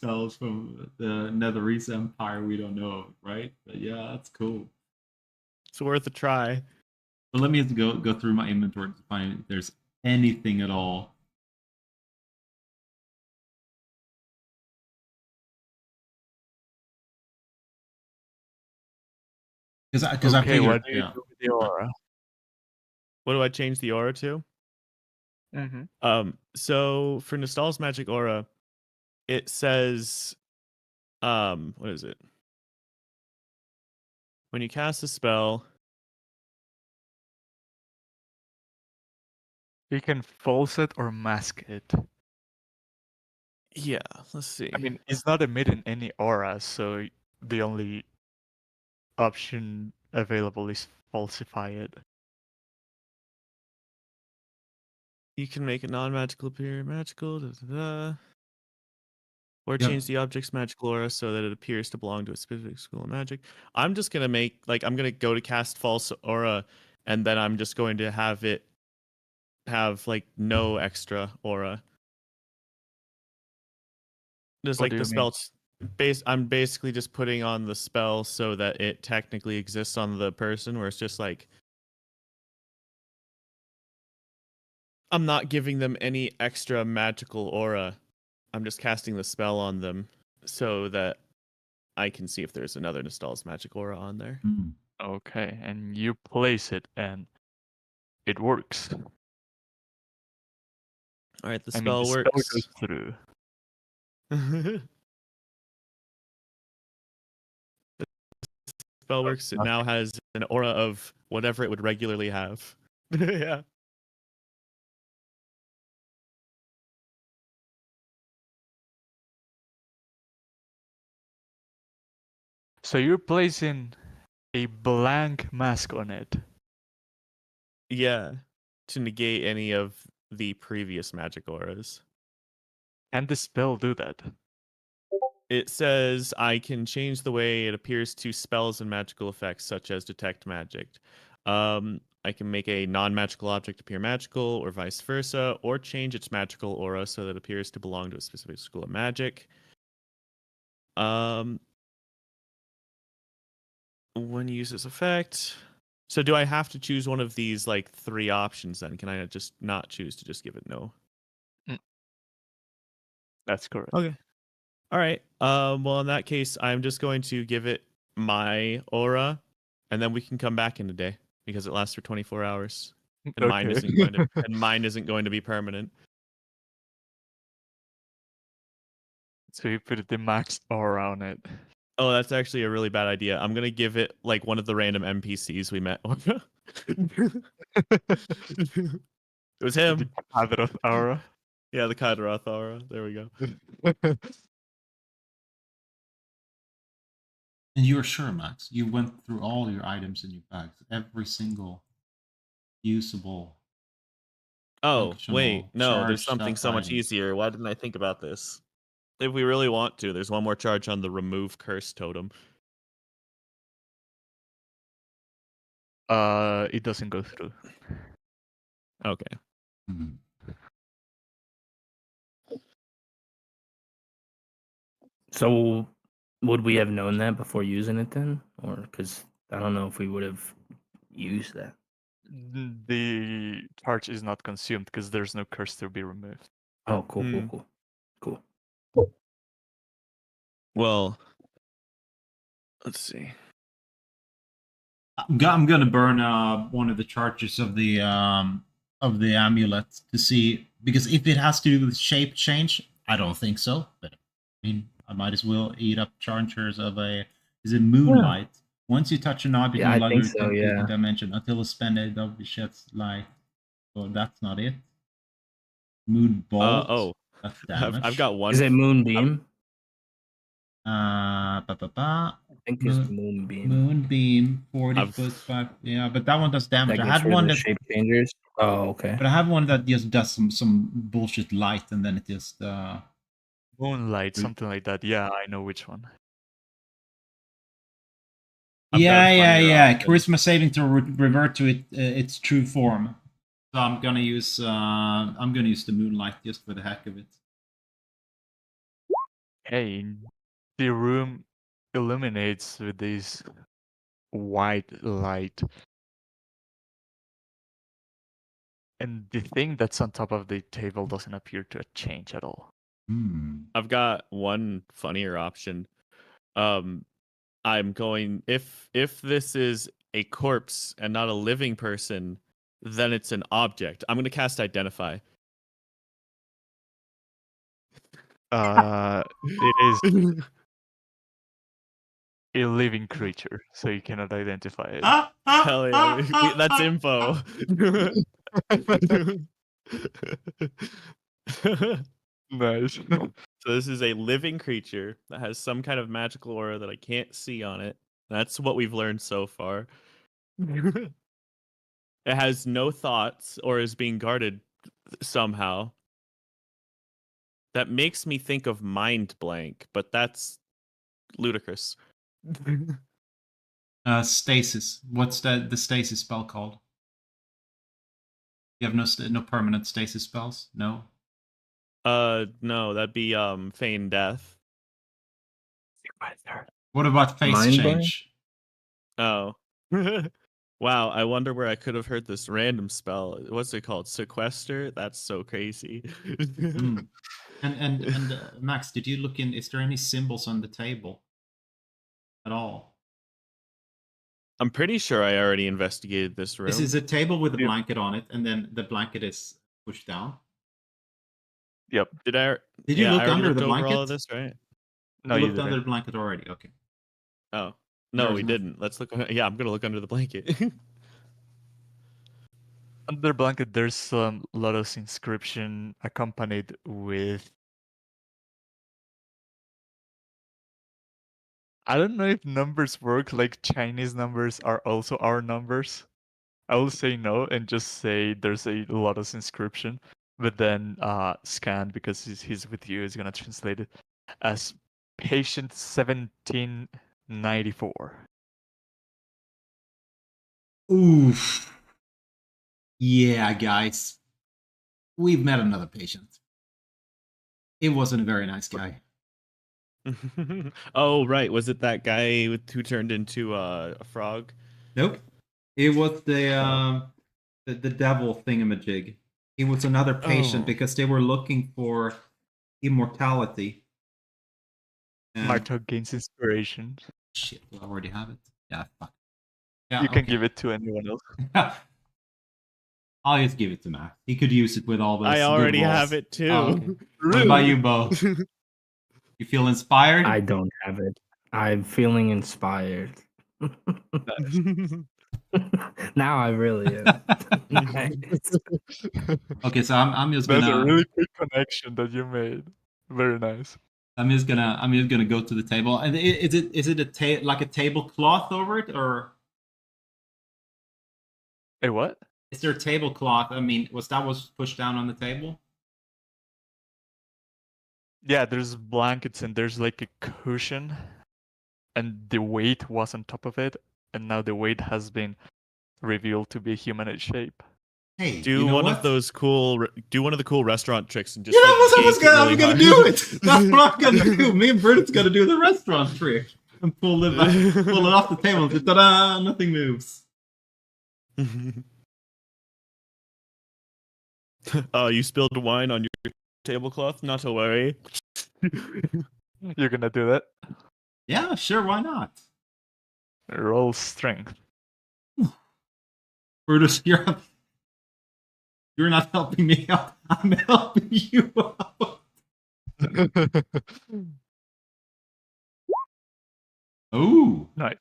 spells from the Netherese Empire we don't know of, right? But yeah, that's cool. It's worth a try. But let me go through my inventory to find if there's anything at all. Because I figured, what do you do with the aura? What do I change the aura to? So for Nostal's magic aura, it says, what is it? When you cast a spell, You can false it or mask it. yeah, let's see. I mean, it's not emitting any aura, so the only option available is falsify it. You can make a non-magical appear magical, or change the object's magical aura so that it appears to belong to a specific school of magic. I'm just gonna I'm gonna go to cast false aura, and then I'm just going to have it have like no extra aura. Just What like do the you mean? spell, I'm basically just putting on the spell so that it technically exists on the person, where it's just like I'm not giving them any extra magical aura. I'm just casting the spell on them so that I can see if there's another Nostal's magic aura on there. Okay, and you place it and it works. All right, the I spell mean, the works. spell goes through. The spell works. It now has an aura of whatever it would regularly have. Yeah. So you're placing a blank mask on it. Yeah. To negate any of the previous magic auras. Can the spell do that? It says I can change the way it appears to spells and magical effects, such as detect magic. I can make a non-magical object appear magical, or vice versa, or change its magical aura so that it appears to belong to a specific school of magic. When you use this effect. So do I have to choose one of these like 3 options then? Can I just not choose to just give it no? That's correct. Okay. All right. Well, in that case, I'm just going to give it my aura, and then we can come back in a day because it lasts for 24 hours, and Okay. mine isn't going to be permanent. So you put the max aura on it. Oh, that's actually a really bad idea. I'm gonna give it like one of the random NPCs we met. It was him. The Kadroth aura. Yeah, the Kadroth aura. There we go. And you're sure, Max? You went through all your items in your bags, every single usable. Oh, wait. No, there's charged something up so much item. easier. Why didn't I think about this? If we really want to, there's one more charge on the remove curse totem. It doesn't go through. Okay. So, would we have known that before using it then? Or because I don't know if we would have used that. The charge is not consumed because there's no curse to be removed. Oh, cool. Well, let's see. I'm gonna burn one of the charges of the amulet to see, because if it has to do with shape change, I don't think so. But I mean, I might as well eat up chargers of is it moonlight? Yeah. Once you touch an object in a dimension, until a spend AW sheds light. So that's not it. Moon bolt. That's damage. I've got one. Is it moonbeam? I think it's moonbeam. Moonbeam, 40 foot 5. Yeah, but that one does damage. I had one that shape changers. Oh, okay. But I have one that just does some bullshit light, and then it just moonlight, something like that. Yeah, I know which one. Yeah. Charisma saving to revert to its true form. So I'm gonna use the moonlight just for the heck of it. Hey, the room illuminates with this white light. And the thing that's on top of the table doesn't appear to change at all. Hmm. I've got one funnier option. I'm going if this is a corpse and not a living person, then it's an object. I'm gonna cast Identify. It is a living creature, so you cannot identify it. Hell yeah, that's info. Nice. So this is a living creature that has some kind of magical aura that I can't see on it. That's what we've learned so far. It has no thoughts or is being guarded somehow. That makes me think of Mind Blank, but that's ludicrous. Stasis. What's the stasis spell called? You have no permanent stasis spells? No? No, that'd be Feign Death. What about face Mind blank? change? Oh. Wow, I wonder where I could have heard this random spell. What's it called? Sequester? That's so crazy. Hmm. And Max, did you look in? Is there any symbols on the table at all? I'm pretty sure I already investigated this room. This is a table with a Yep. blanket on it, and then the blanket is pushed down. Yep. Did I? Did you yeah, look I already under looked the over blanket? all of this, right? No, you you looked under didn't. the blanket already. Okay. Oh no, There's we nothing. didn't. Let's look. Yeah, I'm gonna look under the blanket. Under the blanket, there's some lotus inscription accompanied with. I don't know if numbers work like Chinese numbers are also our numbers. I will say no and just say there's a lotus inscription, but then Scan, because he's with you, is gonna translate it as patient 1794. Oof. Yeah, guys. We've met another patient. It wasn't a very nice guy. Oh right, was it that guy who turned into a frog? Nope. It was the devil thingamajig. He was another patient Oh. because they were looking for immortality. And Marta gains inspiration. shit, do I already have it? Yeah, fuck. Yeah, You can okay. give it to anyone else. I'll just give it to Max. He could use it with all those. I good already rolls. have it too. Oh, okay. What about you, Bo? You feel inspired? I don't have it. I'm feeling inspired. Now I really am. Nice. Okay, so I'm just That's a gonna really quick connection that you made. Very nice. I'm just gonna go to the table. And is it like a tablecloth over it, or Hey, what? is there a tablecloth? I mean, was pushed down on the table? Yeah, there's blankets and there's like a cushion, and the weight was on top of it, and now the weight has been revealed to be humanoid shape. Hey, Do you know one what? of those cool. Do one of the cool restaurant tricks and just. You know like, what I was yank it gonna, really I'm gonna hard. do it. That's what I'm gonna do. Me and Bert's gonna do the restaurant trick and pull it off the table. And ta-da! Nothing moves. Oh, you spilled wine on your tablecloth? Not to worry. You're gonna do that? Yeah, sure. Why not? Roll strength. Brutus, you're not helping me out. I'm helping you out. Ooh. Nice.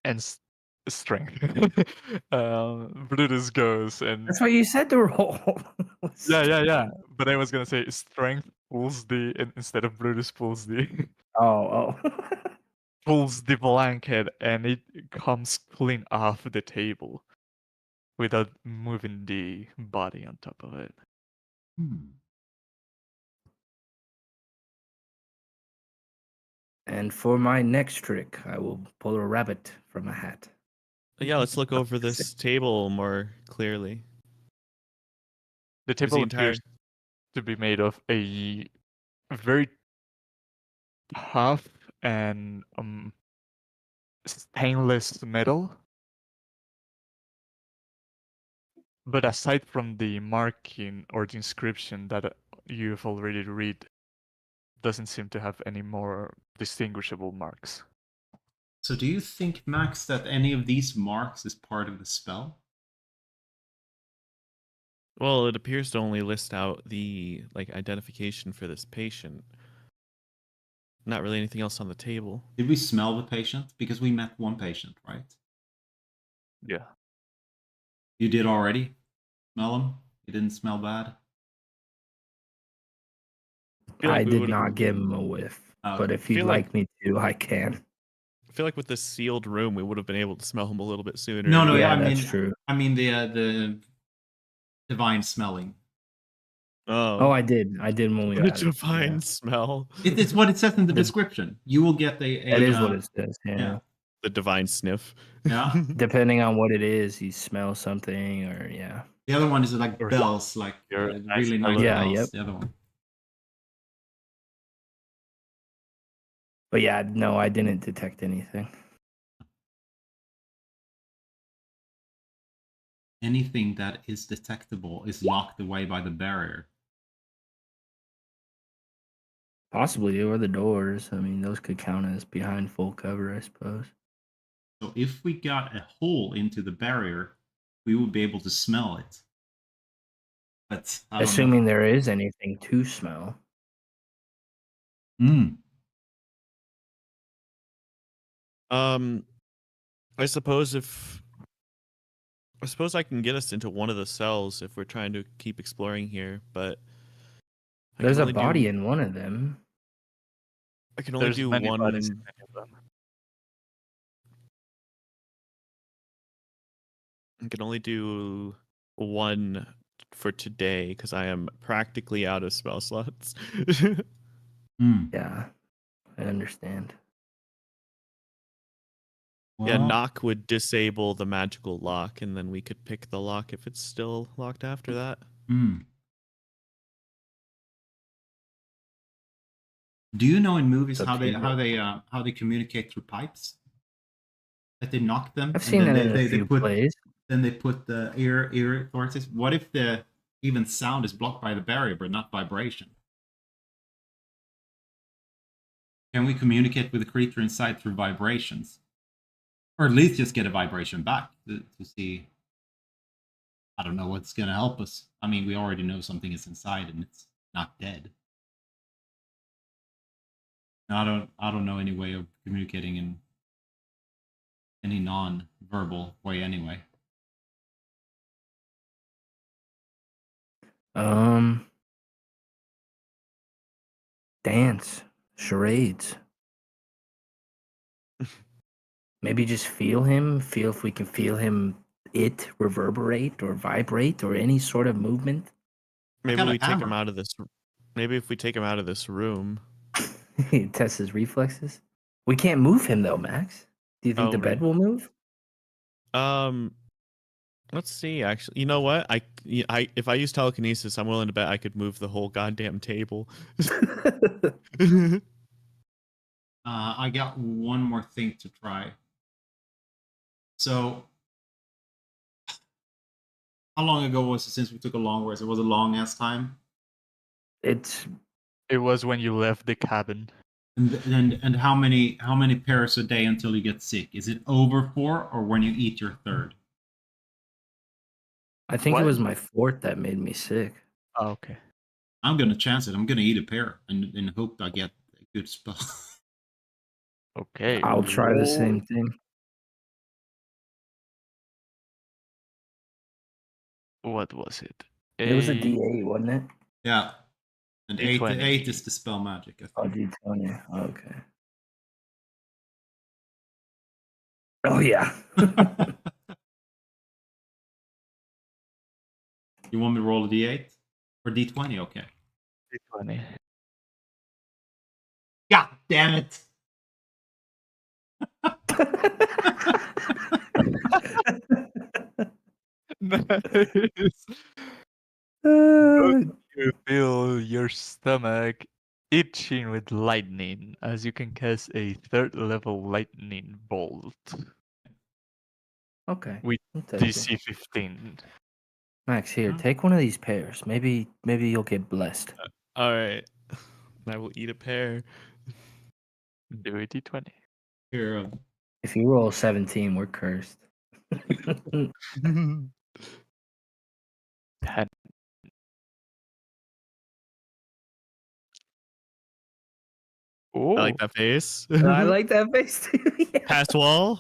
And strength. Brutus goes and That's what you said to roll. yeah. But I was gonna say strength pulls the instead of Brutus pulls the Oh. pulls the blanket and it comes clean off the table without moving the body on top of it. And for my next trick, I will pull a rabbit from a hat. Yeah, let's look over this table more clearly. The Is the table entire- appears to be made of a very have an stainless metal. But aside from the marking or the inscription that you've already read, doesn't seem to have any more distinguishable marks. So do you think, Max, that any of these marks is part of the spell? Well, it appears to only list out the identification for this patient. Not really anything else on the table. Did we smell the patient? Because we met one patient, right? Yeah. You did already smell him? You didn't smell bad? Feel I like we did would've- not give him a whiff, Oh, but if you'd feel like- like me to, I can. I feel like with this sealed room, we would have been able to smell him a little bit sooner. No, Yeah, I that's mean, true. I mean the divine smelling. Oh, I did when we the met him, divine yeah. smell. It's what it says in the The- description. You will get a That is what it says, yeah. yeah. The divine sniff. Yeah. Depending on what it is, you smell something or yeah. The other one is like Or bells, like your really nice nice Yeah, bells. yep. The other one. But yeah, no, I didn't detect anything. Anything that is detectable is locked away by the barrier. Possibly, or the doors. I mean, those could count as behind full cover, I suppose. So if we got a hole into the barrier, we would be able to smell it. But I don't Assuming there is anything to smell. know. I suppose I can get us into one of the cells if we're trying to keep exploring here, but I There's can a only body do, in one of them. I can only There's do many one. bodies in many of them. I can only do one for today because I am practically out of spell slots. Yeah, I understand. Yeah, Well, knock would disable the magical lock, and then we could pick the lock if it's still locked after that. Do you know in movies It's up how to they communicate through pipes? That they knock them. I've seen then that in a few plays. Then they put the ear vortex. What if the even sound is blocked by the barrier but not vibration? Can we communicate with the creature inside through vibrations? Or at least just get a vibration back to see. I don't know what's going to help us. I mean, we already know something is inside and it's not dead. I don't know any way of communicating in any non-verbal way anyway. Dance, charades. Maybe just feel him. Feel if we can feel him. It reverberate or vibrate or any sort of movement. Maybe got a we take him hammer. out of this. Maybe if we take him out of this room. Test his reflexes. We can't move him though, Max. Do you think Oh, the bed right. will move? Let's see. Actually, you know what? If I use telekinesis, I'm willing to bet I could move the whole goddamn table. I got one more thing to try. So, how long ago was it since we took a long rest? It was a long ass time. It was when you left the cabin. And how many pairs a day until you get sick? Is it over 4 or when you eat your third? I think What? it was my fourth that made me sick. Oh, okay. I'm gonna chance it. I'm gonna eat a pair and hope I get a good spell. Okay. I'll try the same thing. What was it? It was a D8, wasn't it? Yeah, and D20. 8 is the spell magic. I Oh, think. D20. Okay. Oh yeah. You want me to roll a D8 or D20? Okay. D20. God damn it! Nice. You feel your stomach itching with lightning, as you can cast a 3rd level lightning bolt Okay. with I'll take it. DC 15. Max, here, Huh? take one of these pears. Maybe you'll get blessed. All right. I will eat a pear. Do a d20. Here, If you roll 17, we're cursed. 10. Oh, I like that face. I like that face too. Yeah. Pass wall.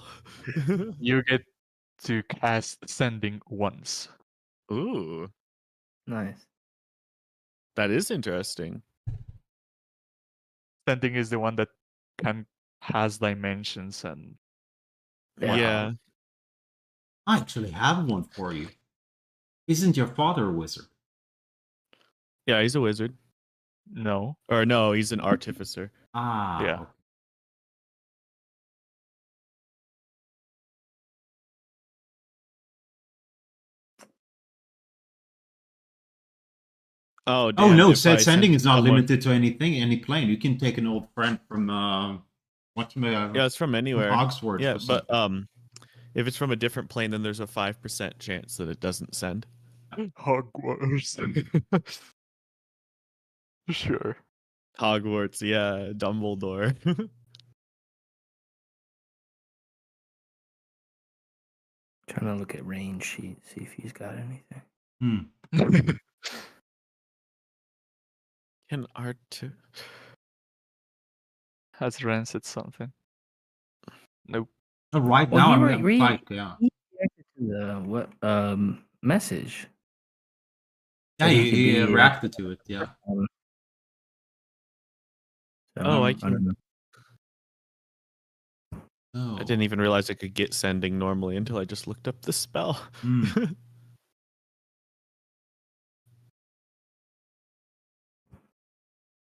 you get to cast Sending once. Ooh, Nice. that is interesting. Sending is the one that has dimensions and Yeah. Yeah. I actually have one for you. Isn't your father a wizard? Yeah, he's a wizard. no. Or no, he's an artificer. Ah, Yeah. okay. Oh, Oh damn. no, if said I sending sent is not someone- limited to anything, any plane. You can take an old friend from Yeah, it's from anywhere. Hogwarts Yeah, or but something. if it's from a different plane, then there's a 5% chance that it doesn't send. Hogwarts. Sure. Hogwarts, yeah, Dumbledore. Trying to look at range sheet, see if he's got anything. Hmm. Can art Has Ren said something? Nope. Oh, right Well, now he I'm re- quite, yeah. He reacted to the message. Yeah, Said he he, could he be, reacted to it, yeah. So Oh, I I don't can. know. Oh. I didn't even realize I could get sending normally until I just looked up the spell. Hmm.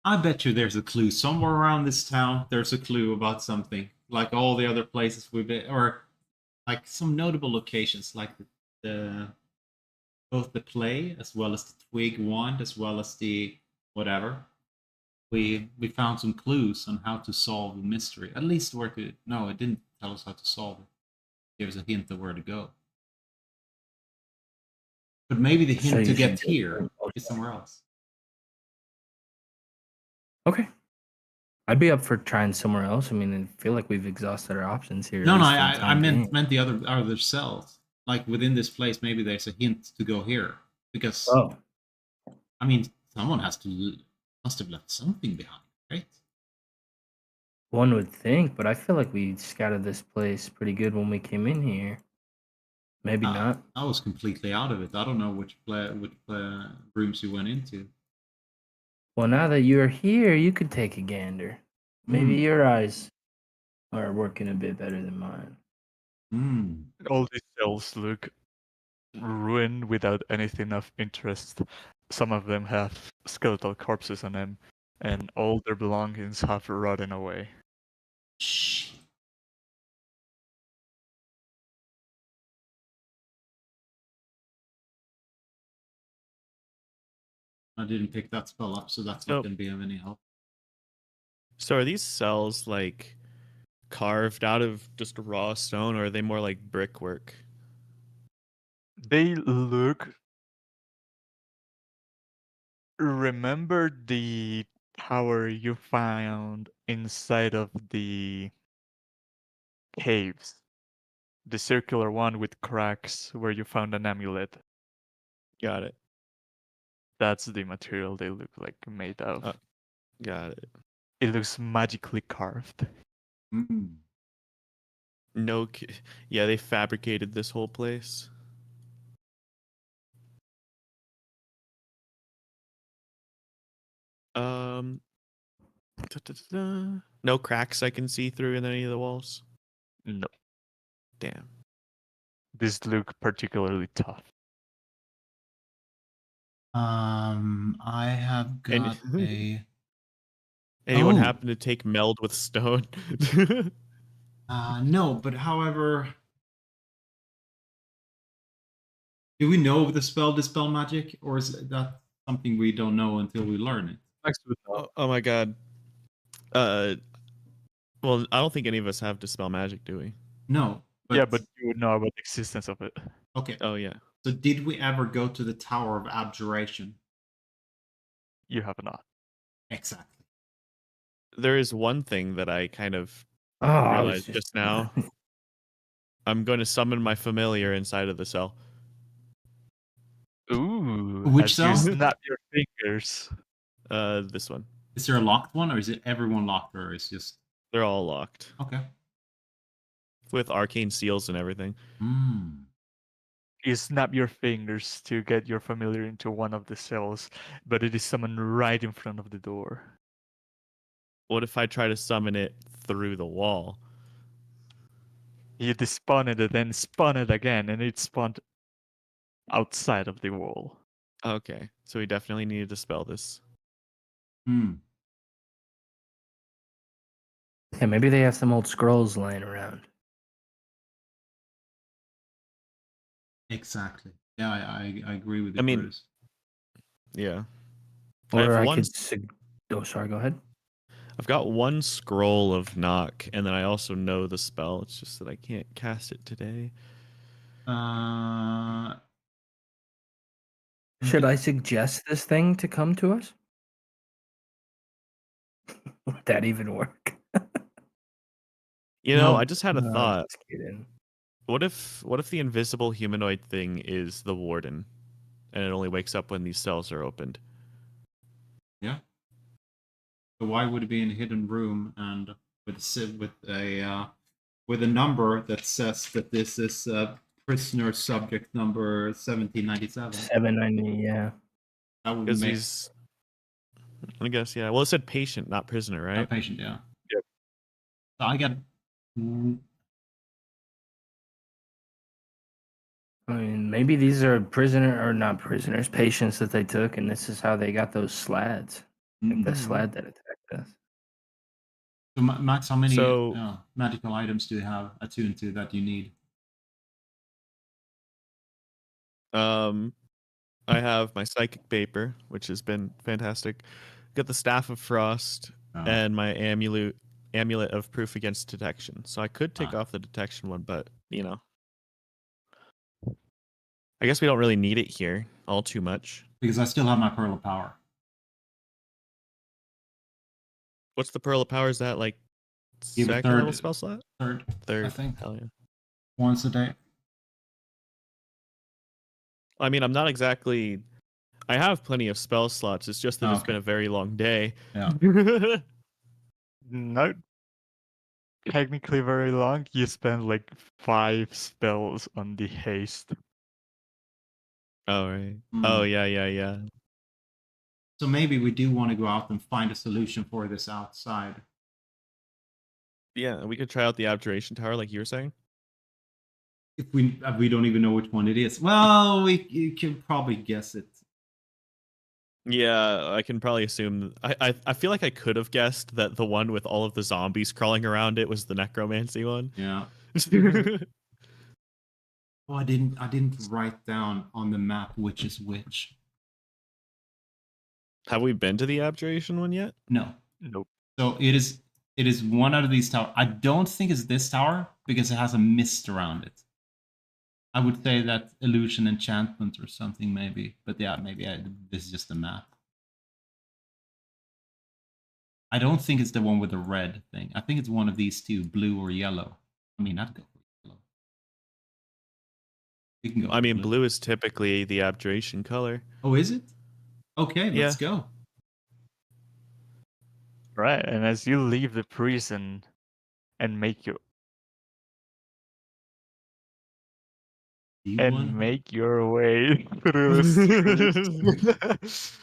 I bet you there's a clue somewhere around this town. There's a clue about something, like all the other places we've been, or like some notable locations, like the both the play as well as the twig wand as well as the whatever. We found some clues on how to solve the mystery. At least where to. No, it didn't tell us how to solve it. Give us a hint of where to go. But maybe the So hint to you get should go here for- is somewhere else. Okay. I'd be up for trying somewhere else. I mean, I feel like we've exhausted our options here. No, at no, least for the I time meant being. meant the other cells. Like within this place, maybe there's a hint to go here because Oh, I mean, someone must have left something behind, right? one would think, but I feel like we scouted this place pretty good when we came in here. Maybe not. I was completely out of it. I don't know which rooms you went into. Well, now that you're here, you could take a gander. Maybe your eyes are working a bit better than mine. Hmm. All these cells look ruined without anything of interest. Some of them have skeletal corpses on them, and all their belongings have rotten away. Shh. I didn't pick that spell up, so that's not Nope. going to be of any help. So are these cells like carved out of just raw stone, or are they more like brickwork? They look. Remember the tower you found inside of the caves? The circular one with cracks where you found an amulet. Got it. That's the material they look like made of. Got it. It looks magically carved. Hmm. No, yeah, they fabricated this whole place. No cracks I can see through in any of the walls. No, Damn. these look particularly tough. I have got a. Anyone Oh. happen to take meld with stone? No, but however, do we know the spell dispel magic, or is that something we don't know until we learn it? Max would know. Oh my god. Well, I don't think any of us have Dispel Magic, do we? No. But, Yeah, but you would know about the existence of it. okay. Oh yeah. So did we ever go to the Tower of Abjuration? You have not. Exactly. There is one thing that I kind of Oh, I was realized just now. I'm going to summon my familiar inside of the cell. Ooh. Which as cell? you snap your fingers. This one. Is there a locked one, or is it everyone locked, or is just They're all locked okay? with arcane seals and everything. Hmm. You snap your fingers to get your familiar into one of the cells, but it is summoned right in front of the door. What if I try to summon it through the wall? You despawn it and then spawn it again, and it spawned outside of the wall. Okay, so we definitely need to dispel this. Hmm. Yeah, maybe they have some old scrolls lying around. Exactly. Yeah, I agree with you. I mean- Bruce. Yeah. Or have I one- could. Oh, sorry. Go ahead. I've got one scroll of knock, and then I also know the spell. It's just that I can't cast it today. Should I suggest this thing to come to us? Would that even work? You know, No. I just had a No, thought. just kidding. What if the invisible humanoid thing is the warden, and it only wakes up when these cells are opened? Yeah. But why would it be in a hidden room and with a number that says that this is prisoner subject number 1797? 790. Yeah. That would Because make he's, I guess, yeah. Well, it said patient, not prisoner, a right? patient. Yeah. Yep. So I got. I mean, maybe these are not prisoners, patients that they took, and this is how they got those slads. Like the Mhm. slad that attacked us. So Max, how many So- magical items do you have attuned to that you need? I have my psychic paper, which has been fantastic. Got the staff of frost and my amulet of proof against detection. So I could take off the detection one, but you know, I guess we don't really need it here all too much. Because I still have my Pearl of Power. What's the pearl of power? Is that like Give a second third- level spell slot? Third, Third. I think. Hell yeah. Once a day. I mean, I'm not exactly. I have plenty of spell slots. It's just that it's Okay. been a very long day. Yeah. Not technically very long. You spend like 5 spells on the haste. Oh right. Hmm. Oh yeah. So maybe we do want to go out and find a solution for this outside. Yeah, we could try out the abjuration tower, like you were saying. If we don't even know which one it is. Well, you can probably guess it. Yeah, I can probably assume. I feel like I could have guessed that the one with all of the zombies crawling around it was the necromancy one. Yeah. Oh, I didn't write down on the map which is which. Have we been to the abjuration one yet? No. Nope. So it is one out of these towers. I don't think it's this tower because it has a mist around it. I would say that illusion enchantment or something maybe, but yeah, maybe this is just a map. I don't think it's the one with the red thing. I think it's one of these two, blue or yellow. I mean, I'd go for yellow. You can go. I for mean, blue is typically the abjuration color. Oh, is it? Okay, let's go. Right, and as you leave the prison and make your way through the streets,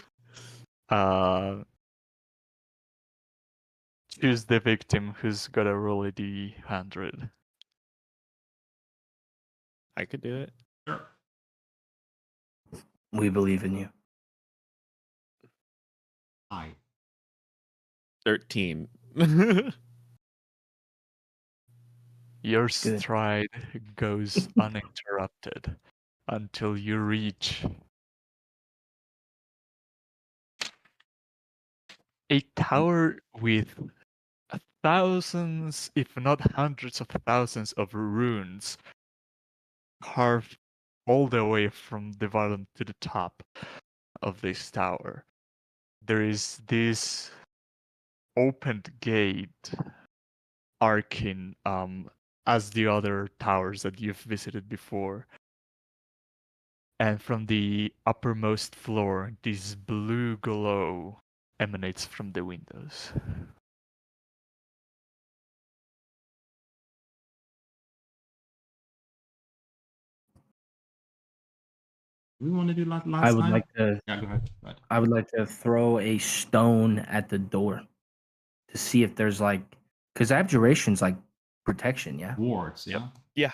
choose the victim who's got a roll a D100. I could do it. Sure. We believe in you. Hi. 13. Your Good. stride goes uninterrupted until you reach a tower with thousands, if not hundreds of thousands of runes carved all the way from the bottom to the top of this tower. There is this opened gate arcing as the other towers that you've visited before. And from the uppermost floor, this blue glow emanates from the windows. We want to do like last I would time. like to. Yeah, go ahead. Go ahead. I would like to throw a stone at the door to see if there's like, because abjuration's like protection, yeah. Wards, Yep. yeah.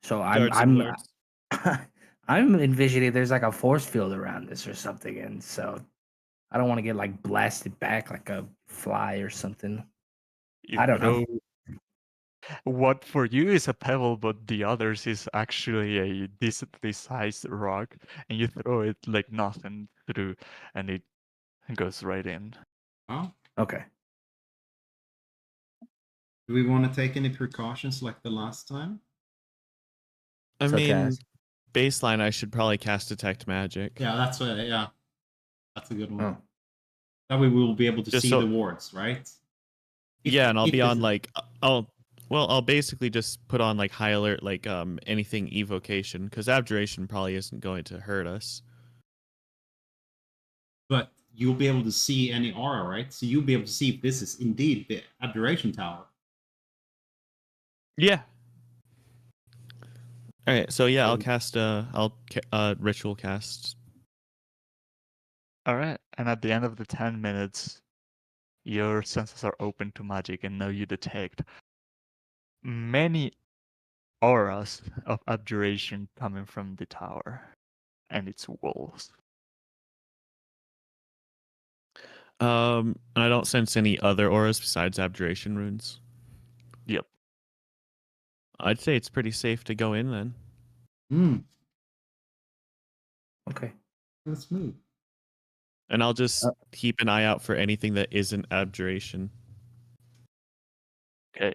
So Guards and wards. I'm envisioning there's like a force field around this or something, and so I don't want to get like blasted back like a fly or something. You I don't know. What for you is a pebble, but the others is actually a decently sized rock, and you throw it like nothing through, and it goes right in. Oh, Okay. do we want to take any precautions like the last time? I Such mean, as? baseline, I should probably cast Detect Magic. Yeah, that's what. Yeah, that's a good one. Oh. That way we will be able to Just see so- the wards, right? If- Yeah, and I'll if be this on is- like I'll basically just put on like high alert, like anything evocation, because abjuration probably isn't going to hurt us. But you'll be able to see any aura, right? So you'll be able to see if this is indeed the abjuration tower. Yeah. All right, so yeah, I'll So- cast ritual cast. All right, and at the end of the 10 minutes, your senses are open to magic, and now you detect many auras of abjuration coming from the tower and its walls. And I don't sense any other auras besides abjuration runes. Yep. I'd say it's pretty safe to go in then. Okay. Let's move. And I'll just keep an eye out for anything that isn't abjuration. Okay.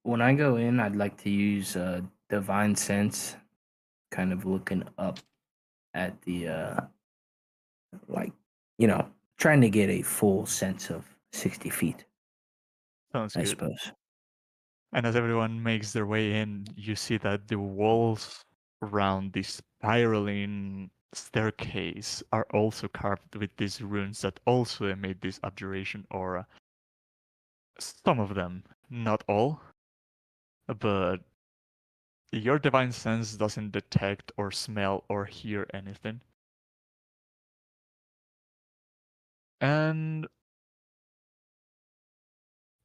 When I go in, I'd like to use divine sense, kind of looking up at the like, trying to get a full sense of 60 feet, Sounds I good. suppose. And as everyone makes their way in, you see that the walls around this spiraling staircase are also carved with these runes that also emit this abjuration aura. Some of them, not all, but your divine sense doesn't detect or smell or hear anything. And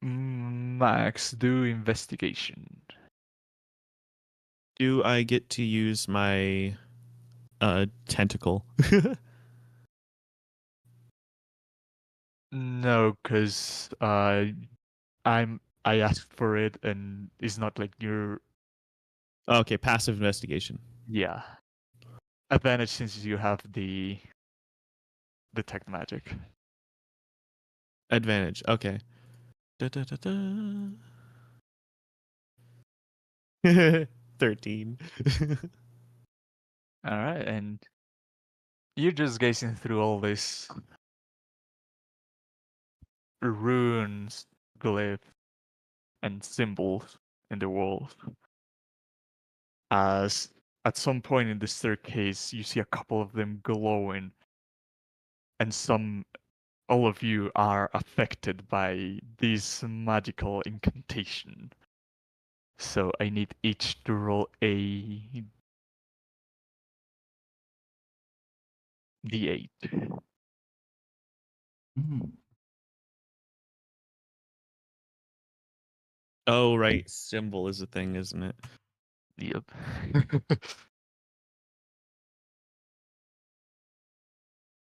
Max, do investigation. Do I get to use my tentacle? No, because I asked for it, and it's not like you're. Okay, passive investigation. Yeah. Advantage since you have the detect magic. Advantage. Okay. Da, da, da, da. 13. All right, and you're just gazing through all these runes, glyphs, and symbols in the walls. As at some point in the staircase, you see a couple of them glowing, and all of you are affected by this magical incantation. So I need each to roll a d8. Oh, right. Symbol is a thing, isn't it? Yep.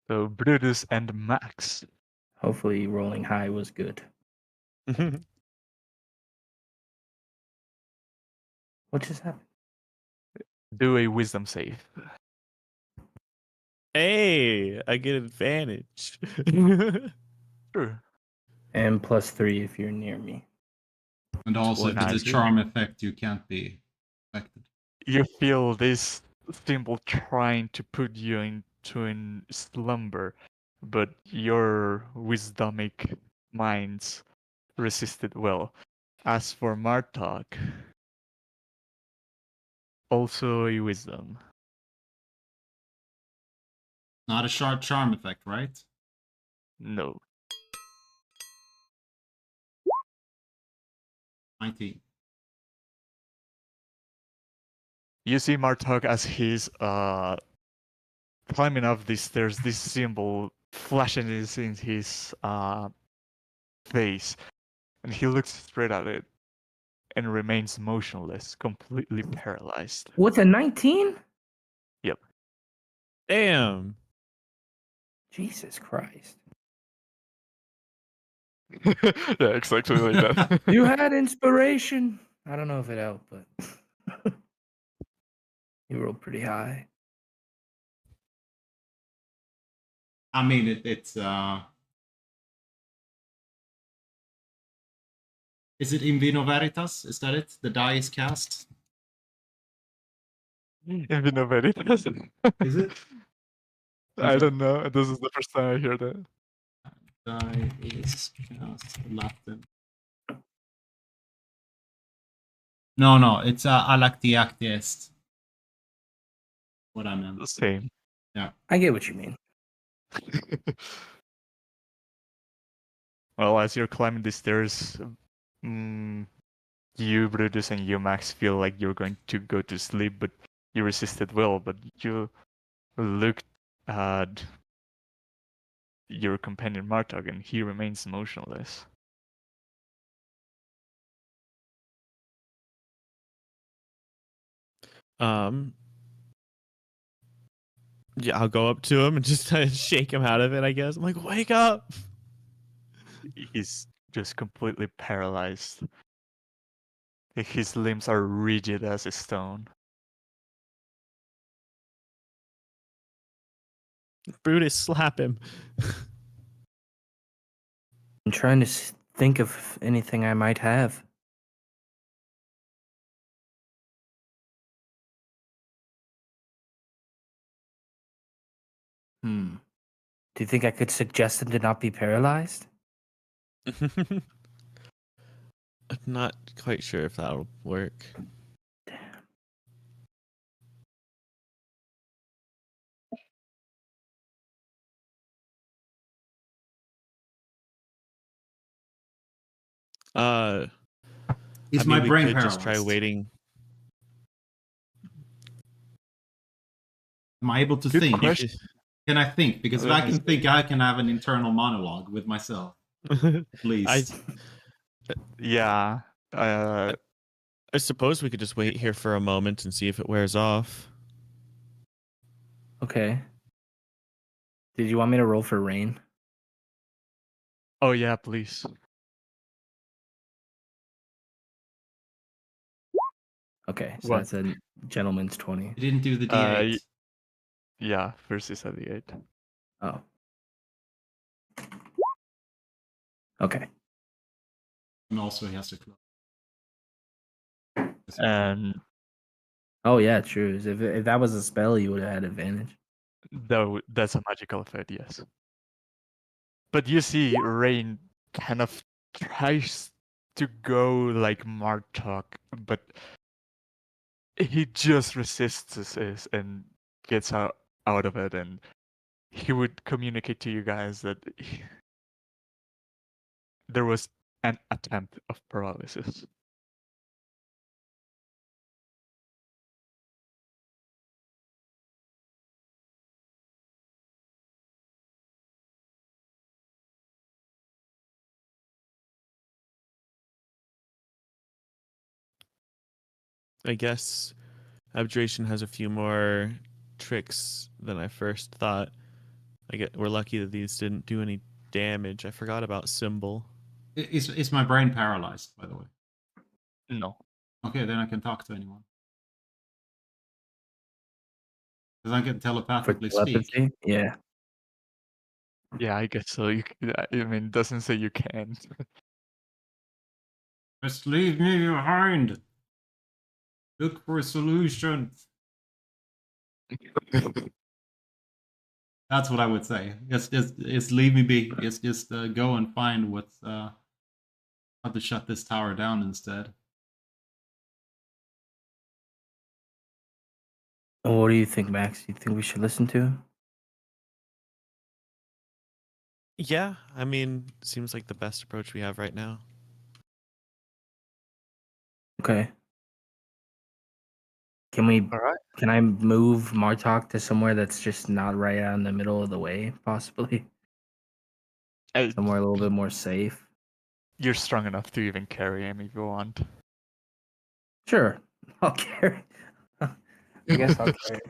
So Brutus and Max. Hopefully, rolling high was good. What just happened? Do a wisdom save. Hey, I get advantage. Sure. And +3 if you're near me. And also, if it's a 22. charm effect, you can't be affected. You feel this symbol trying to put you into a slumber, but your wisdomic minds resisted well. As for Martok, also a wisdom. Not a short charm effect, right? No. 19. You see Martok as he's climbing up these stairs, this symbol flashing in his face, and he looks straight at it and remains motionless, completely paralyzed. With a 19? Damn. Mm. Jesus Christ. Yeah, exactly like that. You had inspiration. I don't know if it helped, but you rolled pretty high. I mean, it's Is it in Vino Veritas? Is that it? The die is cast? Even Veritas. Is it? I don't know. This is the first time I hear that. Die is cast. Latin. No, it's Alactiact est. What I meant. The same. I get what you mean. Well, as you're climbing the stairs, you, Brutus, and you, Max, feel like you're going to go to sleep, but you resisted well. But you looked at your companion Martog, and he remains motionless. Yeah, I'll go up to him and just kind of shake him out of it, I guess. I'm like, wake up! He's just completely paralyzed. His limbs are rigid as a stone. Brutus, slap him. I'm trying to think of anything I might have. Do you think I could suggest him to not be paralyzed? I'm not quite sure if that'll work. Is I my mean, we brain could paralyzed? just try waiting. Am I able to Good think? question. Can I think? Because if I can think, I can have an internal monologue with myself. Please. Yeah. I suppose we could just wait here for a moment and see if it wears off. Okay. Did you want me to roll for rain? Oh yeah, please. Okay, so What? that's a gentleman's 20. You didn't do the D8. Yeah, first is at the 8. Oh. Okay. And also he has to close. And Oh yeah, true. If that was a spell, you would have had advantage. that's a magical effect, yes. But you see, Rain kind of tries to go like Martok, but he just resists this and gets out of it, and he would communicate to you guys that there was an attempt of paralysis. I guess Abjuration has a few more tricks than I first thought. We're lucky that these didn't do any damage. I forgot about Symbol. Is my brain paralyzed, by the way? No. Okay, then I can talk to anyone. Because I can For telepathically speak. telepathy? Yeah. Yeah, I guess so. I mean, it doesn't say you can't. Just leave me behind. Look for a solution. That's what I would say. Just leave me be. Just go and find what's how to shut this tower down instead. What do you think, Max? You think we should listen to him? Yeah, I mean, seems like the best approach we have right now. Okay. Can we? All right. Can I move Martok to somewhere that's just not right out in the middle of the way, possibly somewhere a little bit more safe? You're strong enough to even carry him if you want. Sure, I'll carry. I guess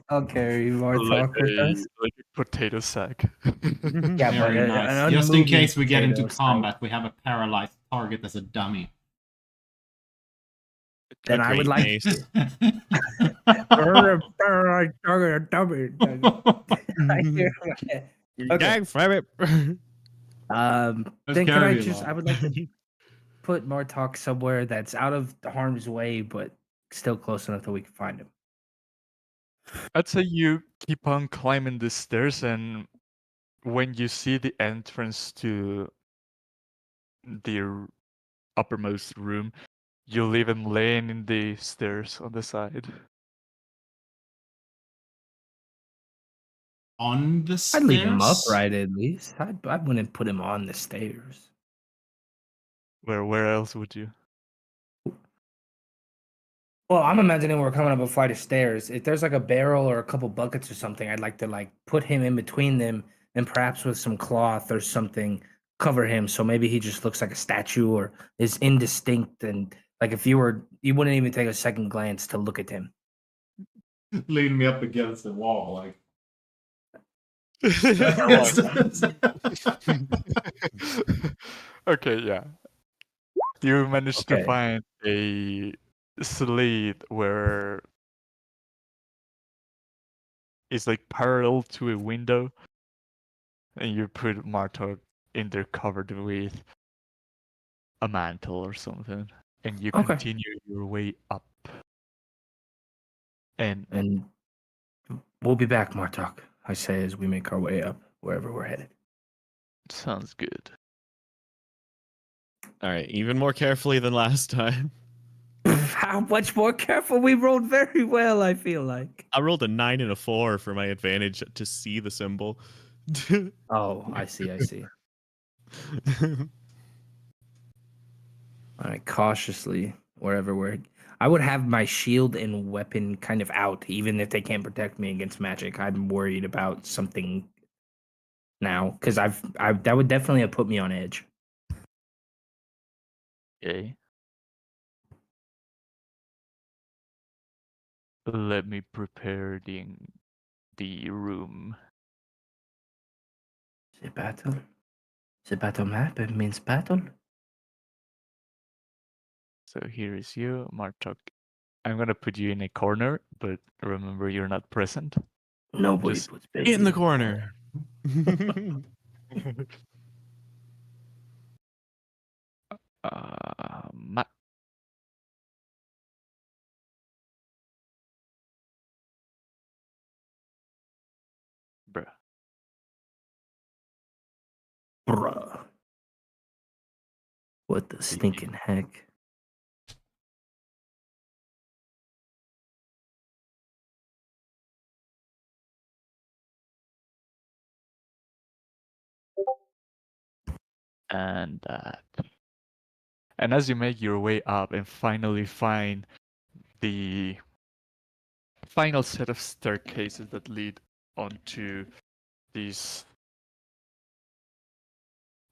I'll carry Martok with us. Like a potato sack. Yeah, but Very nice. an Just in unmoving case we get into potato sack. combat, we have a paralyzed target as a dummy. Then I would like. Mace. Okay. Gang rabbit. Then can I carry just? along. I would like to put Martok somewhere that's out of harm's way, but still close enough that we can find him. I'd say you keep on climbing the stairs, and when you see the entrance to the uppermost room, you leave him laying in the stairs on the side. On the stairs? I'd leave him upright at least. I wouldn't put him on the stairs. Where else would you? Well, I'm imagining we're coming up a flight of stairs. If there's like a barrel or a couple buckets or something, I'd like to like put him in between them and perhaps with some cloth or something cover him so maybe he just looks like a statue or is indistinct and like if you wouldn't even take a second glance to look at him. Lean me up against the wall, like. Okay, yeah. You managed to Okay. find a slate where it's like parallel to a window, and you put Martok in there covered with a mantle or something, and you Okay. continue your way up. And And we'll be back, Martok, I say as we make our way up wherever we're headed. sounds good. All right, even more carefully than last time. How much more careful? We rolled very well, I feel like. I rolled a 9 and a 4 for my advantage to see the symbol. Oh, I see. All right, cautiously, wherever we're. I would have my shield and weapon kind of out, even if they can't protect me against magic. I'm worried about something now because that would definitely have put me on edge. Okay. Let me prepare the room. The battle. The battle map. It means battle. So here is you, Martok. I'm gonna put you in a corner, but remember you're not present. Nobody Just puts baby In the corner. Ma- Bruh. Bruh. What the stinking heck? And that. And as you make your way up and finally find the final set of staircases that lead onto these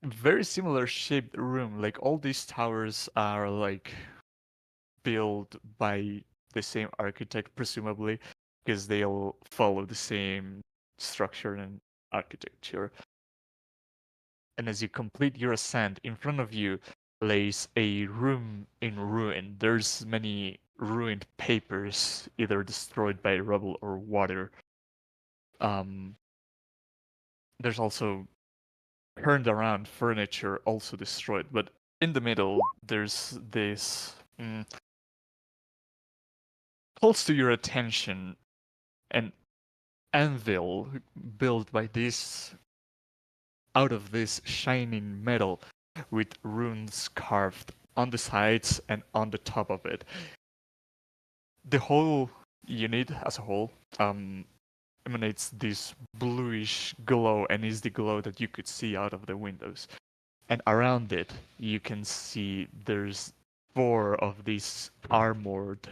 very similar shaped room, like all these towers are like built by the same architect, presumably, because they all follow the same structure and architecture. And as you complete your ascent, in front of you lays a room in ruin. There's many ruined papers, either destroyed by rubble or water. There's also turned around furniture also destroyed. But in the middle, there's this calls to your attention an anvil built by this out of this shining metal with runes carved on the sides and on the top of it. The whole unit as a whole emanates this bluish glow, and is the glow that you could see out of the windows. And around it, you can see there's 4 of these armored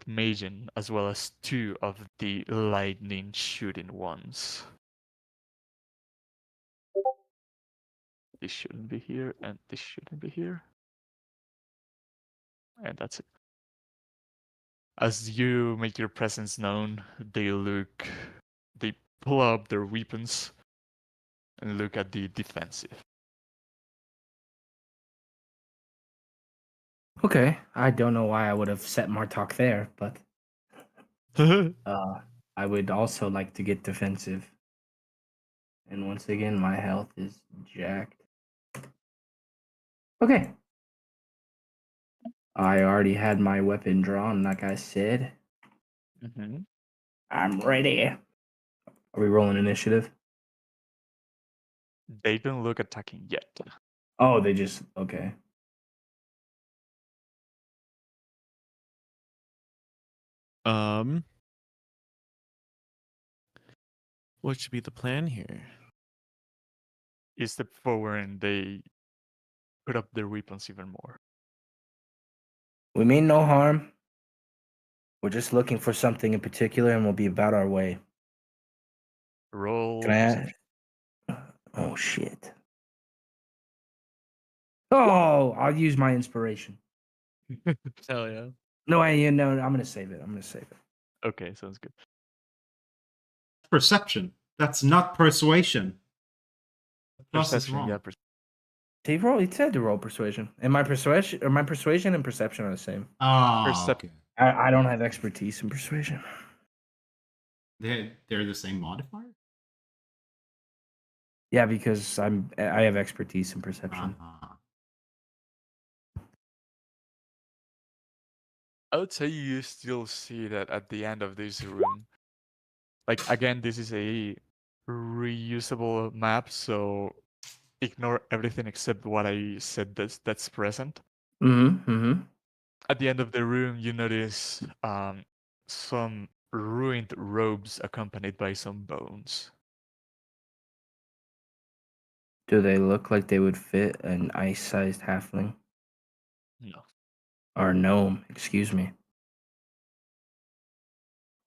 Magen, as well as 2 of the lightning shooting ones. This shouldn't be here, and this shouldn't be here. And that's it. As you make your presence known, they pull up their weapons and look at the defensive. Okay, I don't know why I would have set Martok there, but I would also like to get defensive. And once again, my health is jacked. Okay. I already had my weapon drawn, like I said. Mm-hmm. I'm ready. Are we rolling initiative? They don't look attacking yet. Oh, they just okay. What should be the plan here? You step forward and they put up their weapons even more. We mean no harm. We're just looking for something in particular, and we'll be about our way. Roll Can I? perception. Oh shit! Oh, I'll use my inspiration. Hell yeah. No, I'm gonna save it. Okay, sounds good. Perception. That's not persuasion. The plus is Perception, wrong. yeah. He said to roll persuasion, and my persuasion and perception are the same. Okay. I don't have expertise in persuasion. They're the same modifier? Yeah, because I have expertise in perception. Uh-huh. I would say you still see that at the end of this room. Like, again, this is a reusable map, so ignore everything except what I said that's present. Mm-hmm. At the end of the room, you notice some ruined robes accompanied by some bones. Do they look like they would fit an ice-sized halfling? No. Or gnome, excuse me.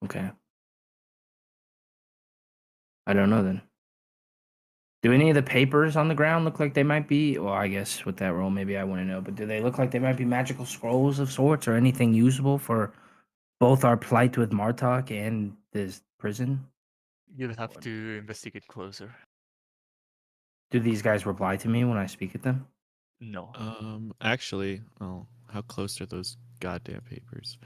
Okay. I don't know then. Do any of the papers on the ground look like they might be? Well, I guess with that roll, maybe I wouldn't know. But do they look like they might be magical scrolls of sorts, or anything usable for both our plight with Martok and this prison? You'll have to investigate closer. Do these guys reply to me when I speak at them? No. Actually, how close are those goddamn papers?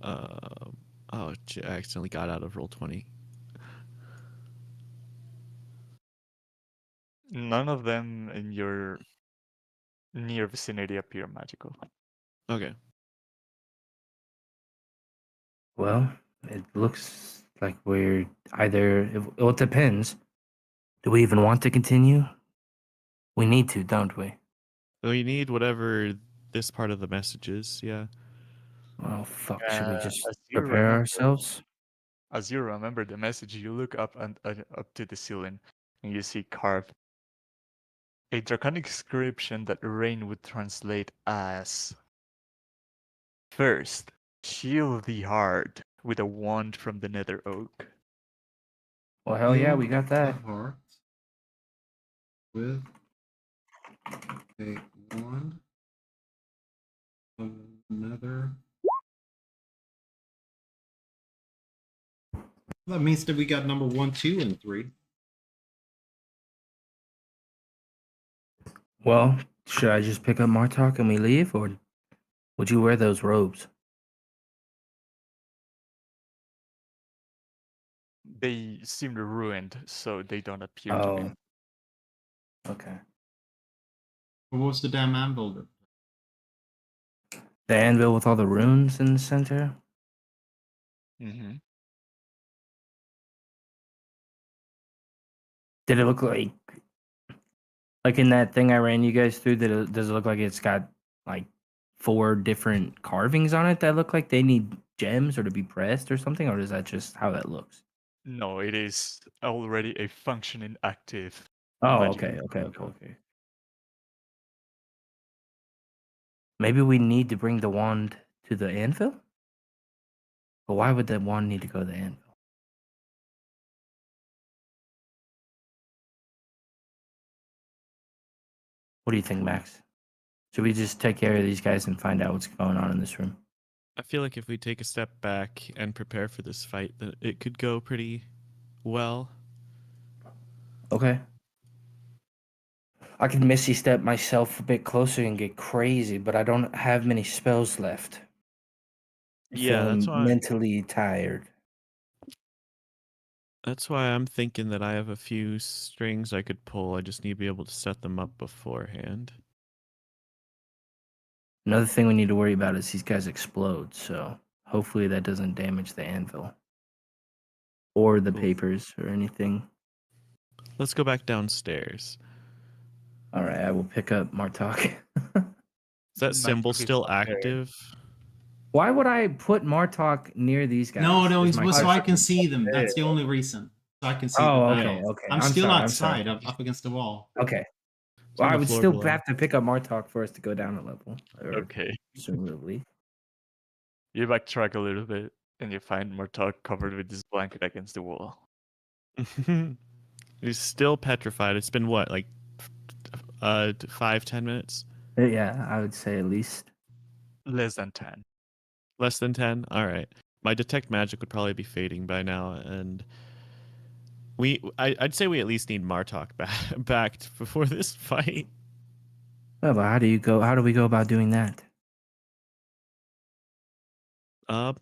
I accidentally got out of roll 20. None of them in your near vicinity appear magical. Okay. Well, it looks like we're either. Well, it depends. Do we even want to continue? We need to, don't we? Well, you need whatever this part of the message is. Yeah. Oh, fuck. Should we just As you prepare remember- ourselves? As you remember the message, you look up and up to the ceiling, and you see carved a draconic inscription that Rain would translate as: "First, heal the heart with a wand from the Nether Oak." Well, hell yeah, we got that. Heart with a wand of another. That means that we got number 1, 2, and 3. Well, should I just pick up Martok and we leave, or would you wear those robes? they seem ruined, so they don't appear to be. Oh, okay. What was the damn anvil? The anvil with all the runes in the center. Mm-hmm. Did it look like in that thing I ran you guys through? Does it look like it's got like 4 different carvings on it that look like they need gems or to be pressed or something, or is that just how that looks? No, it is already a functioning active. Oh, magic. okay. Maybe we need to bring the wand to the anvil? But why would the wand need to go to the anvil? What do you think, Max? Should we just take care of these guys and find out what's going on in this room? I feel like if we take a step back and prepare for this fight, that it could go pretty well. Okay. I could Misty Step myself a bit closer and get crazy, but I don't have many spells left. Yeah, Feeling that's why. mentally tired. That's why I'm thinking that I have a few strings I could pull. I just need to be able to set them up beforehand. Another thing we need to worry about is these guys explode, so hopefully that doesn't damage the anvil or the Cool. papers or anything. Let's go back downstairs. All right, I will pick up Martok. Is that symbol Magic is still not there. active? Why would I put Martok near these guys? No, is it's my so I question. can see them. That's the only reason. So I can see Oh, them. okay, okay. I'm still sorry, outside, up against the wall. Okay. It's Well, on I the would floor still below. have to pick up Martok for us to go down a level. Okay. Presumably. You backtrack a little bit, and you find Murtaugh covered with this blanket against the wall. He's still petrified. It's been what, like 5-10 minutes? Yeah, I would say at least. Less than 10. Less than 10? All right. My detect magic would probably be fading by now, and I'd say we at least need Martok back before this fight. Well, but how do we go about doing that? Would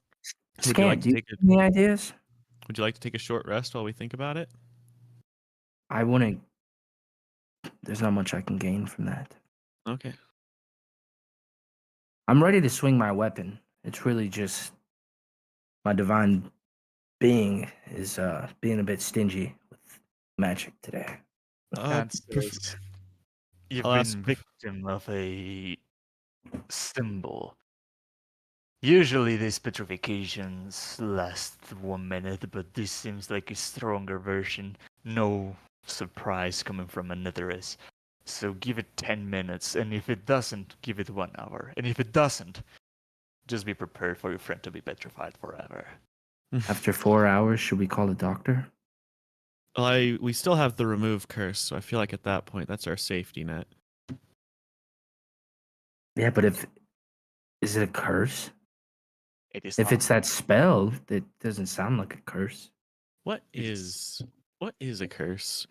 you Scan, like do to you take have any ideas? Would you like to take a short rest while we think about it? I wouldn't. There's not much I can gain from that. Okay. I'm ready to swing my weapon. It's really just my divine being is being a bit stingy with magic today. Chances you've I'll been ask victim of a symbol. Usually these petrifications last 1 minute, but this seems like a stronger version. No surprise coming from another race. So give it 10 minutes, and if it doesn't, give it 1 hour. And if it doesn't, just be prepared for your friend to be petrified forever. After 4 hours, should we call a doctor? Well, we still have the remove curse, so I feel like at that point that's our safety net. Yeah, but is it a curse? It is If not. it's that spell, that doesn't sound like a curse. What is a curse?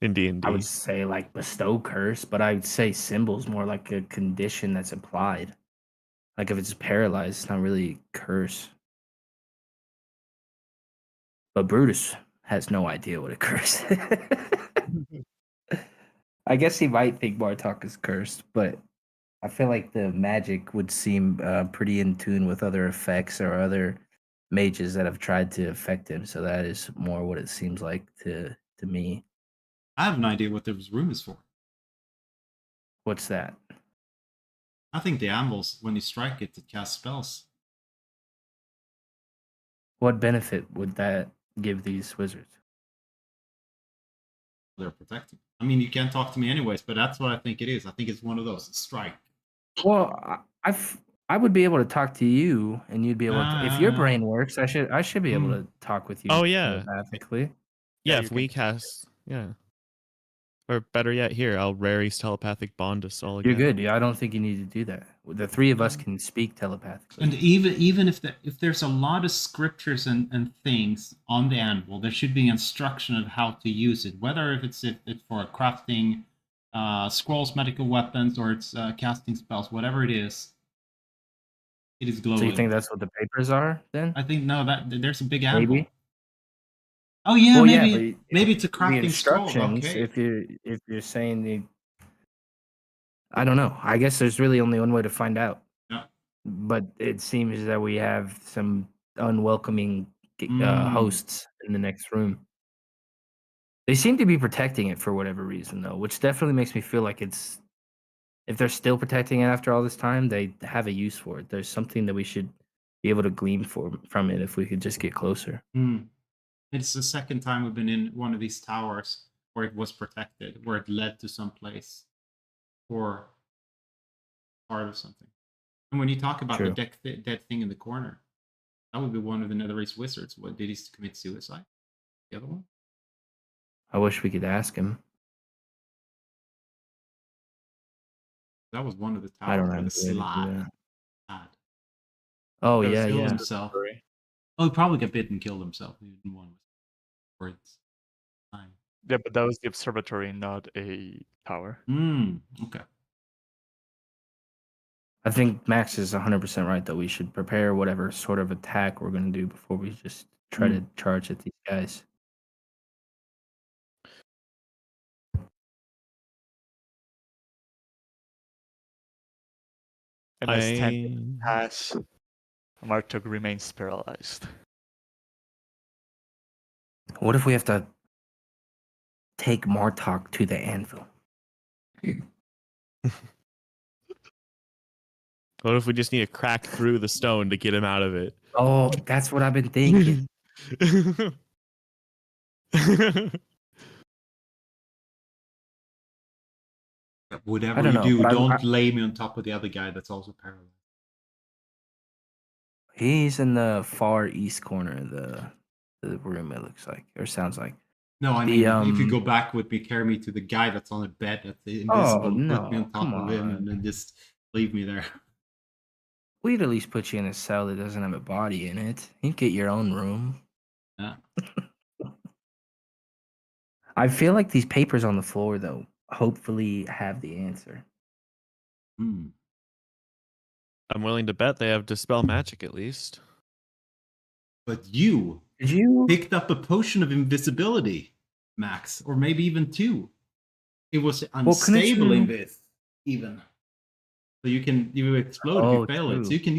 In D&D. I would say like bestow curse, but I would say symbol's more like a condition that's applied. Like if it's paralyzed, it's not really curse. But Brutus has no idea what a curse is. I guess he might think Bartok is cursed, but I feel like the magic would seem pretty in tune with other effects or other mages that have tried to affect him. So that is more what it seems like to me. I have an idea what this room is for. What's that? I think the anvils, when you strike it, it casts spells. What benefit would that give these wizards? They're protecting. I mean, you can't talk to me anyways, but that's what I think it is. I think it's one of those. Strike. Well, I would be able to talk to you, and you'd be able to. If your brain works, I should be able to talk with you. Oh, yeah. Telepathically. Yeah, Yeah, if you we can- cast, yeah. Or better yet, here, I'll Rary's telepathic bond us all again. You're good. Yeah, I don't think you need to do that. The three of us can speak telepathically. And even if there's a lot of scriptures and things on the anvil, there should be instruction of how to use it. Whether if it's for crafting scrolls, medical weapons, or it's casting spells, whatever it is glowing. So you think that's what the papers are then? I think no, that there's a big anvil. Maybe. Oh yeah, Well, maybe but maybe it's a the crafting scroll. instructions, Okay. if you're saying I don't know. I guess there's really only one way to find out. Yeah. But it seems that we have some unwelcoming Mm. hosts in the next room. They seem to be protecting it for whatever reason, though, which definitely makes me feel like it's if they're still protecting it after all this time, they have a use for it. There's something that we should be able to glean from it if we could just get closer. Mm. It's the second time we've been in one of these towers where it was protected, where it led to some place or part of something. And when you talk about True. the dead thing in the corner, that would be one of the Netherese wizards. What did he commit suicide? The other one? I wish we could ask him. That was one of the I don't towers have with a any way to do slab. that. Had. Oh That was yeah, the Killed yeah. himself. observatory. Oh, he probably got bitten and killed himself. He didn't want for its time. Yeah, but that was the observatory, not a tower. Okay. I think Max is 100% right, though. We should prepare whatever sort of attack we're going to do before we just try to charge at these guys. And as 10 minutes pass, Martok remains paralyzed. What if we have to take Martok to the anvil? What if we just need to crack through the stone to get him out of it? Oh, that's what I've been thinking. Whatever I don't you know, do, but don't lay me on top of the other guy that's also paralyzed. He's in the far east corner of the room, it looks like, or sounds like. No, I mean, if you go back with me, carry me to the guy that's on the bed that's invisible, and put me on top of him, and then just leave me there. We'd at least put you in a cell that doesn't have a body in it. You get your own room. Yeah. I feel like these papers on the floor, though, hopefully have the answer. I'm willing to bet they have Dispel Magic at least. But you picked up a potion of invisibility, Max, or maybe even two. It was unstable in this, even. So you explode if you fail it. So you can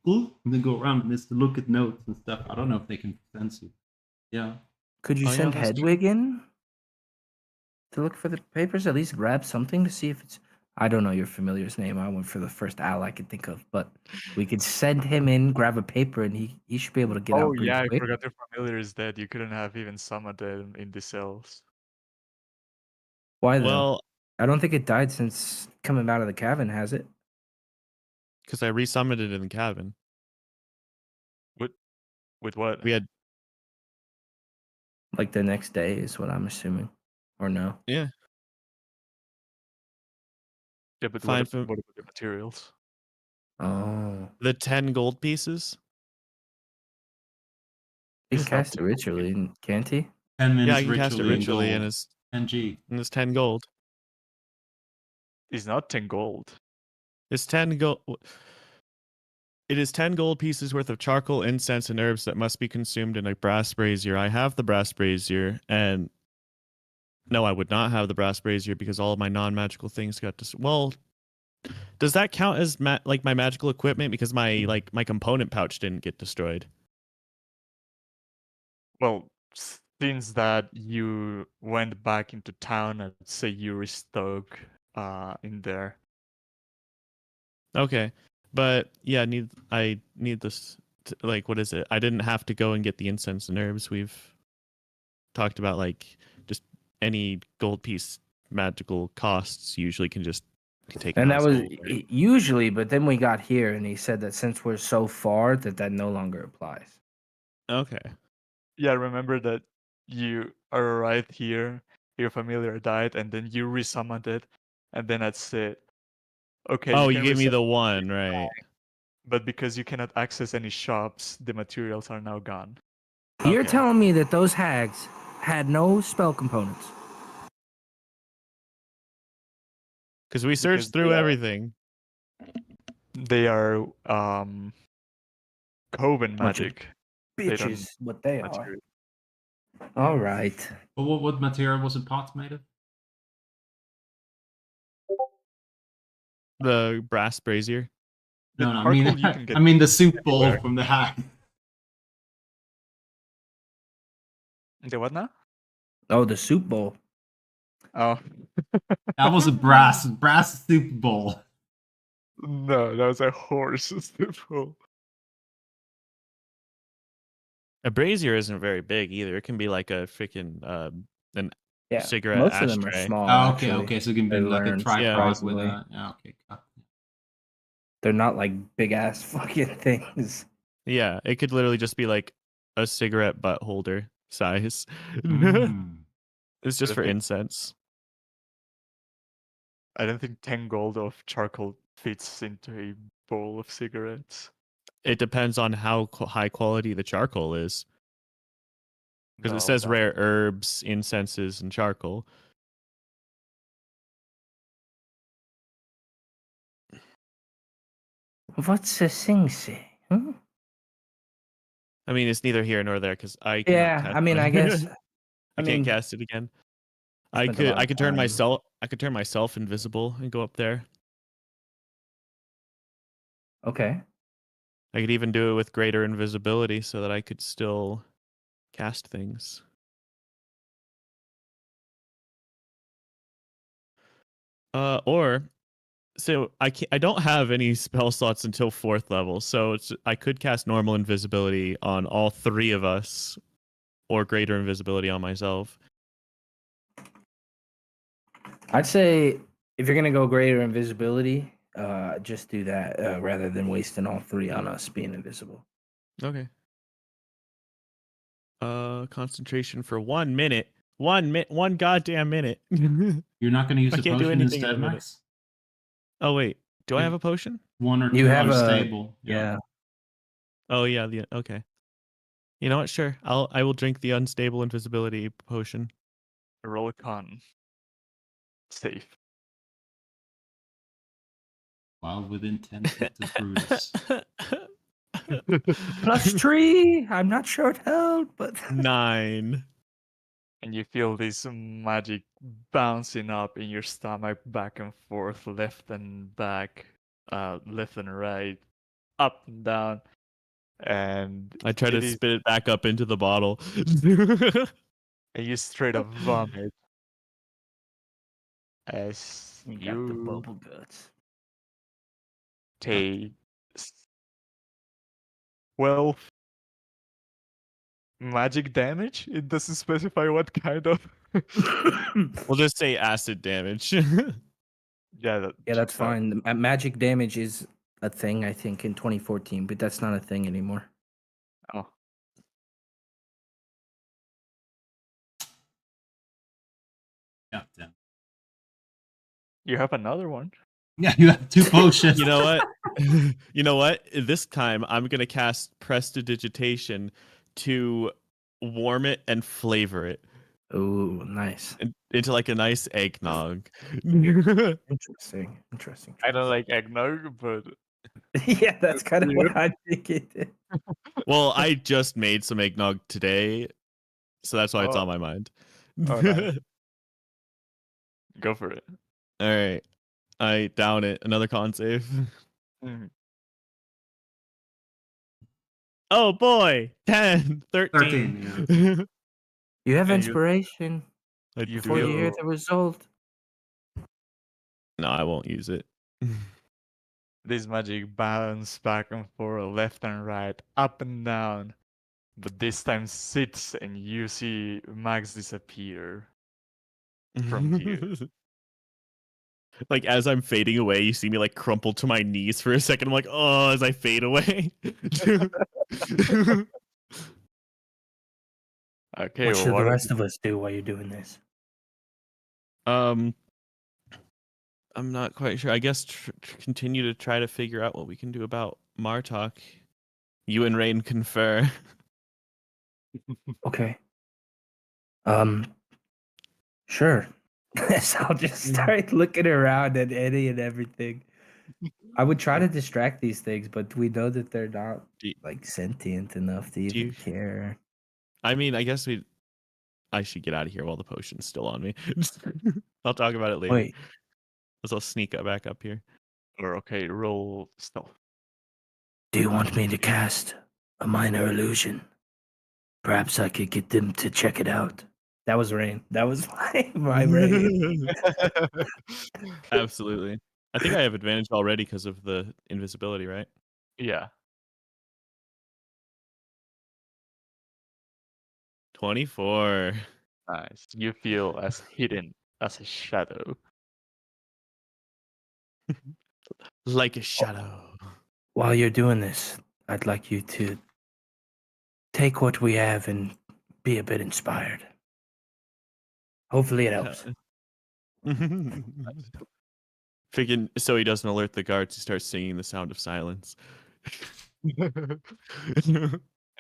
and then go around and just look at notes and stuff. I don't know if they can sense you. Yeah. Could you send Hedwig in to look for the papers? At least grab something to see if it's. I don't know your familiar's name. I went for the first owl I could think of, but we could send him in, grab a paper, and he should be able to get out pretty quick. I forgot your familiar is dead. You couldn't have even summoned it in the cells. Why though? Well, I don't think it died since coming out of the cabin, has it? Because I resummoned it in the cabin. With what? We had like the next day is what I'm assuming, or no? Yeah. Yeah, but Fine what about the materials? Oh, the 10 gold pieces. he can It's not cast it ritually, can't he? 10 minutes Yeah, I can cast it ritually, and it's it's 10G. and it's 10 gold. It's not 10 gold. It's 10 gold. It is 10 gold pieces worth of charcoal, incense, and herbs that must be consumed in a brass brazier. I have the brass brazier, and no, I would not have the brass brazier because all of my non-magical things got well, does that count as like my magical equipment because my component pouch didn't get destroyed? Well, since that you went back into town and say you restock in there. Okay. But yeah, I need this like what is it? I didn't have to go and get the incense and herbs. We've talked about like just any gold piece magical costs usually can just be taken. And that was gold, right? usually, but then we got here and he said that since we're so far that no longer applies. Okay. Yeah, remember that you arrived here, your familiar died, and then you resummoned it, and then that's it. Okay. Oh, you gave me the one, right? But because you cannot access any shops, the materials are now gone. You're telling me that those hags had no spell components? Because we searched through everything. They are Coven magic. Bitches, what they are. All right. But what material was the pot made of? The brass brazier. The No, I mean, charcoal you can get I mean the soup bowl anywhere. from the hack. The what now? Oh, the soup bowl. Oh. That was a brass soup bowl. No, that was a horse stipple. A brazier isn't very big either. It can be like a freaking an Yeah, cigarette most of them are ashtray. small. Oh, okay, actually. okay. So it can be I like a learned, tripod with surprisingly. a. Yeah, okay. They're not like big ass fucking things. Yeah, it could literally just be like a cigarette butt holder size. Mm. It's just I for think- incense. I don't think 10 gold of charcoal fits into a bowl of cigarettes. It depends on how high quality the charcoal is. Because No, it says that- rare herbs, incenses, and charcoal. What's the thing say? Hmm? I mean, it's neither here nor there because I cannot Yeah, cast I mean, it. I guess. I I can't mean, cast it again. I I spent a lot could of turn time. myself invisible and go up there. Okay. I could even do it with greater invisibility so that I could still cast things. Or so I don't have any spell slots until 4th level, so I could cast normal invisibility on all 3 of us, or greater invisibility on myself. I'd say if you're gonna go greater invisibility, just do that rather than wasting all 3 on us being invisible. Okay. Concentration for 1 minute. 1 goddamn minute. You're not going to use I the can't do potion anything in a instead, minute. Max? Oh wait, do I Yeah. have a potion? 1 or 2 You have a unstable. yeah. Oh yeah, okay. You know what? Sure, I will drink the unstable invisibility potion. roll a con. Safe. While within 10 feet of Brutus. +3. I'm not sure it held, but 9. And you feel this magic bouncing up in your stomach, back and forth, left and back, left and right, up and down. And I try to it is- spit it back up into the bottle. and you straight up vomit as you got the you bubble guts. take 12 magic damage. It doesn't specify what kind of. We'll just say acid damage. Yeah, Yeah, that's checks out. fine. Magic damage is a thing, I think, in 2014, but that's not a thing anymore. Oh, Yeah, damn. you have another one. Yeah, you have 2 potions. You know what? You know what? This time I'm gonna cast Prestidigitation to warm it and flavor it Oh, nice. into like a nice eggnog. Interesting. I don't like eggnog, but Yeah, that's kind of what I think it is. Well, I just made some eggnog today, so that's why it's Oh. on my mind. Oh, nice. Go for it. All right, I down it. Another con save. Mhm. Oh boy, 10, 13. 13, You have And you- inspiration I You before you hear feel- the result. No, I won't use it. This magic bounce back and forth, left and right, up and down. But this time sits and you see Max disappear. From you. Like as I'm fading away, you see me like crumple to my knees for a second. I'm like, oh, as I fade away. Okay, What well, should what the rest of us do while you're doing this? I'm not quite sure. I guess continue to try to figure out what we can do about Martok. You and Rain confer. Okay. Sure. So I'll just start looking around at Eddie and everything. I would try to distract these things, but we know that they're not Do you- like sentient enough to do even you- care. I mean, I guess I should get out of here while the potion's still on me. I'll talk about it later. Wait, I'll sneak back up here. Or okay, roll stealth. do you want me to cast a minor illusion? Perhaps I could get them to check it out. That was Rain. That was my Rain. Absolutely. I think I have advantage already because of the invisibility, right? Yeah. 24. Nice. You feel as hidden as a shadow. Like a shadow. While you're doing this, I'd like you to take what we have and be a bit inspired. Hopefully it helps. Figuring so he doesn't alert the guards, he starts singing the sound of silence.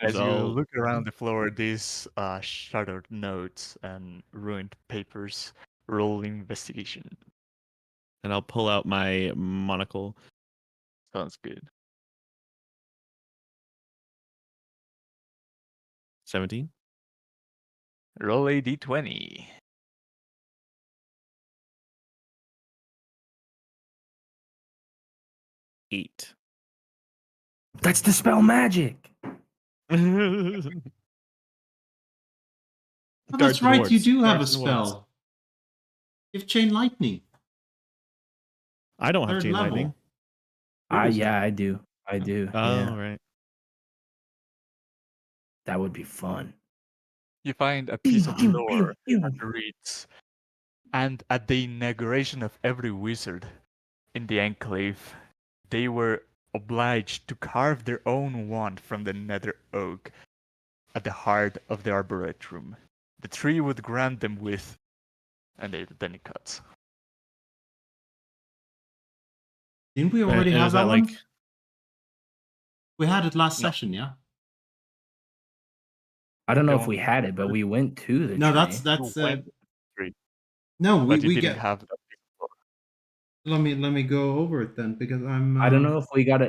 As you So- look around the floor, these shattered notes and ruined papers, roll investigation. And I'll pull out my monocle. Sounds good. 17. Roll a d20. 8. That's dispel magic. Oh, that's right. You do have a spell. You have chain lightning. I don't have Third chain level. lightning. Yeah, I do. I do. Oh, Yeah, right. that would be fun. You find a piece of lore that reads, and at the inauguration of every wizard in the Enclave, they were obliged to carve their own wand from the nether oak at the heart of the arboretum. The tree would grant them with, and then it cuts. Didn't we already And have is that that one? like We had it last No. session, yeah. I don't know if Don't- we had it, but we went to the No, tree. that's You went tree, no. but you We didn't get. have that piece of lore. Let me go over it then because I'm. I don't know if we got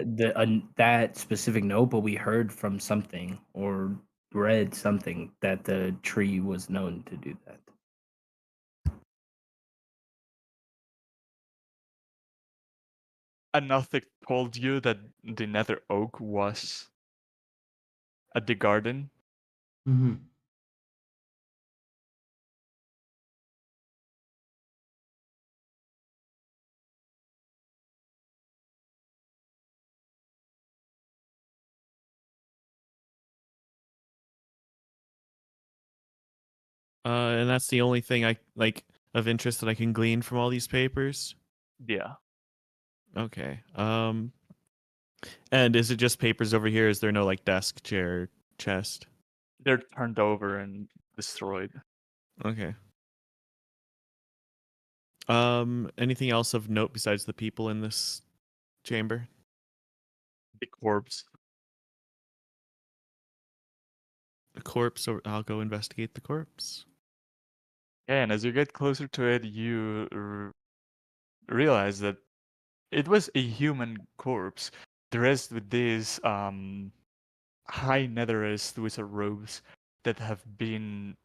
that specific note, but we heard from something or read something that the tree was known to do that. And nothing told you that the nether oak was at the garden. Mhm. and that's the only thing I like of interest that I can glean from all these papers. Yeah. Okay. And is it just papers over here? Is there no like desk, chair, chest? They're turned over and destroyed. Okay. Anything else of note besides the people in this chamber? The corpse. The corpse, or I'll go investigate the corpse. Yeah, and as you get closer to it, you realize that it was a human corpse dressed with these high netherest wizard robes that have been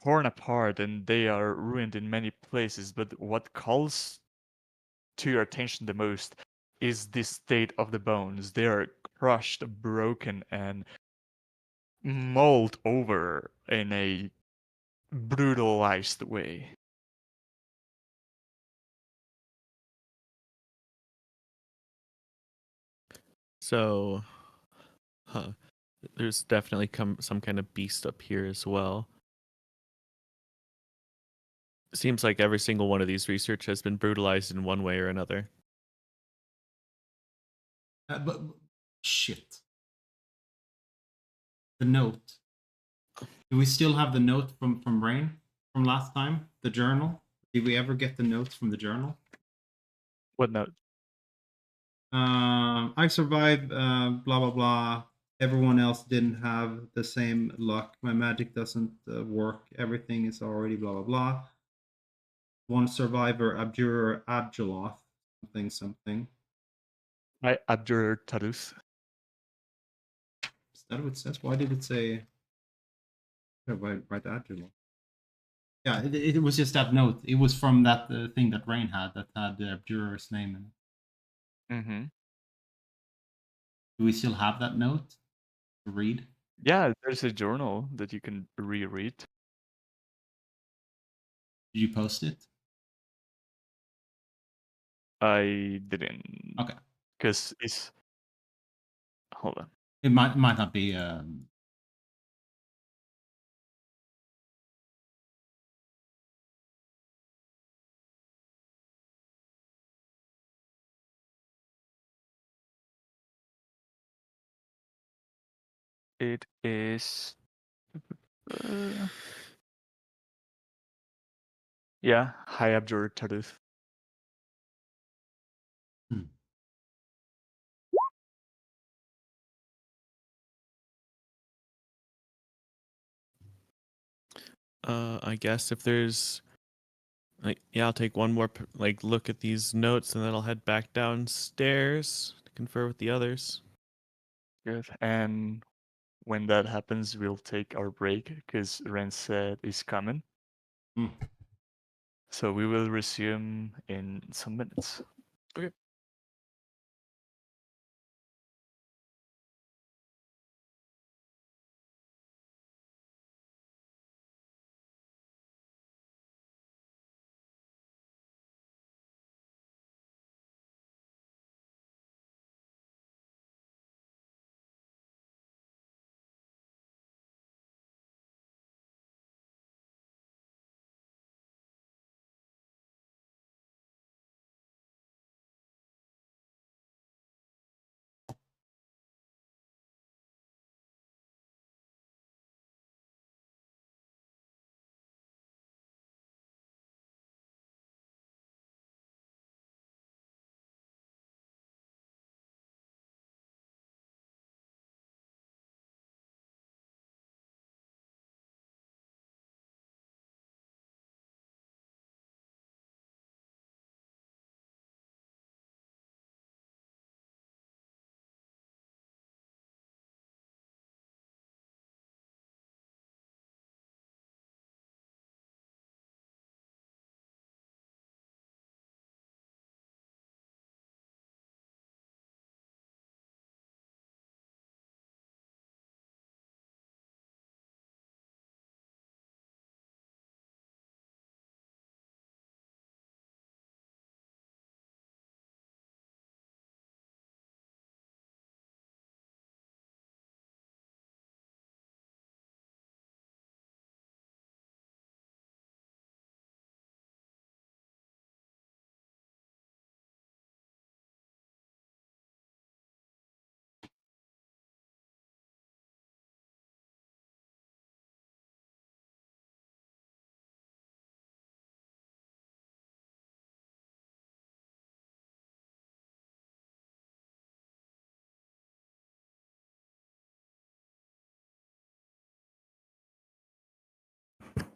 torn apart and they are ruined in many places. But what calls to your attention the most is the state of the bones. They are crushed, broken, and mauled over in a brutalized way. So, there's definitely some kind of beast up here as well. Seems like every single one of these research has been brutalized in one way or another. But shit. The note. Do we still have the note from Rain from last time? The journal. Did we ever get the notes from the journal? What note? I survived. Blah blah blah. Everyone else didn't have the same luck. My magic doesn't work. Everything is already blah blah blah. One survivor, Abjurer Abjuloth, something something. I Abjure Tarus. Is that what it says? Why did it say Write that too long. Yeah, it was just that note. It was from that thing that Rain had that had the juror's name in it. Mm-hmm. Do we still have that note to read? Yeah, there's a journal that you can reread. Did you post it? I didn't. Okay. Because it's. Hold on. It might not be. It is. Yeah, high abjure Taruf. I guess if there's like, yeah, I'll take one more like look at these notes and then I'll head back downstairs to confer with the others. Good. And when that happens, we'll take our break because Ren said is coming. Hmm. So we will resume in some minutes. Okay.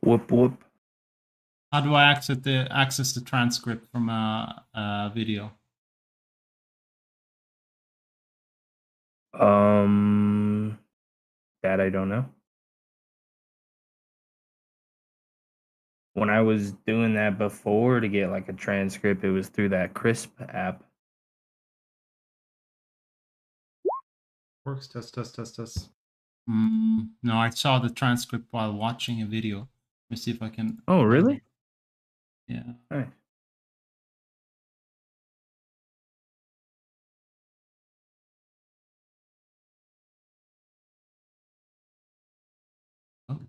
Whoop whoop. How do I access the transcript from a video? That I don't know. When I was doing that before to get like a transcript, it was through that Crisp app. Works. Test. No, I saw the transcript while watching a video. Let me see if I can. Oh, really? Yeah. Nice. Oh,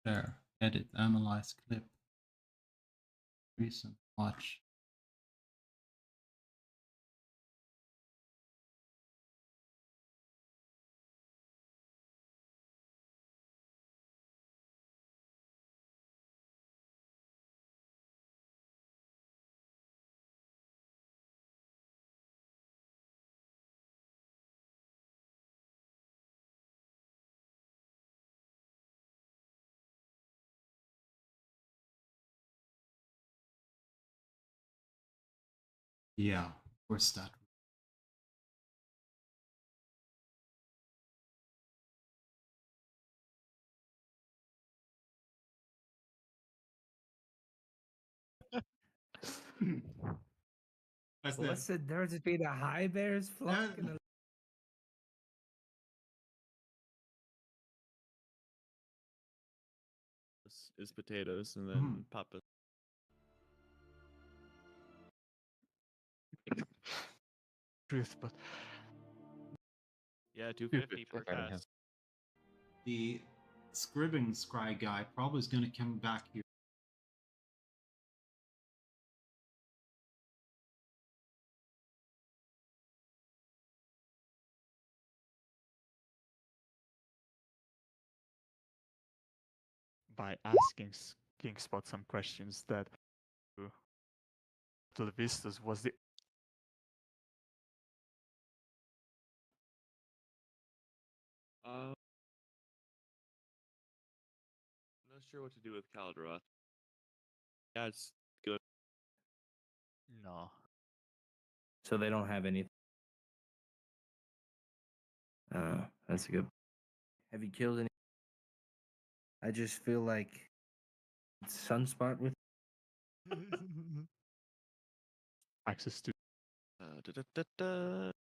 there. Edit, analyze clip. Recent watch. Yeah, where's that? That's What's the difference between a high bear's flock and a is potatoes, and then Mhm. Papa. Truth, but Yeah, 250 per Regarding him. cast. the scribbing scry guy probably is going to come back here. by asking KingSpot some questions that Televistas was the I'm not sure what to do with Calderoth. Yeah, it's good. no. so they don't have anything? That's a good. Have you killed any? I just feel like Sunspot with Access to Da-da-da-da.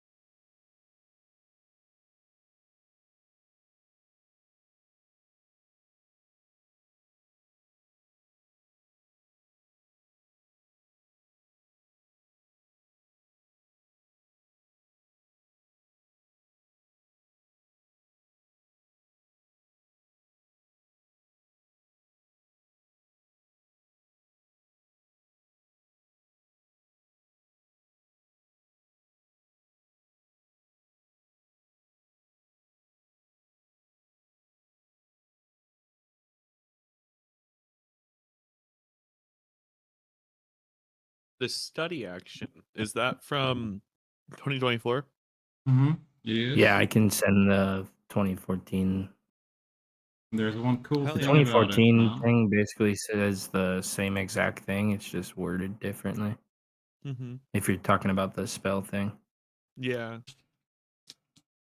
The study action, is that from 2024? Mm-hmm. Yes. yeah, I can send the 2014. There's one cool Hell The yeah. thing about it. 2014 Huh? thing basically says the same exact thing. It's just worded differently. Mm-hmm. If you're talking about the spell thing. Yeah.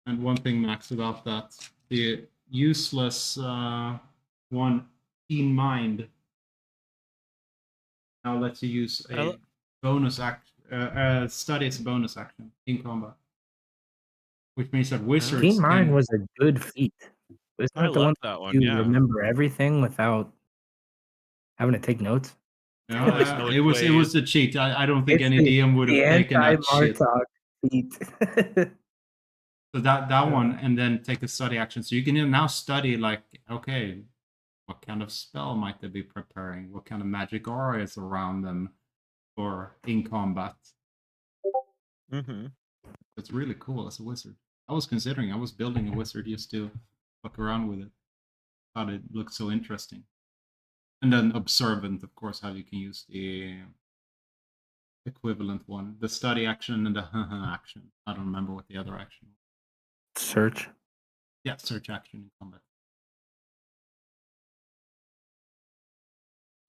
And one thing, Max, about that, the useless one, Keen Mind, now lets you use I a lo- bonus study as a bonus action in combat. Which means that wizards Keen Mind can... was a good feat. Isn't I that the love one that one, you yeah. remember everything without having to take notes? Yeah, Always know it which was way- the cheat. I don't think It's any DM would the have taken that shit. anti-Martok feat. So that Yeah. one, and then take a study action. So you can now study, like, okay, what kind of spell might they be preparing? What kind of magic aura is around them for in combat? Mm-hmm. It's really cool as a wizard. I was building a wizard just to fuck around with it. Thought it looked so interesting. And then observant, of course, how you can use the equivalent one. The study action and the action. I don't remember what the other action was. Search. Yeah, search action in combat.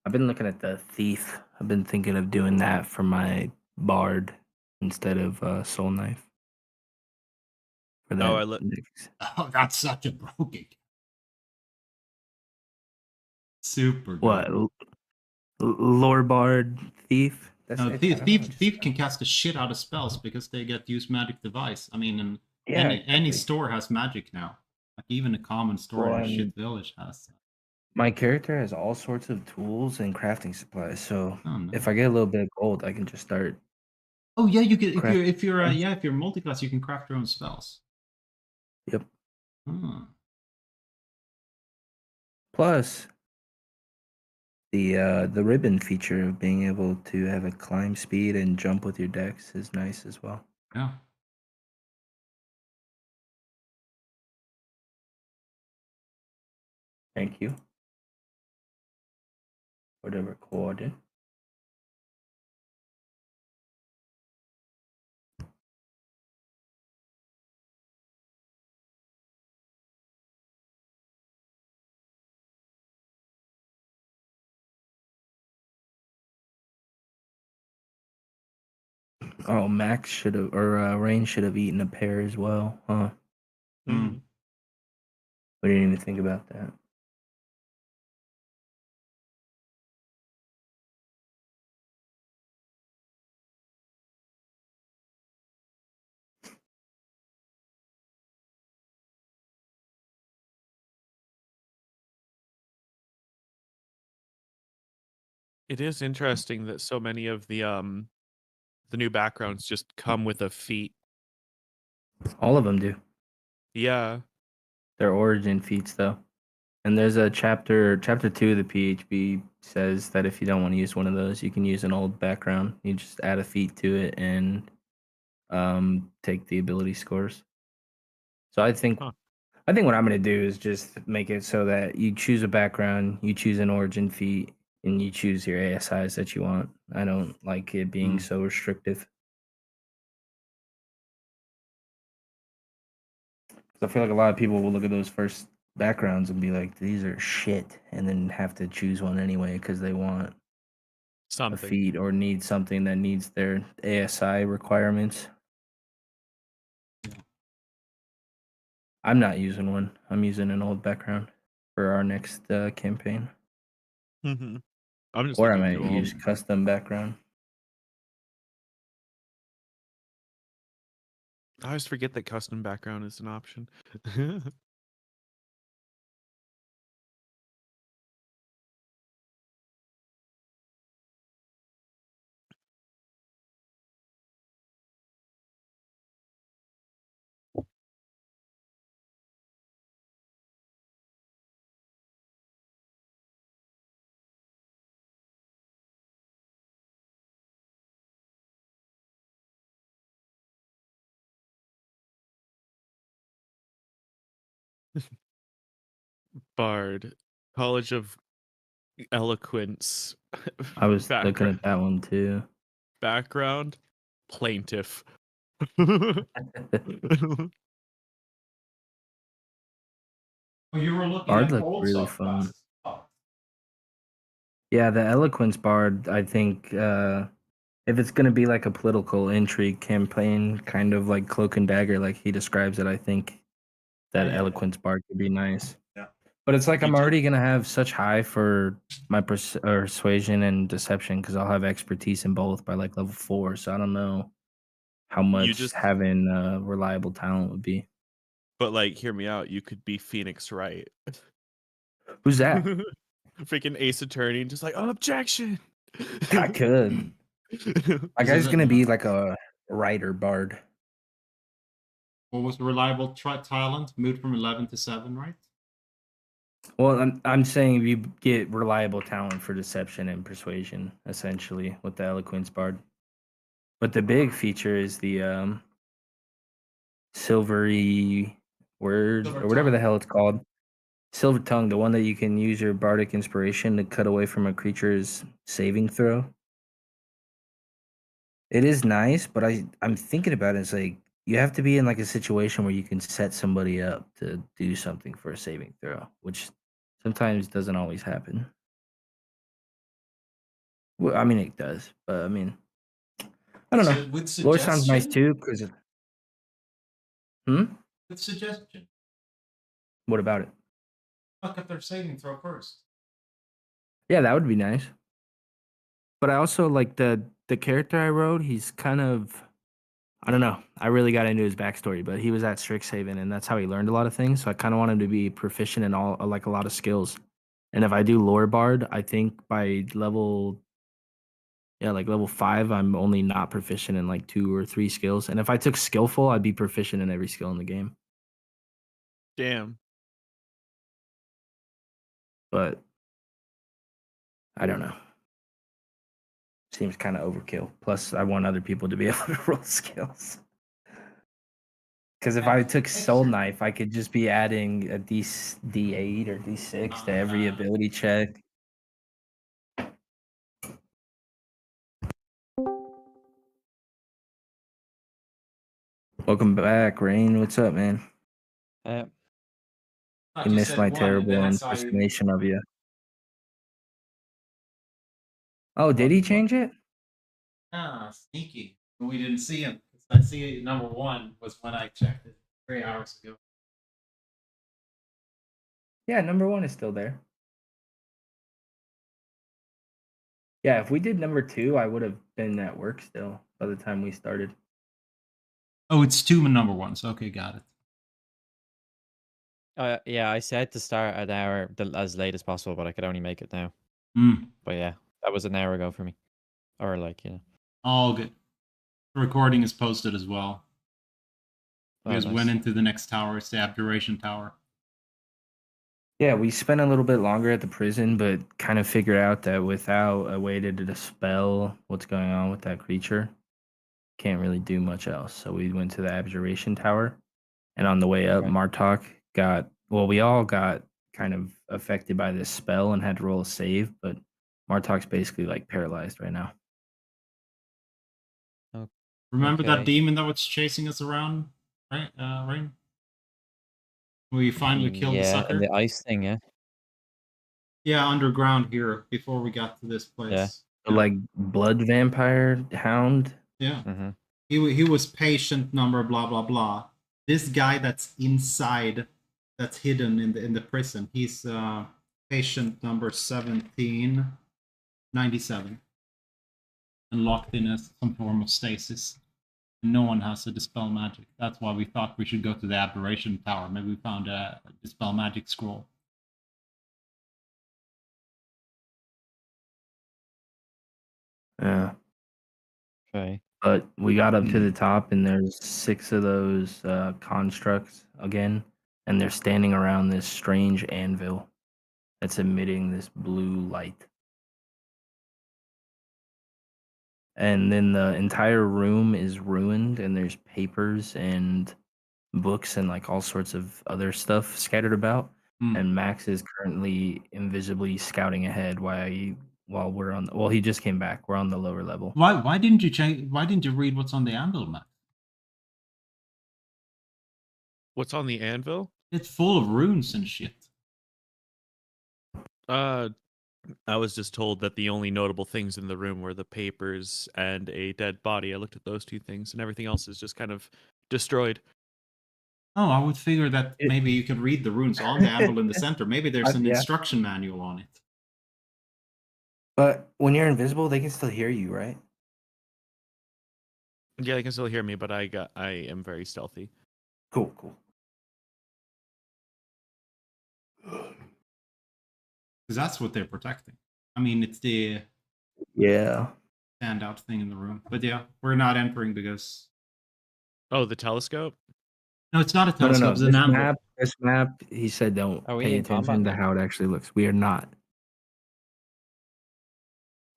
I've been looking at the thief. I've been thinking of doing that for my bard instead of soul knife. For that. Oh, I look. Oh, that's such a broken. Super good. What? Lore bard thief? That's No, I don't know, thief just- can cast the shit out of spells because they get use magic device. I mean, and Yeah, any exactly. store has magic now. Like even a common store Well, in a shit and- village has. My character has all sorts of tools and crafting supplies, so Oh no. if I get a little bit of gold, I can just start. Oh yeah, you can Craft- if you're multiclass, you can craft your own spells. Yep. Hmm. Plus, the ribbon feature of being able to have a climb speed and jump with your dex is nice as well. Yeah. Thank you. For the recording. Oh, Max should have, or Rain should have eaten a pear as well, huh? Mhm. We didn't even think about that. It is interesting that so many of the new backgrounds just come with a feat. All of them do. Yeah. They're origin feats though. And there's a chapter 2 of the PHB says that if you don't want to use one of those, you can use an old background. You just add a feat to it and take the ability scores. So I think Huh. what I'm gonna do is just make it so that you choose a background, you choose an origin feat, and you choose your ASIs that you want. I don't like it being so restrictive. I feel like a lot of people will look at those first backgrounds and be like, "These are shit," and then have to choose one anyway because they want a Something. feat or need something that needs their ASI requirements. I'm not using one. I'm using an old background for our next campaign, Mm-hmm. I'm just or I looking might through use custom background. I always forget that custom background is an option. Bard, College of Eloquence. I was looking background. at that one too. Background, plaintiff. Oh, you were looking Bard at looked old really fun. subclasses. Oh. Yeah, the Eloquence Bard, I think if it's going to be like a political intrigue campaign, kind of like Cloak and Dagger, like he describes it, I think that Yeah. Eloquence Bard could be nice. Yeah. But it's like You I'm do- already going to have such high for my persuasion and deception because I'll have expertise in both by like level 4. So I don't know how much just- having reliable talent would be. But like, hear me out. You could be Phoenix Wright. Who's that? Freaking Ace Attorney, just like objection. I could. My guy's going to be like a writer bard. What was the reliable talent? Moved from 11 to 7, right? Well, I'm saying you get reliable talent for deception and persuasion, essentially, with the Eloquence Bard. But the big feature is the silvery word Silver or whatever the tongue. hell it's called. Silver tongue, the one that you can use your bardic inspiration to cut away from a creature's saving throw. It is nice, but I'm thinking about it. It's like you have to be in like a situation where you can set somebody up to do something for a saving throw, which sometimes doesn't always happen. Well, I mean, it does, but I mean, I don't know. With Lore sounds nice suggestion? too, because With suggestion. what about it? Fuck up their saving throw first. Yeah, that would be nice. But I also like the character I wrote. He's kind of, I don't know. I really got into his backstory, but he was at Strixhaven, and that's how he learned a lot of things. So I kind of want him to be proficient in all like a lot of skills. And if I do Lore Bard, I think by level 5, I'm only not proficient in like 2 or 3 skills. And if I took Skillful, I'd be proficient in every skill in the game. Damn. But I don't know. Seems kind of overkill. Plus, I want other people to be able to roll skills. Because if I took Soul Knife, I could just be adding a D8 or D6 to every ability check. Welcome back, Rain. What's up, man? I You just missed said my one, and terrible then I saw you- impersonation of you. Oh, did he change it? Ah, sneaky. We didn't see him. I see number 1 was when I checked it 3 hours ago. Yeah, number 1 is still there. Yeah, if we did number 2, I would have been at work still by the time we started. Oh, it's 2 number 1s. Okay, got it. Yeah, I said to start an hour as late as possible, but I could only make it now. Mm. But yeah, That was an hour ago for me. Or like, All good. The recording is posted as well. Oh, We just went nice. into the next tower. It's the Abjuration Tower. Yeah, we spent a little bit longer at the prison, but kind of figured out that without a way to dispel what's going on with that creature, can't really do much else. So we went to the Abjuration Tower, and on the way up, Right. Martok got we all got kind of affected by this spell and had to roll a save, but Martok's basically like paralyzed right now. Remember that Okay. demon that was chasing us around, right? Rain? We finally killed the Yeah, sucker. and the ice thing, yeah. Yeah, underground here before we got to this place. The, like blood vampire hound. Yeah. Mm-hmm. He was patient number blah blah blah. This guy that's inside, that's hidden in the prison. He's patient number 1797, and locked in some form of stasis. No one has a dispel magic. That's why we thought we should go to the Aberration Tower. Maybe we found a dispel magic scroll. Yeah. Okay. But we got up to the top, and there's 6 of those constructs again, and they're standing around this strange anvil that's emitting this blue light. And then the entire room is ruined, and there's papers and books and like all sorts of other stuff scattered about. And Max is currently invisibly scouting ahead while we're on. Well, he just came back. We're on the lower level. Why didn't you change? Why didn't you read what's on the anvil map? What's on the anvil? It's full of runes and shit. I was just told that the only notable things in the room were the papers and a dead body. I looked at those 2 things, and everything else is just kind of destroyed. Oh, I would figure that maybe you could read the runes on the anvil in the center. Maybe there's an Yeah. instruction manual on it. But when you're invisible, they can still hear you, right? Yeah, they can still hear me, but I am very stealthy. Cool. Because that's what they're protecting. I mean, it's the Yeah. standout thing in the room. But yeah, we're not entering because... Oh, the telescope? No, it's not a No. telescope. It's an anvil. This map, he said, don't Are we pay in combat attention to now? how it actually looks. We are not.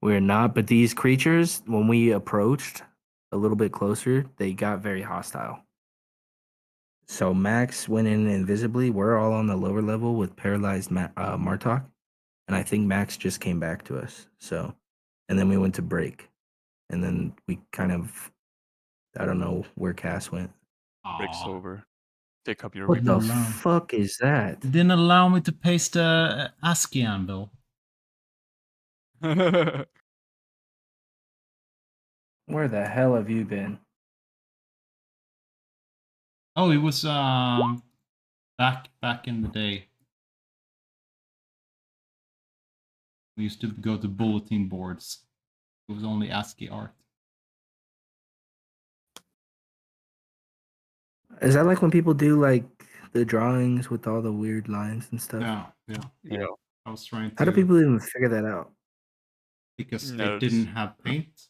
We're not. But these creatures, when we approached a little bit closer, they got very hostile. So Max went in invisibly. We're all on the lower level with paralyzed Martok, and I think Max just came back to us. So, and then we went to break, and then we kind of, I don't know where Cass went. Breaks Aw. over. Take up your What the weapons. alone. fuck is that? It didn't allow me to paste a ASCII anvil. Where the hell have you been? Oh, it was back in the day. We used to go to bulletin boards. It was only ASCII art. Is that like when people do like the drawings with all the weird lines and stuff? Yeah. Yeah. I was trying to. How do people even figure that out? Because No, they didn't have paint,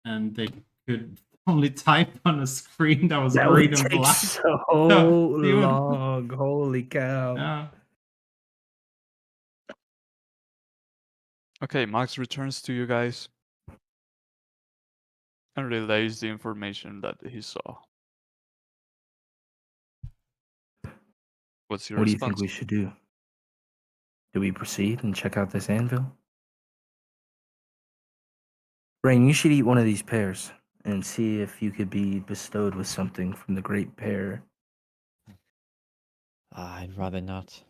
and they could only type on a screen that was That green would and take black. so Dude. long. Holy cow. Yeah. Okay, Max returns to you guys and relays the information that he saw. What's your What do you response? think we should do? Do we proceed and check out this anvil? Rain, you should eat one of these pears and see if you could be bestowed with something from the great pear. I'd rather not.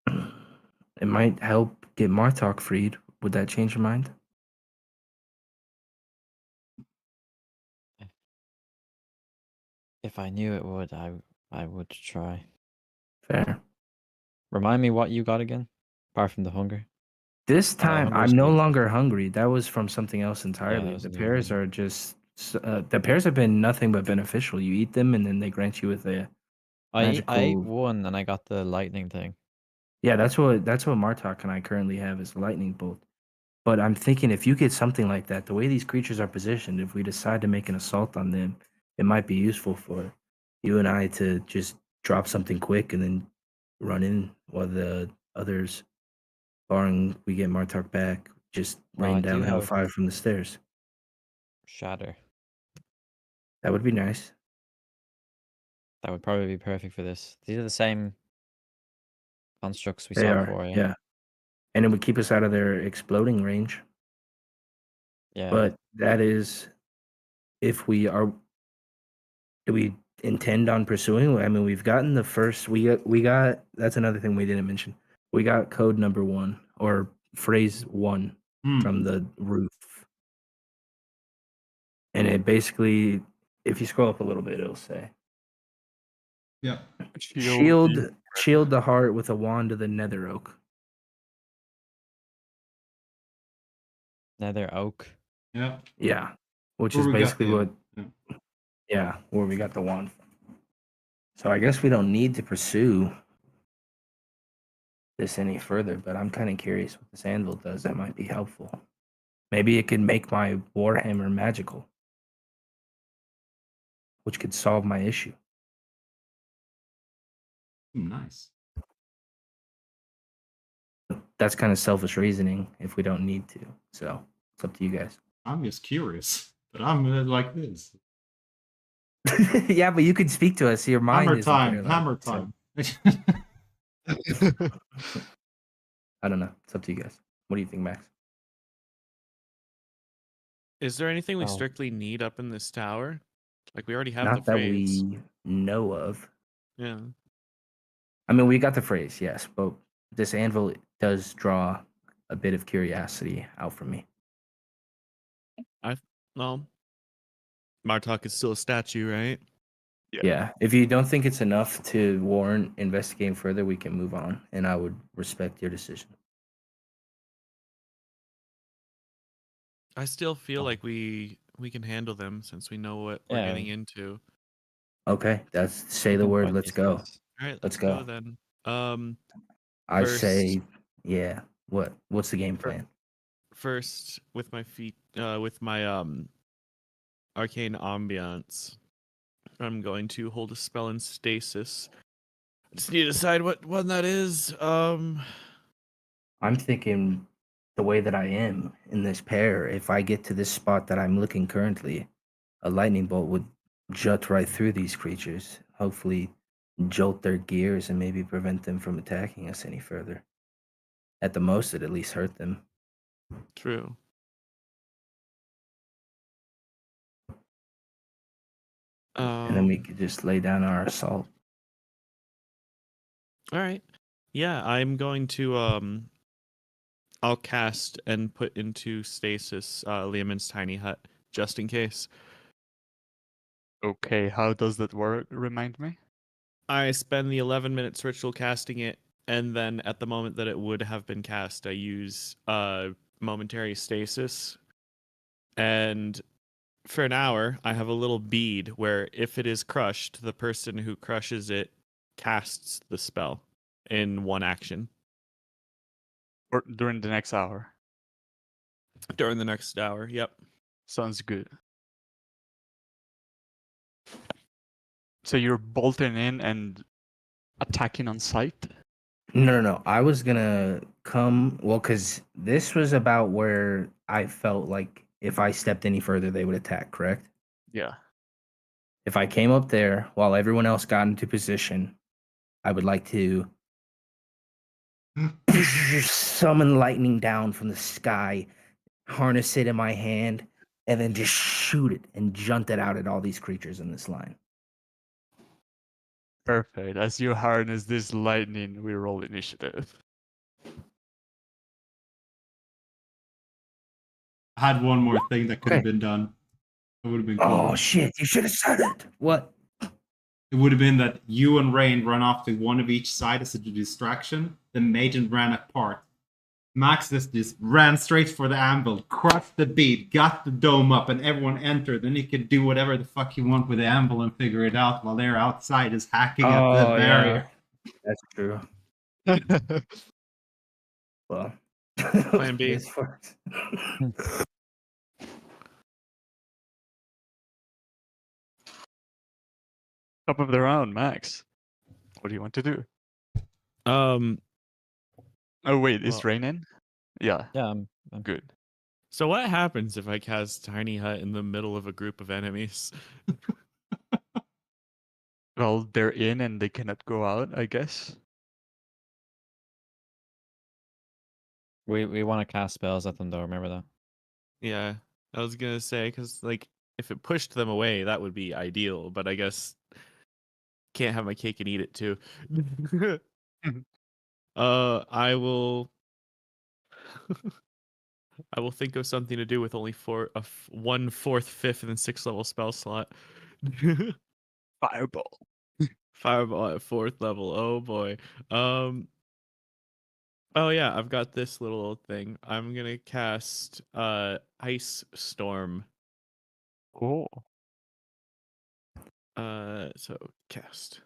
It might help get Martok freed. Would that change your mind? If I knew it would, I would try. Fair. Remind me what you got again, apart from the hunger. This time, hunger's I'm no good. longer hungry. That was from something else entirely. was The a new pears one. are just the pears have been nothing but beneficial. You eat them, and then they grant you with a I ate magical. one and I got the lightning thing. Yeah, that's what Martok and I currently have is lightning bolt. But I'm thinking if you get something like that, the way these creatures are positioned, if we decide to make an assault on them, it might be useful for you and I to just drop something quick and then run in while the others, barring we get Martok back, just Well, rain I do down have hellfire from the stairs. Shatter. That would be nice. That would probably be perfect for this. These are the same constructs we They saw are, before, yeah. And it would keep us out of their exploding range. Yeah. But that is if we are. Do we intend on pursuing? I mean, we've gotten the first. We got. That's another thing we didn't mention. We got code number 1 or phrase 1 from the roof, and it basically, if you scroll up a little bit, it'll say, Yeah. shield the heart with a wand of the nether oak. Nether oak. Yeah. Yeah, which Where is we got basically the- what. yeah. Yeah, where we got the wand from. So I guess we don't need to pursue this any further, but I'm kind of curious what this anvil does. That might be helpful. Maybe it could make my warhammer magical, which could solve my issue. Nice. That's kind of selfish reasoning if we don't need to. So it's up to you guys. I'm just curious, but I'm like this. Yeah, but you could speak to us. Your mind Hammer is time. Hammer time. I don't know. It's up to you guys. What do you think, Max? Is there anything we Oh. strictly need up in this tower? Like we already have Not the that phrase. we know of. Yeah. I mean, we got the phrase, yes, but this anvil does draw a bit of curiosity out from me. Well, Martok is still a statue, right? Yeah. If you don't think it's enough to warrant investigating further, we can move on, and I would respect your decision. I still feel like we can handle them since we know what we're Yeah. getting into. Okay, that's say We the can word. fight Let's these go. guys. All right, Let's let's go. then. I First- say, yeah. What's the game Fir- plan? First, with my feet, with my arcane ambiance, I'm going to hold a spell in stasis. I just need to decide what one that is. I'm thinking the way that I am in this pair. If I get to this spot that I'm looking currently, a lightning bolt would jut right through these creatures. Hopefully, jolt their gears and maybe prevent them from attacking us any further. At the most, it at least hurt them. True. And then we could just lay down our assault. All right. Yeah, I'm going to I'll cast and put into stasis Liamon's tiny hut just in case. Okay, how does that work? Remind me. I spend the 11 minutes ritual casting it, and then at the moment that it would have been cast, I use momentary stasis. And for an hour, I have a little bead where if it is crushed, the person who crushes it casts the spell in one action Or during the next hour. during the next hour. Yep. Sounds good. So you're bolting in and attacking on sight? No. I was gonna come. Well, because this was about where I felt like if I stepped any further, they would attack. Correct? Yeah. If I came up there while everyone else got into position, I would like to summon lightning down from the sky, harness it in my hand, and then just shoot it and junt it out at all these creatures in this line. Perfect. As you harness this lightning, we roll initiative. I had one more thing that could have Okay. been done. It would have been cool. Oh shit! You should have said it. What? It would have been that you and Rain run off to one of each side as a distraction. The Maiden ran apart. Max just ran straight for the anvil, crushed the bead, got the dome up, and everyone entered. Then you could do whatever the fuck you want with the anvil and figure it out while they're outside just hacking at the barrier. That's true. Well, Plan B. this works. Top of the round, Max. What do you want to do? Um. Oh wait, is Well- Rain in? Yeah, Yeah, I'm good. So what happens if I cast Tiny Hut in the middle of a group of enemies? Well, they're in and they cannot go out, I guess. we want to cast spells at them though. Remember that. Yeah, I was gonna say because like if it pushed them away, that would be ideal. But I guess can't have my cake and eat it too. I will. I will think of something to do with only 1 4th, 5th, and 6th level spell slot. Fireball. Fireball at 4th level. Oh boy. Oh yeah, I've got this little thing. I'm gonna cast Ice Storm. Oh. So cast.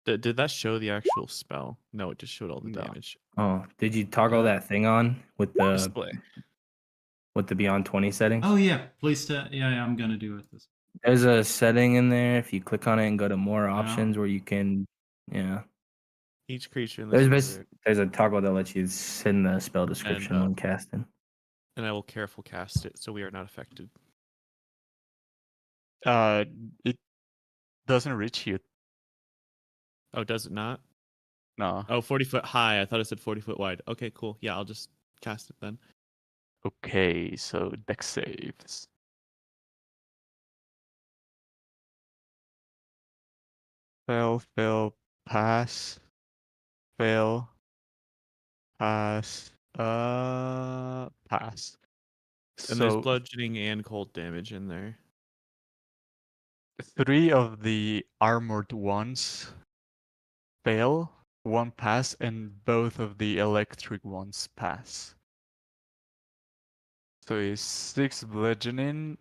Did that show the actual spell? No, it just showed all the No. damage. Oh, did you toggle that thing on with Display. the Beyond 20 settings? Oh yeah, please. Yeah, I'm gonna do it. This. There's a setting in there. If you click on it and go to more Oh. options, where you can, yeah. Each creature in this There's a toggle that lets you send the spell description when casting. and I will careful cast it so we are not affected. It doesn't reach you. Oh, does it not? No. Oh, 40 foot high. I thought it said 40 foot wide. Okay, cool. Yeah, I'll just cast it then. Okay, so dex saves. Fail, pass. Fail. Pass. Pass. And there's So bludgeoning and cold damage in there. 3 of the armored ones fail, 1 pass, and both of the electric ones pass. So it's 6 bludgeoning.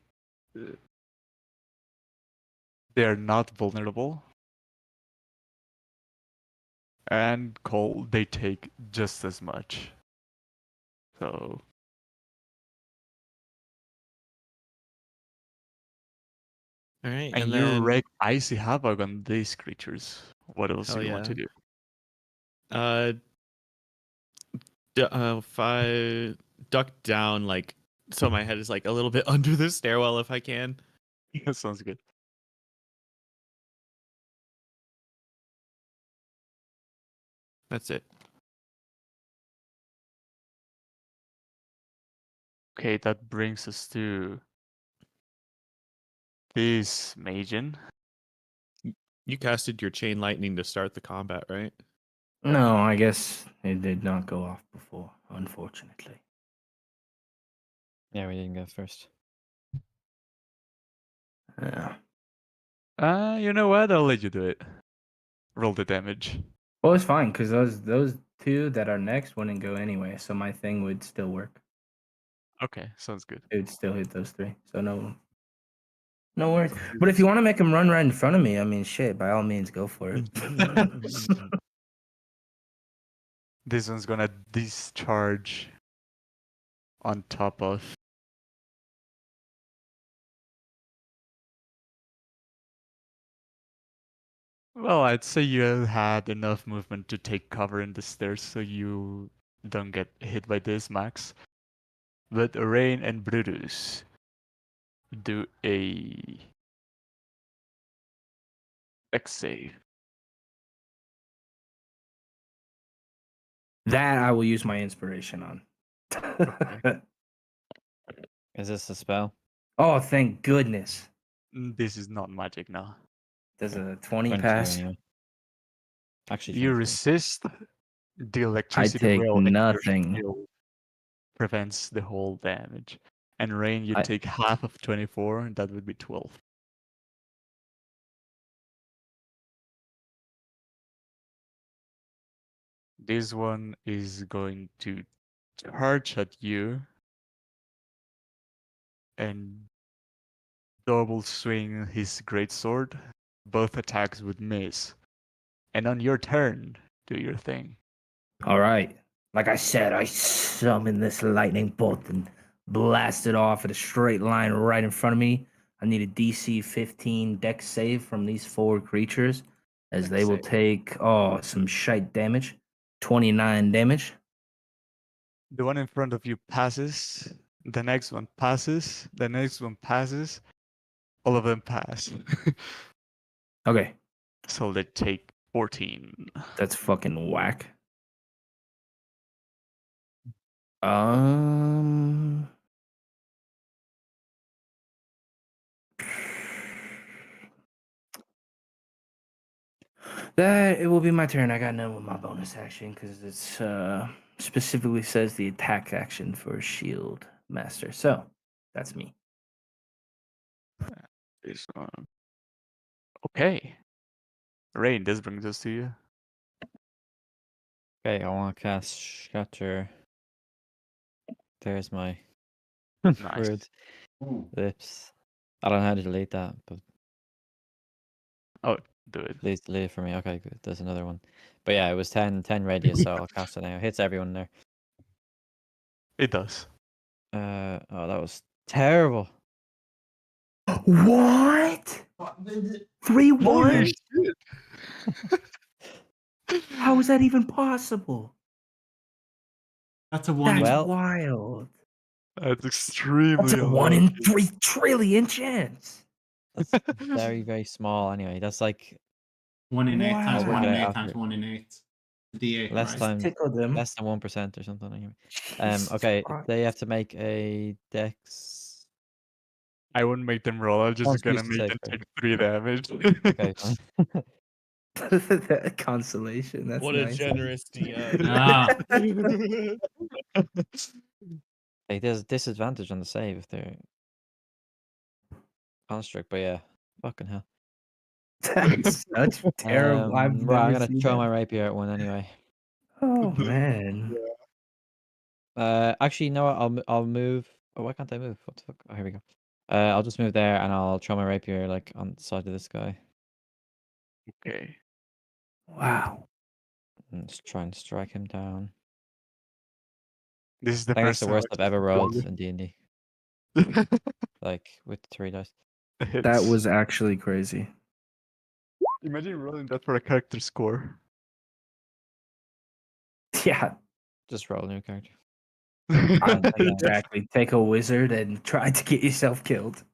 They're not vulnerable. And cold, they take just as much. So All right, and you then wreak icy havoc on these creatures. What else Hell do you want to do? if I duck down like so my head is like a little bit under the stairwell if I can. That sounds good. That's it. Okay, that brings us to this Magian. You casted your chain lightning to start the combat, right? No, I guess it did not go off before, unfortunately. Yeah, we didn't go first. Yeah. You know what? I'll let you do it. Roll the damage. Well, it's fine because those two that are next wouldn't go anyway, so my thing would still work. Okay, sounds good. It would still hit those 3, so no worries. But if you want to make them run right in front of me, I mean, shit, by all means, go for it. This one's gonna discharge on top of. Well, I'd say you had enough movement to take cover in the stairs so you don't get hit by this, Max. But Rain and Brutus do a Dex save. That I will use my inspiration on. Is this a spell? Oh, thank goodness. This is not magic now. Does a 20 22 pass? anyway. Actually, You 23. resist the electricity take rail and your nothing. shield prevents the whole damage. And Rain, you I- take half of 24, and that would be 12. This one is going to charge at you and double swing his greatsword. Both attacks would miss. And on your turn, do your thing. All right. Like I said, I summon this lightning bolt and blast it off at a straight line right in front of me. I need a DC 15 dex save from these 4 creatures, as Dex they will save. take some shite damage. 29 damage. The one in front of you passes. The next one passes. The next one passes. All of them pass. Okay, So they take 14. that's fucking whack. Um. That it will be my turn. I got none with my bonus action because it's specifically says the attack action for Shield Master. So that's me. This one. Okay. Rain, this brings us to you. Okay, I want to cast Shatter. There's my Nice. rude lips. I don't know how to delete that, but Oh, do it. please delete it for me. Okay, good. There's another one. But yeah, it was 10 radius, so I'll cast it now. Hits everyone there. It does. Oh, that was terrible. What? 3-1? How is that even possible? That's a one. That's Well- wild. That's extremely That's a 1 in unlucky. 3 trillion chance. That's very, very small anyway. That's like 1 in 8 times Wow. 1 in 8 Wow. times 1 in 8. D8, less right? time, Tickle them. less than 1% or something. Anyway. Jesus Okay, Christ. they have to make a dex. I wouldn't make them roll. I'm just gonna Constitution make save, them sorry. take 3 damage. Okay, fine. Consolation. That's What nice. a generous DM. Ah, Hey, there's a disadvantage on the save if they're construct, but yeah, fucking hell. That's such terrible. I've Well, I'm never gonna seen throw that. my rapier at one anyway. Oh man. Actually, you know what? I'll move. Oh, why can't I move? What the fuck? Oh, here we go. I'll just move there and I'll throw my rapier like on the side of this guy Okay. Wow. and just try and strike him down. This is the I think that's first the time worst I've ever rolled rolled in D&D. it. Like with 3 dice. That was actually crazy. Imagine rolling that for a character score. Yeah, Just roll a new character. exactly. Take a wizard and try to get yourself killed.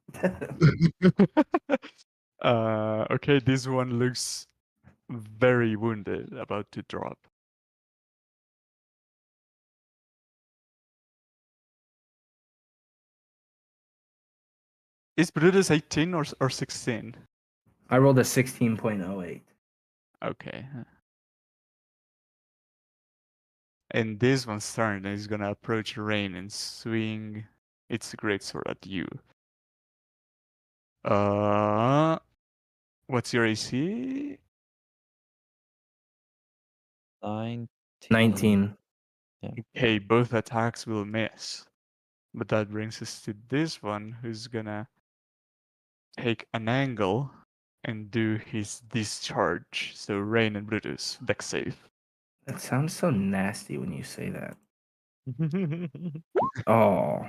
Okay, this one looks very wounded, about to drop. Is Brutus 18 or 16? I rolled a 16.08. Okay. And this one's turn is gonna approach Rain and swing its greatsword at you. What's your AC? 19. 19. Okay, both attacks will miss. But that brings us to this one, who's gonna take an angle and do his discharge. So Rain and Brutus, dex save. That sounds so nasty when you say that. Oh,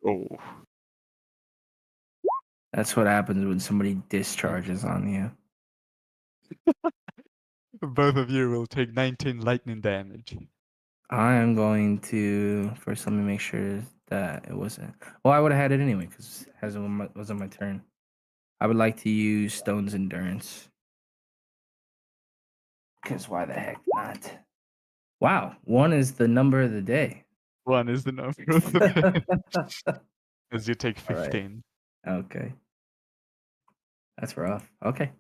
Oh. that's what happens when somebody discharges on you. Both of you will take 19 lightning damage. I am going to first let me make sure that it wasn't. Well, I would have had it anyway because it wasn't my turn. I would like to use Stone's Endurance. Because why the heck not? Wow, 1 is the number of the day. 1 is the number of the day. As you take All right. 15. Okay. That's rough. Okay.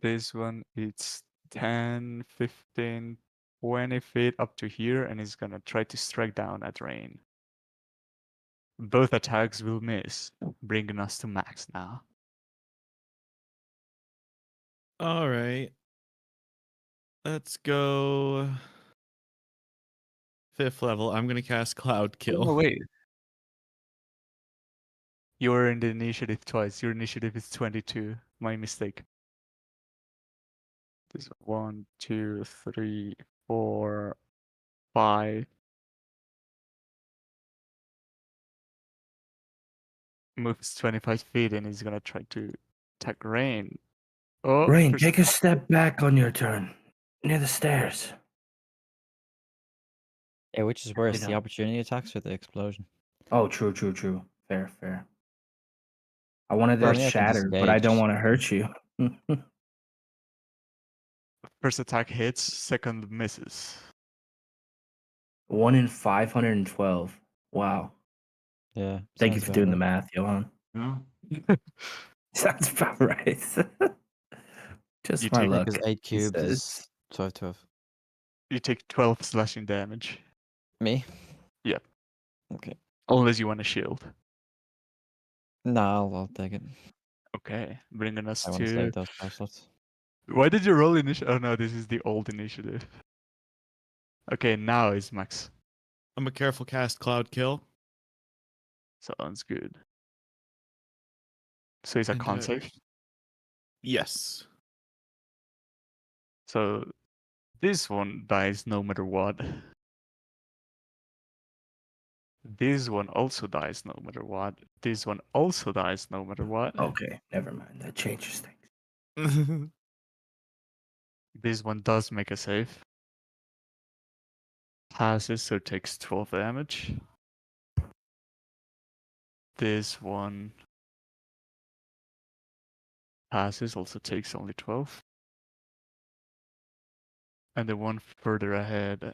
This one, it's 10, 15, 20 feet up to here, and it's gonna try to strike down at Rain. Both attacks will miss, bringing us to max now. All right. Let's go 5th level. I'm gonna cast Cloud Kill. Oh, wait. You're in the initiative twice. Your initiative is 22. My mistake. This 1, 2, 3, 4, 5. Moves 25 feet and he's gonna try to attack Rain. Oh, Rain, first take a attack. step back on your turn. Near the stairs. Yeah, which is worse, You the know. opportunity attacks or the explosion? Oh, true. Fair. I wanted Well, I to mean, I can shatter, but I don't disengage. want to hurt you. First attack hits, second misses. 1 in 512. Wow. Yeah, Thank you sounds for about doing the right. math, Johan. Yeah. Sounds about right. Just You my take- luck. Because 8 he cubes says. is 12. You take 12 slashing damage. Me? Yep. Okay. Unless you want a shield. No, I'll take it. Okay, bringing us I want to to. save those 5 slots. Why did you roll initiative? Oh no, this is the old initiative. Okay, now is Max. I'm a careful cast Cloud Kill. Sounds good. So it's a And, con save. Yes. So this one dies no matter what. This one also dies no matter what. This one also dies no matter what. Okay, never mind. That changes things. This one does make a save. Passes, so takes 12 damage. This one passes, also takes only 12. And the one further ahead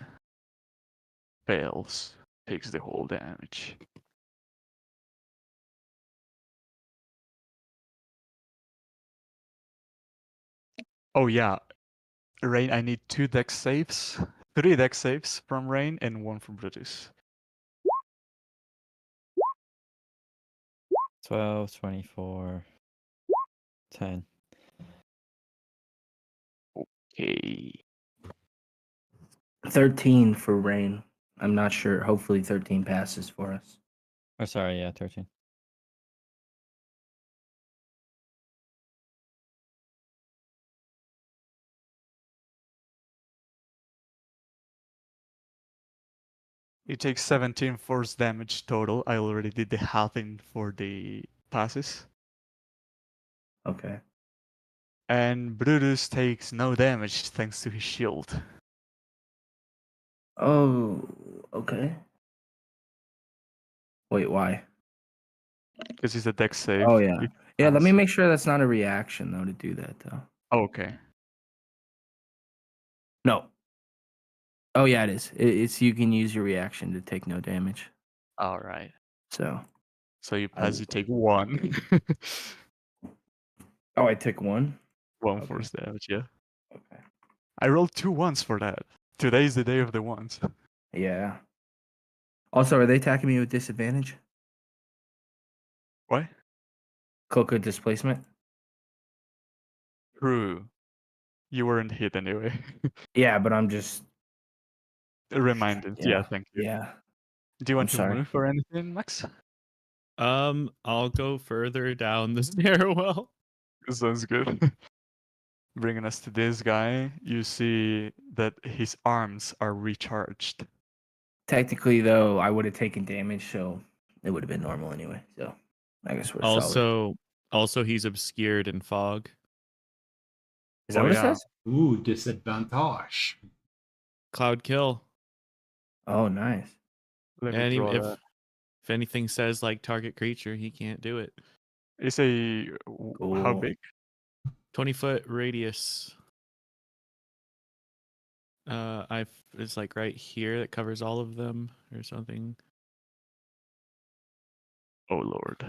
fails, takes the whole damage. Oh yeah, Rain, I need 2 dex saves. 3 dex saves from Rain and 1 from Brutus. 12, 24, 10. Okay. 13 for Rain. I'm not sure. Hopefully 13 passes for us. Oh, sorry, yeah, 13. It takes 17 force damage total. I already did the halving for the passes. Okay. And Brutus takes no damage thanks to his shield. Oh, okay. Wait, why? Because he's a dex save. Oh, yeah. If Yeah, let me pass. make sure that's not a reaction, though, to do that, though. Oh, okay. No. Oh, yeah, it is. It's you can use your reaction to take no damage. Alright. So. So you I pass, will- you take 1. Oh, I took 1? 1 Okay. force damage, yeah. Okay. I rolled 2 ones for that. Today is the day of the ones. Yeah. Also, are they attacking me with disadvantage? What? Coca displacement? True. You weren't hit anyway. Yeah, but I'm just. Reminded. Yeah, thank you. Yeah. Do you want to sorry. move or anything, Max? I'll go further down the stairwell. Sounds good. Bringing us to this guy, you see that his arms are recharged. Technically, though, I would have taken damage, so it would have been normal anyway. So I guess we're solid. Also, he's obscured in fog. Is that Oh, what it yeah. says? Ooh, disadvantage. Cloud Kill. Oh, nice. Let me And draw if that. anything says like target creature, he can't do it. It's a how Cool. big? 20-foot radius. It's like right here that covers all of them or something. Oh lord.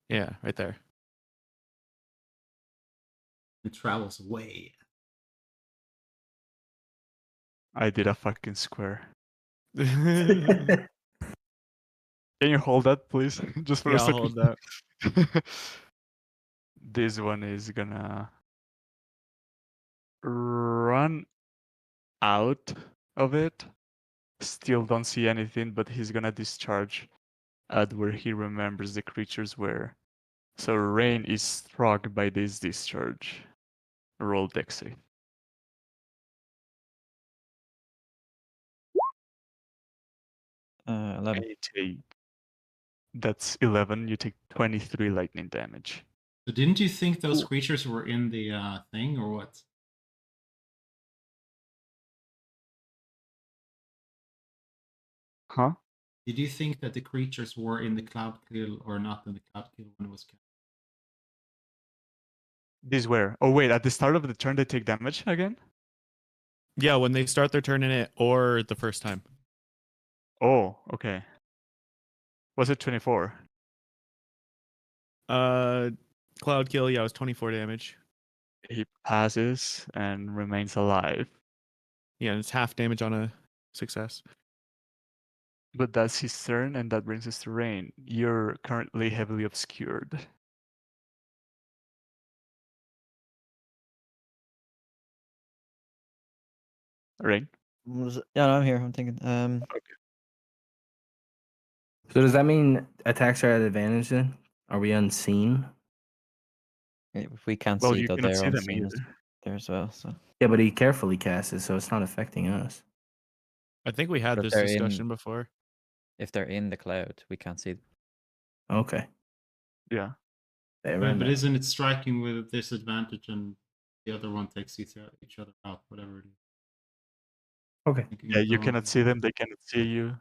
Yeah, right there. It travels away. I did a fucking square. Yeah, Can you hold that, please? Just for a I'll second. hold that. This one is gonna run out of it. Still don't see anything, but he's gonna discharge at where he remembers the creatures were. So Rain is struck by this discharge. Roll dex save. And 11. you take. That's 11. You take 23 lightning damage. So didn't you think those creatures were in the thing or what? Huh? Did you think that the creatures were in the cloud kill or not in the cloud kill when it was killed? These were. Oh wait, at the start of the turn they take damage again? Yeah, when they start their turn in it or the first time. Oh, okay. Was it 24? Cloud kill, yeah, it was 24 damage. He passes and remains alive. Yeah, and it's half damage on a success. But that's his turn, and that brings us to Rain. You're currently heavily obscured. Rain? Yeah, no, I'm here. I'm thinking. So does that mean attacks are at advantage then? Are we unseen? If we can't Well, see, you though, cannot they're see them unseen either. there as well. So Yeah, but he carefully casts it, so it's not affecting us. I think we had But this they're discussion before. if they're in the cloud, we can't see them. Okay. Yeah. Fair But enough. isn't it striking with a disadvantage and the other one takes each other out, whatever it is? Okay. Thinking Yeah, of the you wrong cannot thing. see them, they cannot see you.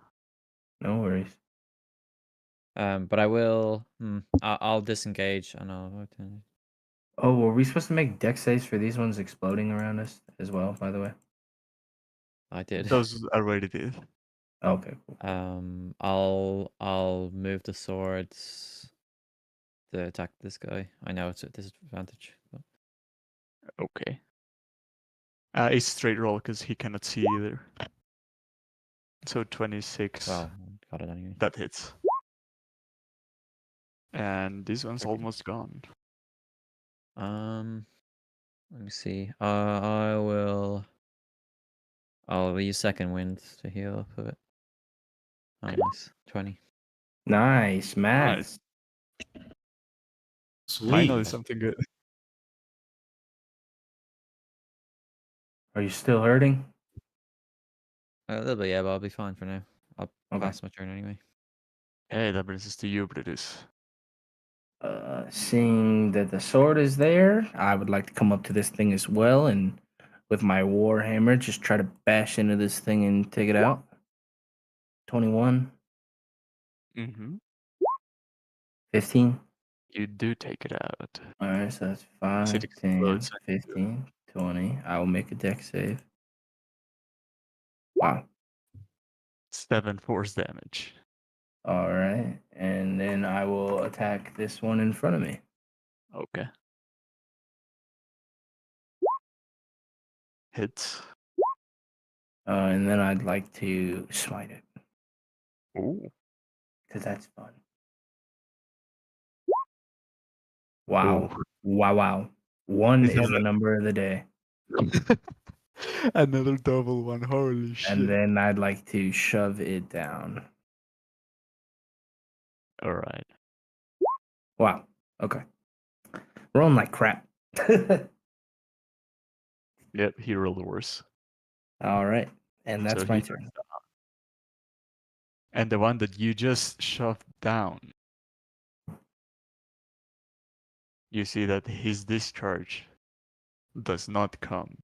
No worries. But I will. I'll disengage and I'll. Oh, were we supposed to make dex saves for these ones exploding around us as well, by the way? I did. Those already did. Okay, cool. I'll move the swords to attack this guy. I know it's a disadvantage. But... Okay. It's straight roll because he cannot see either. So 26. Well, got it anyway. That hits. And this one's Okay. almost gone. Let me see. I'll use second wind to heal up a bit. Oh, nice. 20. Nice, Max. Nice. Sweet. Finally something good. Are you still hurting? A little bit, yeah, but I'll be fine for now. I'll Okay. pass my turn anyway. Hey, that brings us to you, Brutus. Seeing that the sword is there, I would like to come up to this thing as well and with my war hammer just try to bash into this thing and take it out. 21, Mm-hmm. 15. You do take it out. All right, so that's It 5, 10, explodes. 15, 20. I will make a dex save. Wow. 7 force damage. All right, and then I will attack this one in front of me. Okay. Hits. And then I'd like to smite it Ooh. because that's fun. Wow. Ooh. Wow. One Is is that the number of the day. Another double one. Holy shit. And then I'd like to shove it down. All right. Wow. Okay. Rolling like crap. Yep, he rolled worse. All right. And that's So my he turn. goes down. And the one that you just shoved down, you see that his discharge does not come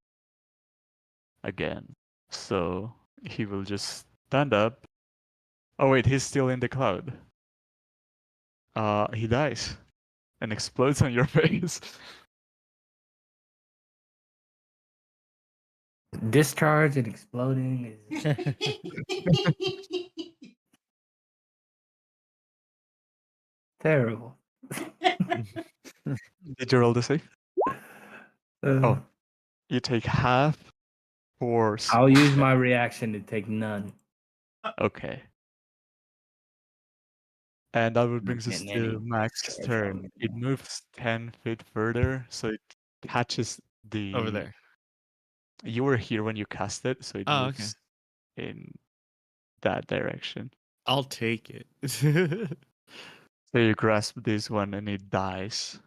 again. So he will just stand up. Oh wait, he's still in the cloud. He dies and explodes on your face. Discharge and exploding is terrible. Did you roll the save? Uh, Oh, you take half force. I'll use my reaction to take none. Okay. And that would Not brings us getting any to Max's discharge turn. from It moves 10 feet further, so it catches the. Over there. You were here when you cast it, so it Oh, okay. moves in that direction. I'll take it. So you grasp this one and it dies.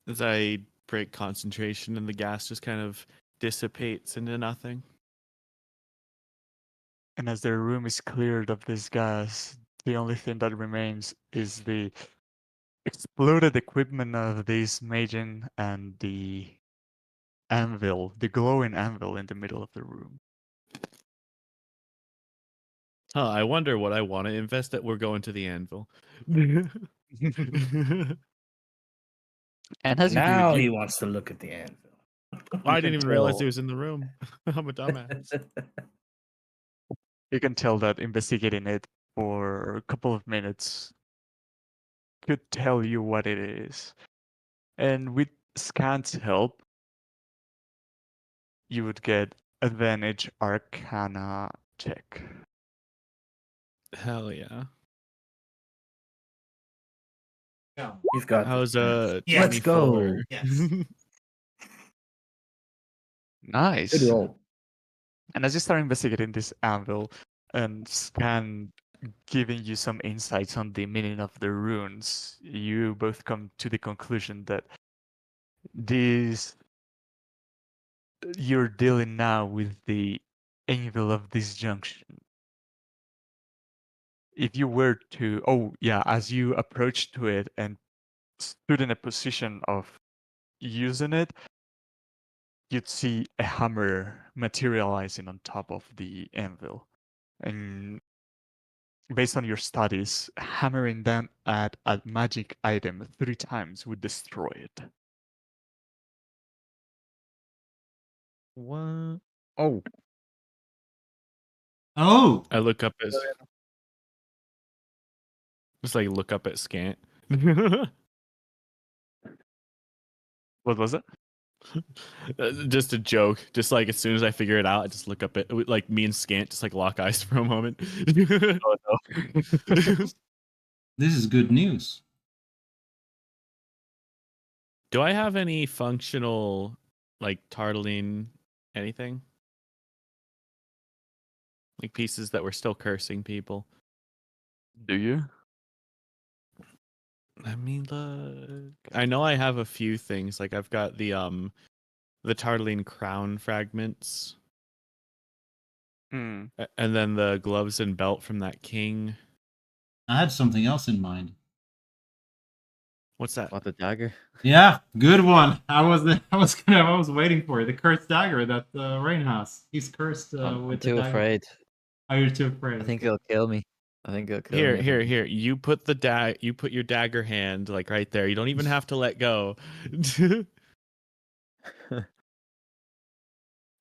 As I break concentration and the gas just kind of dissipates into nothing. And as the room is cleared of this gas, the only thing that remains is the exploded equipment of this Magen and the anvil, the glowing anvil in the middle of the room. Huh, I wonder what I want to invest at. We're going to the anvil. And as you do Now it, he you, wants to look at the anvil. I didn't can even realize tell- he was in the room. I'm a dumbass. you can tell that investigating it for a couple of minutes could tell you what it is. And with Scan's help, you would get advantage Arcana check. Hell yeah. You've got How's this. Yeah. Let's go. 24? Yes. Nice. Good roll. And as you start investigating this anvil and Scan giving you some insights on the meaning of the runes, you both come to the conclusion that this you're dealing now with the anvil of disjunction. If you were to, as you approached to it and stood in a position of using it, you'd see a hammer materializing on top of the anvil. And based on your studies, hammering them at a magic item 3 times would destroy it. What? Oh, Oh, I look up as just like look up at Scant. What was it? Just a joke. Just like as soon as I figure it out, I just look up at like me and Scant just like lock eyes for a moment. Oh no. this is good news. Do I have any functional like tartling anything? Like pieces that were still cursing people? Do you? Let me look. I know I have a few things. Like I've got the tartling crown fragments. Hmm. And then the gloves and belt from that king. I had something else in mind. What's that? what, the dagger? Yeah, good one. I was waiting for it. The cursed dagger that Rain has. He's cursed I'm with the too dagger. afraid. Oh, you're too afraid. I think okay. it'll kill me. I think it'll kill me. if I- Here. You put you put your dagger hand like right there. You don't even have to let go.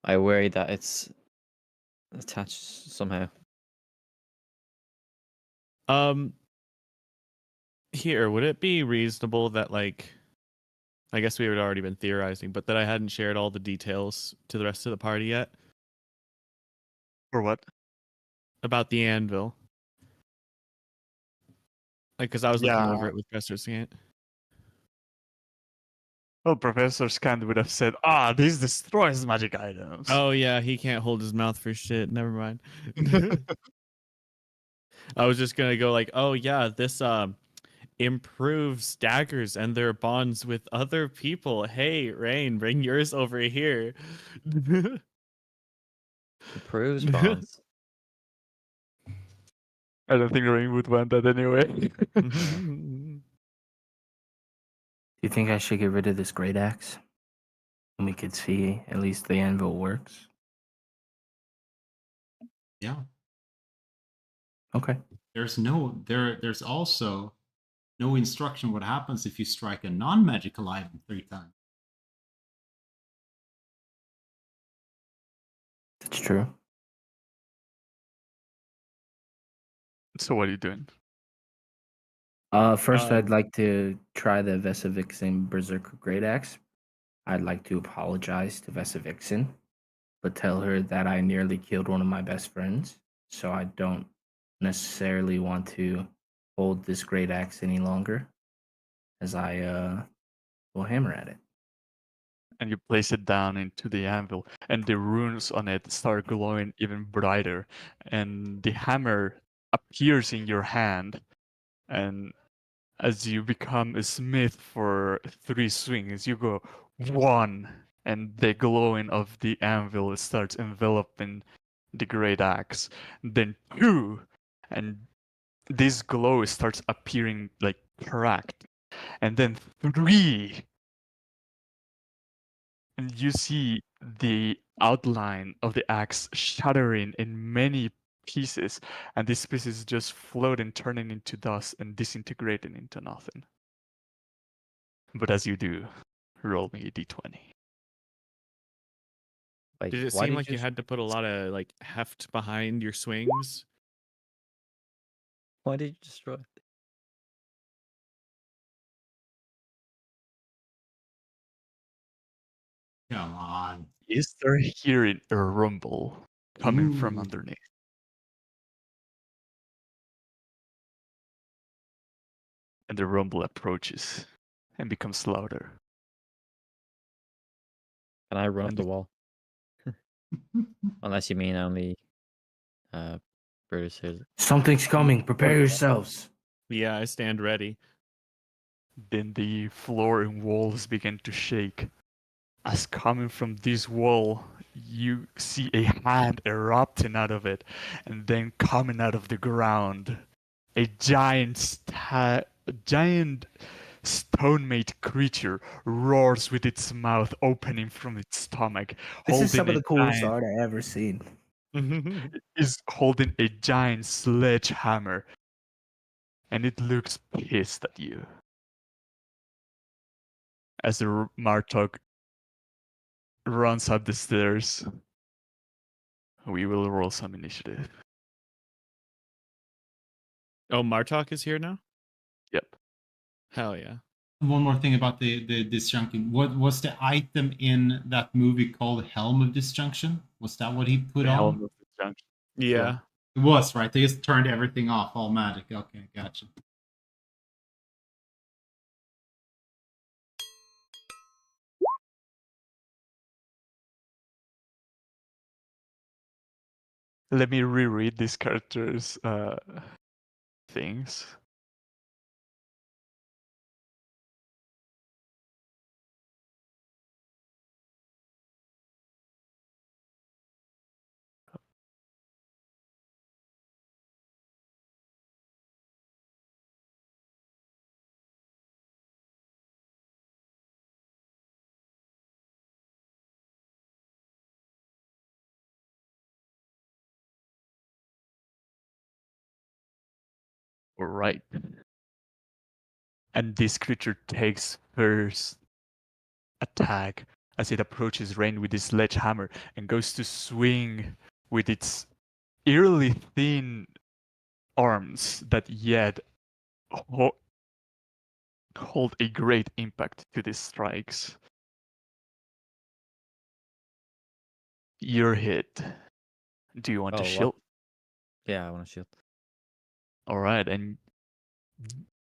I worry that it's attached somehow. Here, would it be reasonable that like I guess we had already been theorizing, but that I hadn't shared all the details to the rest of the party yet For what? about the anvil? Like, because I was looking Yeah. over it with Professor Scant. Well, Professor Scan would have said, this destroys magic items. Oh yeah, he can't hold his mouth for shit. Never mind. I was just gonna go like, oh yeah, this improves daggers and their bonds with other people. Hey, Rain, bring yours over here. Improves bonds. I don't think Rain would want that anyway. Do you think I should get rid of this great axe? And we could see at least the anvil works. Yeah. Okay. There's also no instruction what happens if you strike a non-magical item 3 times. That's true. So what are you doing? First, I'd Um, like to try the Vesavixen Berserker Great Axe. I'd like to apologize to Vesavixen, but tell her that I nearly killed one of my best friends, so I don't necessarily want to hold this great axe any longer, as I will hammer at it. And you place it down into the anvil, and the runes on it start glowing even brighter, and the hammer appears in your hand, and as you become a smith for 3 swings, you go 1, and the glowing of the anvil starts enveloping the great axe. Then 2, and this glow starts appearing like cracked. And then 3, and you see the outline of the axe shattering in many pieces, and these pieces just floating, turning into dust and disintegrating into nothing. But as you do, roll me a d20. Like, Did it why seem did like you had to put a lot of like heft behind your swings? Why did you destroy it? Come on. You start hearing a rumble coming from Ooh. underneath. And the rumble approaches and becomes louder. Can I run up And the wall? Unless you mean only Brutus hears it. Something's coming. Prepare yourselves. Yeah, I stand ready. then the floor and walls begin to shake. As coming from this wall, you see a hand erupting out of it, and then coming out of the ground, a giant stone-made creature roars with its mouth opening from its stomach, This is some holding of a the coolest giant, art I ever seen. is holding a giant sledgehammer, and it looks pissed at you. As the Martok runs up the stairs, we will roll some initiative. Oh, Martok is here now? Yep. Hell yeah. One more thing about the disjunction. What was the item in that movie called Helm of Disjunction? Was that what he put The on? helm of the junction. Yeah. It was, right? They just turned everything off, all magic. Okay, gotcha. Let me reread these characters' things. Alright. And this creature takes first attack as it approaches Rain with his sledgehammer and goes to swing with its eerily thin arms that yet hold a great impact to these strikes. You're hit. Do you want to Oh, what? shield? Yeah, I want to shield. Alright, and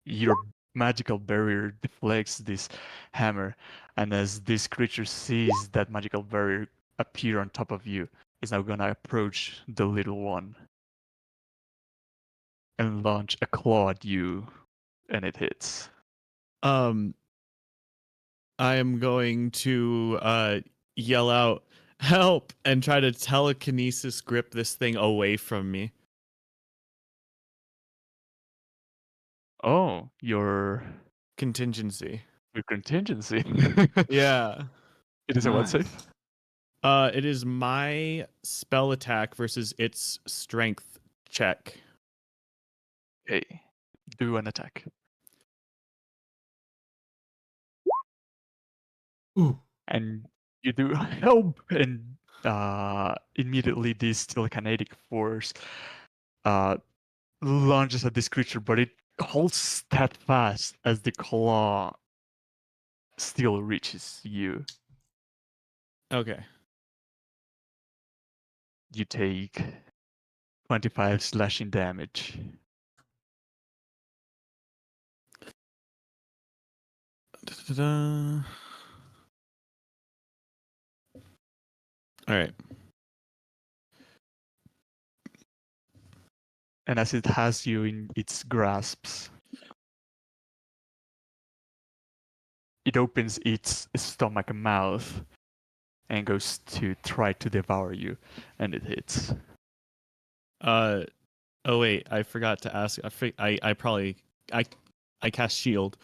your magical barrier deflects this hammer, and as this creature sees that magical barrier appear on top of you, it's now gonna approach the little one and launch a claw at you, and it hits. I am going to yell out, "Help!" and try to telekinesis grip this thing away from me. Oh, your Contingency. contingency. Yeah. It is a what Nice. save? It is my spell attack versus its strength check. Okay, do an attack. Ooh. And you do help, and immediately this telekinetic force lunges at this creature, but it holds steadfast as the claw still reaches you. Okay. You take 25 slashing damage. Da-da-da. All right. And as it has you in its grasps, it opens its stomach and mouth and goes to try to devour you, and it hits. Oh wait, I forgot to ask. I probably I cast shield.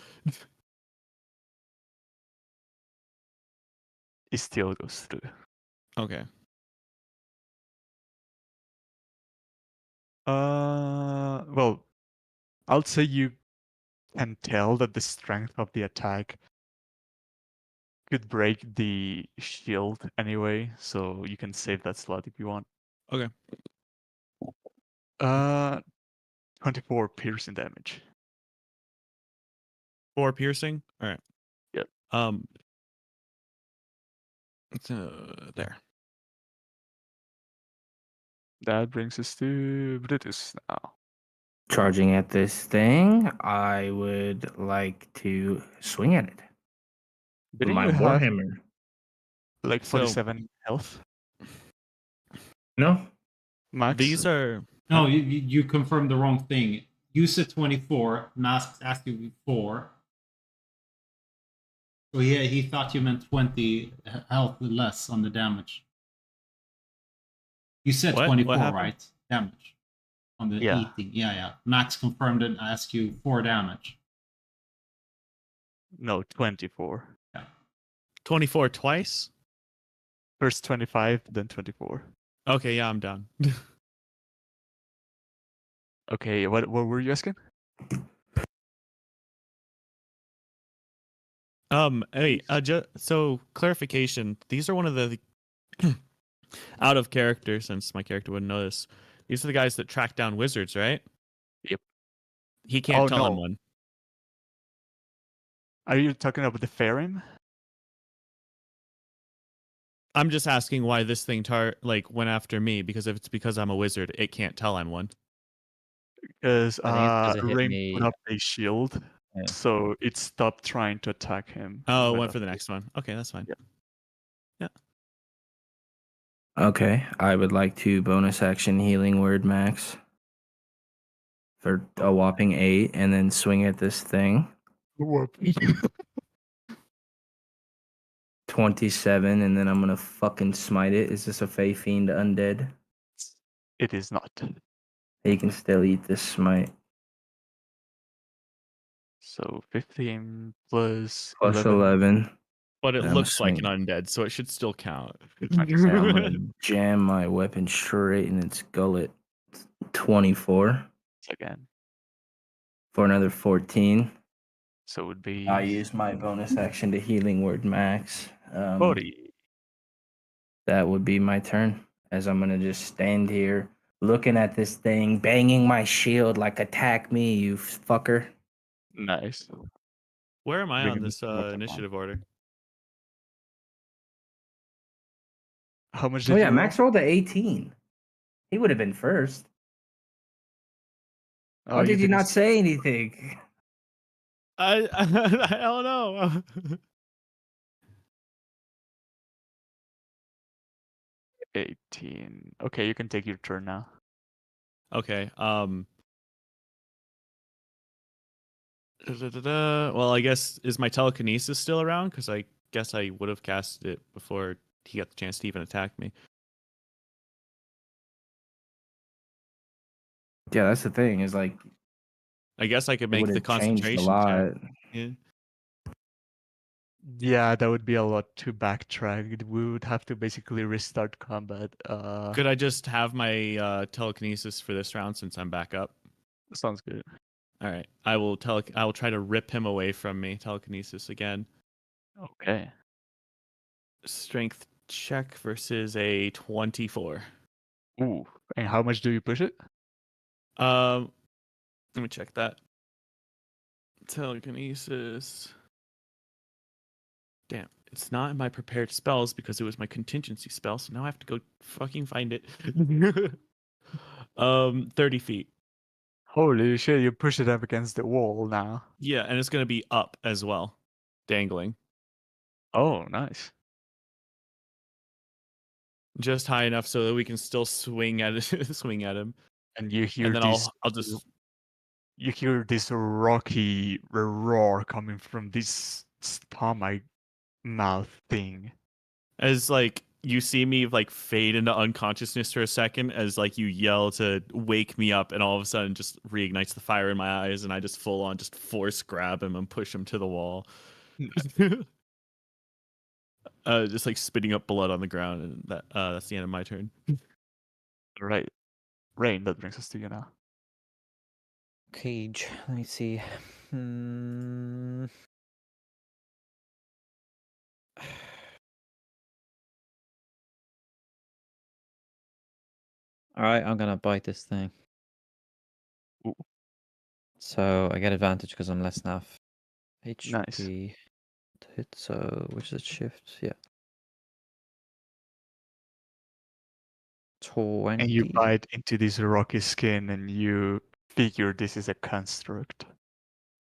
It still goes through. Okay. Well, I'll say you can tell that the strength of the attack could break the shield anyway, so you can save that slot if you want. Okay. 24 piercing damage. 4 piercing. All right. Yep. It's there. That brings us to Brutus now. Charging at this thing, I would like to swing at it. With Didn't my you have warhammer. like So- 47 health? No? Max? These are No, you confirmed the wrong thing. You said 24. Masks asked you 4. So yeah, he thought you meant 20 health less on the damage. You said What 24, happened? right? Damage on the Yeah. eating. Yeah. Max confirmed and asked you 4 damage. No, 24. 24 twice. First 25, then 24. Okay, yeah, I'm down. Okay, what were you asking? Hey, so clarification. These are one of the out of character, since my character wouldn't know this. These are the guys that track down wizards, right? Yep. He can't Oh, tell I'm no. one. Are you talking about the Farim? I'm just asking why this thing went after me, because if it's because I'm a wizard, it can't tell I'm one. Because I think it's 'cause it hit Rain me- put up a shield, Yeah. so it stopped trying to attack him. Oh, it But, went for the next one. Okay, that's fine. Yeah. Okay, I would like to bonus action healing word max for a whopping 8 and then swing at this thing. 27 and then I'm gonna fucking smite it. Is this a Fey Fiend undead? It is not. He can still eat this smite. So 15 plus Plus 11. 11. But it I'm looks like an swinging. undead, so it should still count. I'm gonna jam my weapon straight in its gullet. 24 Again. for another 14. So it would be I use my bonus action to healing word max. 40. That would be my turn. As I'm gonna just stand here looking at this thing, banging my shield like attack me, you fucker. Nice. Where am I Bring on him this to the weapon. initiative order? How much did Oh yeah, you Max rolled a 18. He would have been first. roll? Why did you didn't not s- say anything? I don't know. 18. Okay, you can take your turn now. Okay. Well, I guess is my telekinesis still around? Because I guess I would have cast it before he got the chance to even attack me. Yeah, that's the thing. Is like I guess I could it make would the have changed a concentration lot. check. Yeah. Yeah, that would be a lot to backtrack. We would have to basically restart combat. Could I just have my telekinesis for this round since I'm back up? Sounds good. All right. I will try to rip him away from me. Telekinesis again. Okay. Strength check versus a 24. Ooh. And how much do you push it? Let me check that. Telekinesis. Damn, it's not in my prepared spells because it was my contingency spell, so now I have to go fucking find it. 30 feet. Holy shit, you push it up against the wall now. Yeah, and it's gonna be up as well. Dangling. Oh, nice. Just high enough so that we can still swing at it, swing at him. And you hear And then this I'll just you hear this rocky roar coming from this spawn my mouth thing. As like you see me like fade into unconsciousness for a second as like you yell to wake me up, and all of a sudden just reignites the fire in my eyes, and I just full on just force grab him and push him to the wall. Just like spitting up blood on the ground, and that's the end of my turn. Right. Rain, that brings us to you now. Cage. Let me see. All right, I'm gonna bite this thing. Ooh. So I get advantage because I'm less NAF. HP Nice. to hit. So which is shift? Yeah. 20. And you bite into this rocky skin and you figure this is a construct.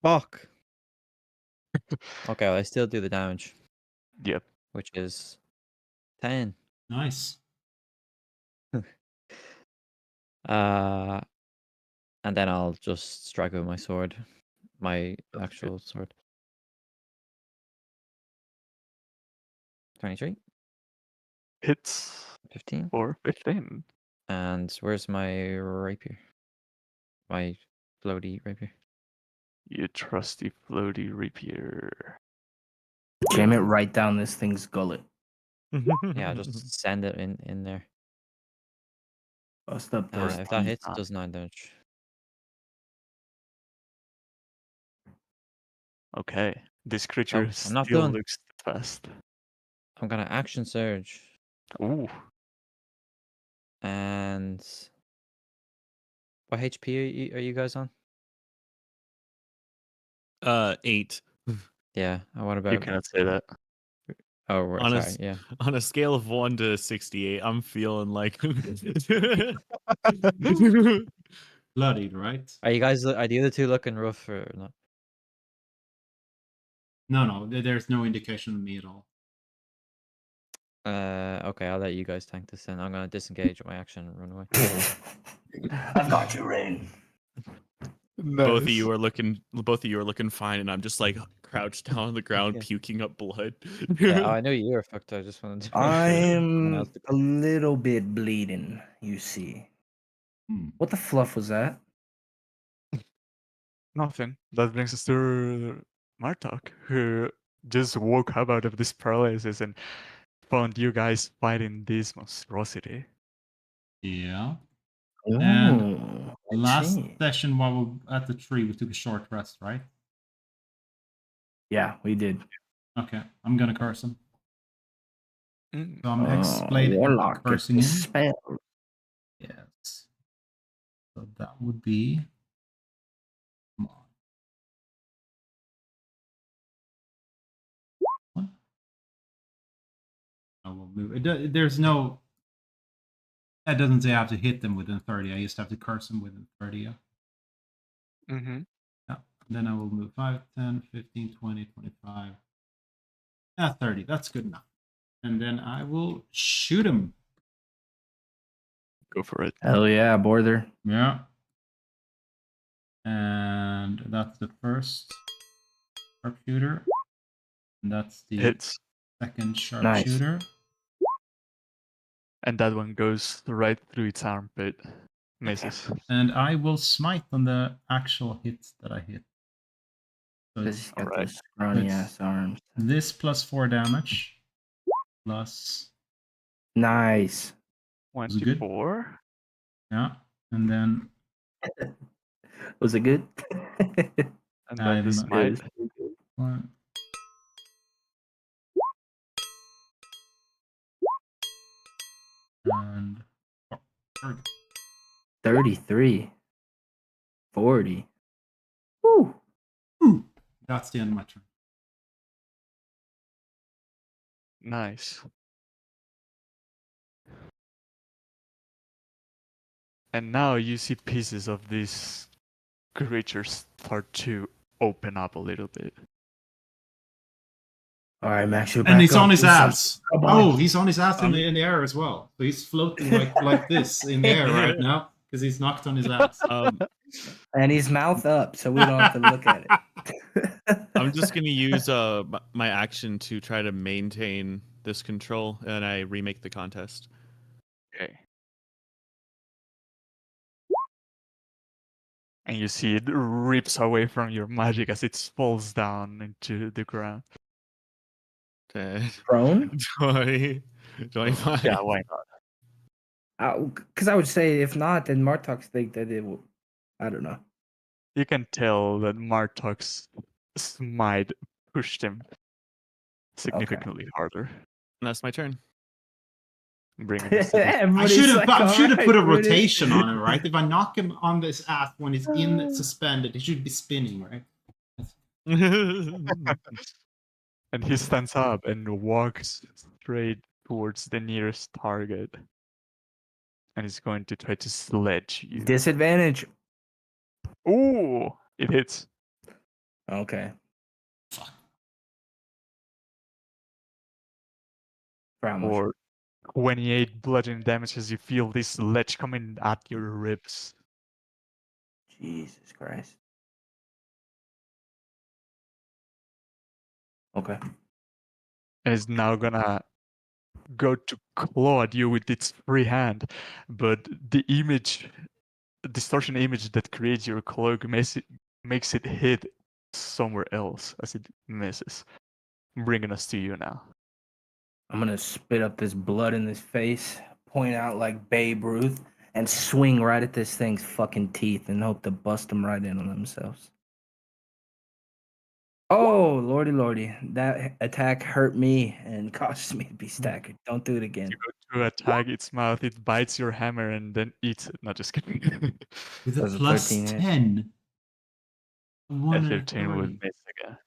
Fuck. Okay, well, I still do the damage, Yep. which is 10. Nice. And then I'll just strike with my sword, my That's actual sword. 23, Hits 15, for 15. and where's my rapier? My floaty rapier. You trusty floaty rapier. Jam it right down this thing's gullet. Yeah, just send it in there. Bust up those If that teeth. hits, it does 9 damage. Okay. This creature I'm not still done. looks fast. I'm gonna action surge, Ooh. and what HP are you guys on? 8. Yeah, what about? You cannot say that. Oh, we're On a sorry. Yeah. On a scale of 1 to 68, I'm feeling like Bloodied, right? Are you guys? Are the other two looking rough or not? No, there's no indication of me at all. Okay, I'll let you guys tank this then. I'm gonna disengage with my action and run away. I've got you, Rain. both of you are looking fine, and I'm just like crouched down on the ground, Yeah. puking up blood. Yeah, I know you were fucked. I just wanted to. I'm else to- a little bit bleeding, you see. What the fluff was that? Nothing. That brings us to Martok, who just woke up out of this paralysis and found you guys fighting this monstrosity. Yeah. Oh, And I last see. session while we were at the tree, we took a short rest, right? Yeah, we did. Okay, I'm gonna curse him. Mm. So I'm explaining Warlock, get cursing the him. spell. Yes. So that would be. Come on. What? I will move. There's no. That doesn't say I have to hit them within 30. I just have to curse them within 30. Yeah. Mm-hmm. Yeah. Then I will move 5, 10, 15, 20, 25. 30. That's good enough. And then I will shoot him. Go for it. Hell yeah, border. Yeah. And that's the first sharpshooter. And that's the Hits. second sharpshooter. And that one goes right through its armpit. Misses. And I will smite on the actual hits that I hit. So Because it's he's got Alright. those scrawny It's- ass arms. this plus 4 damage. Plus, Nice. it good? 24. yeah. And then Was it good? And then the I'm- smite. 1. And 30. 33. 40. Woo. Ooh, that's the end of my turn. Nice. And now you see pieces of these creatures start to open up a little bit. All right, Max, you're And back he's up. on his Do something. ass. Come on. Oh, he's on his ass in the air as well. So he's floating like this in the air right now because he's knocked on his ass. And his mouth up, so we don't have to look at it. I'm just gonna use my action to try to maintain this control, and I remake the contest. Okay. And you see it rips away from your magic as it falls down into the ground. 10, Prone? 20, 25. Yeah, why not? Because I would say if not, then Martox think that it will. I don't know. You can tell that Martok's smite pushed him significantly harder. And that's my turn. Bringing us to the I Everybody's should have like, I should have "Alright, put a Brutus." rotation on it, right? If I knock him on this ass when it's in suspended, it should be spinning, right? And he stands up and walks straight towards the nearest target. And he's going to try to sledge you. Disadvantage. Ooh! It hits. Okay. For how much? For 28 bludgeoning damage as you feel this ledge coming at your ribs. Jesus Christ. Okay. And it's now gonna go to claw at you with its free hand. But the distortion image that creates your cloak makes it hit somewhere else as it misses. Bringing us to you now. I'm gonna spit up this blood in his face, point out like Babe Ruth, and swing right at this thing's fucking teeth and hope to bust them right in on themselves. Oh, lordy. That attack hurt me and causes me to be staggered. Don't do it again. You go to attack its mouth, it bites your hammer and then eats it. Not just kidding. With a Does a plus 13 hit? 10. A One 13 would miss again.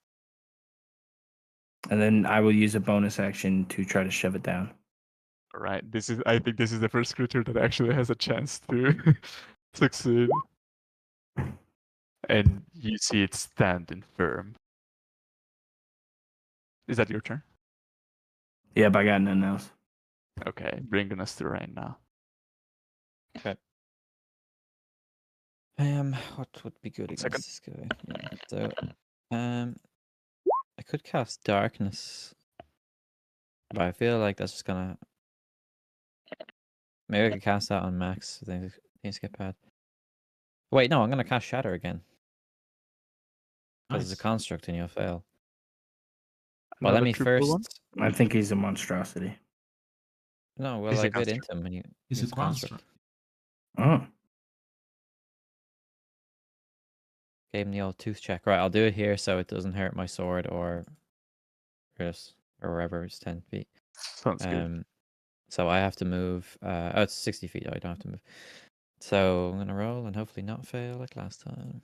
And then I will use a bonus action to try to shove it down. Alright, I think this is the first creature that actually has a chance to succeed. And you see it standing firm. Is that your turn? Yep, I got nothing else. Okay, bringing us to right now. What would be good Second. against this guy? Yeah. So, I could cast darkness, but I feel like that's just gonna. Maybe I could cast that on Max. So things get bad. Wait, no, I'm gonna cast Shatter again because it's a Nice. construct and you'll fail. Well, let Another me triple one? first. I think he's a monstrosity. No, well, He's a I bit construct. into him and He's a it's construct. Oh. Gave him the old tooth check. Right, I'll do it here so it doesn't hurt my sword or Chris or wherever it's 10 feet. Sounds good. So I have to move. Oh, it's 60 feet. I don't have to move. So I'm gonna roll and hopefully not fail like last time.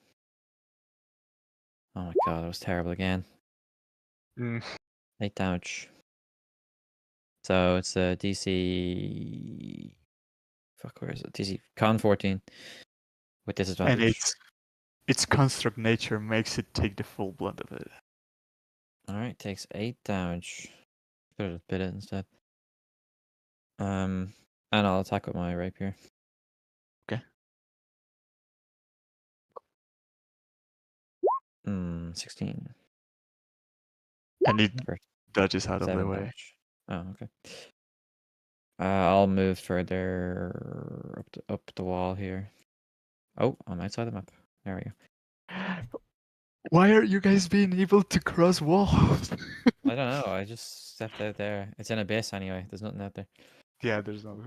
Oh my god, that was terrible again. 8 damage. So it's a DC. Fuck, where is it? DC Con 14 with disadvantage. And its construct nature makes it take the full blunt of it. Alright, takes 8 damage. Could have bit it instead. And I'll attack with my rapier. Okay. 16. And it For dodges out of 7 the way. damage. Oh, okay. I'll move further up the wall here. Oh, I'm outside the map. There we go. Why are you guys being able to cross walls? I don't know. I just stepped out there. It's an abyss anyway. There's nothing out there. Yeah, there's no.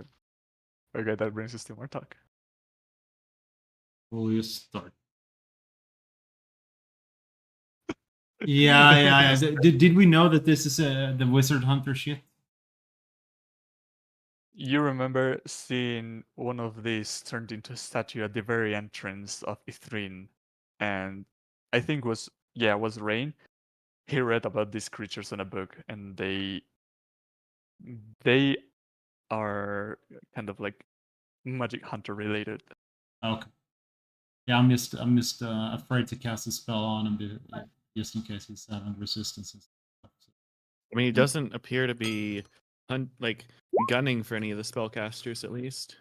Okay, that brings us to more talk. Will you start? Yeah. Did we know that this is the Wizard Hunter shit? You remember seeing one of these turned into a statue at the very entrance of Ithrin, and I think was Rain. He read about these creatures in a book, and they are kind of like magic hunter related. Okay. Yeah, I'm just afraid to cast a spell on him just in case he's having resistance and stuff. I mean, he doesn't appear to be gunning for any of the spellcasters, at least.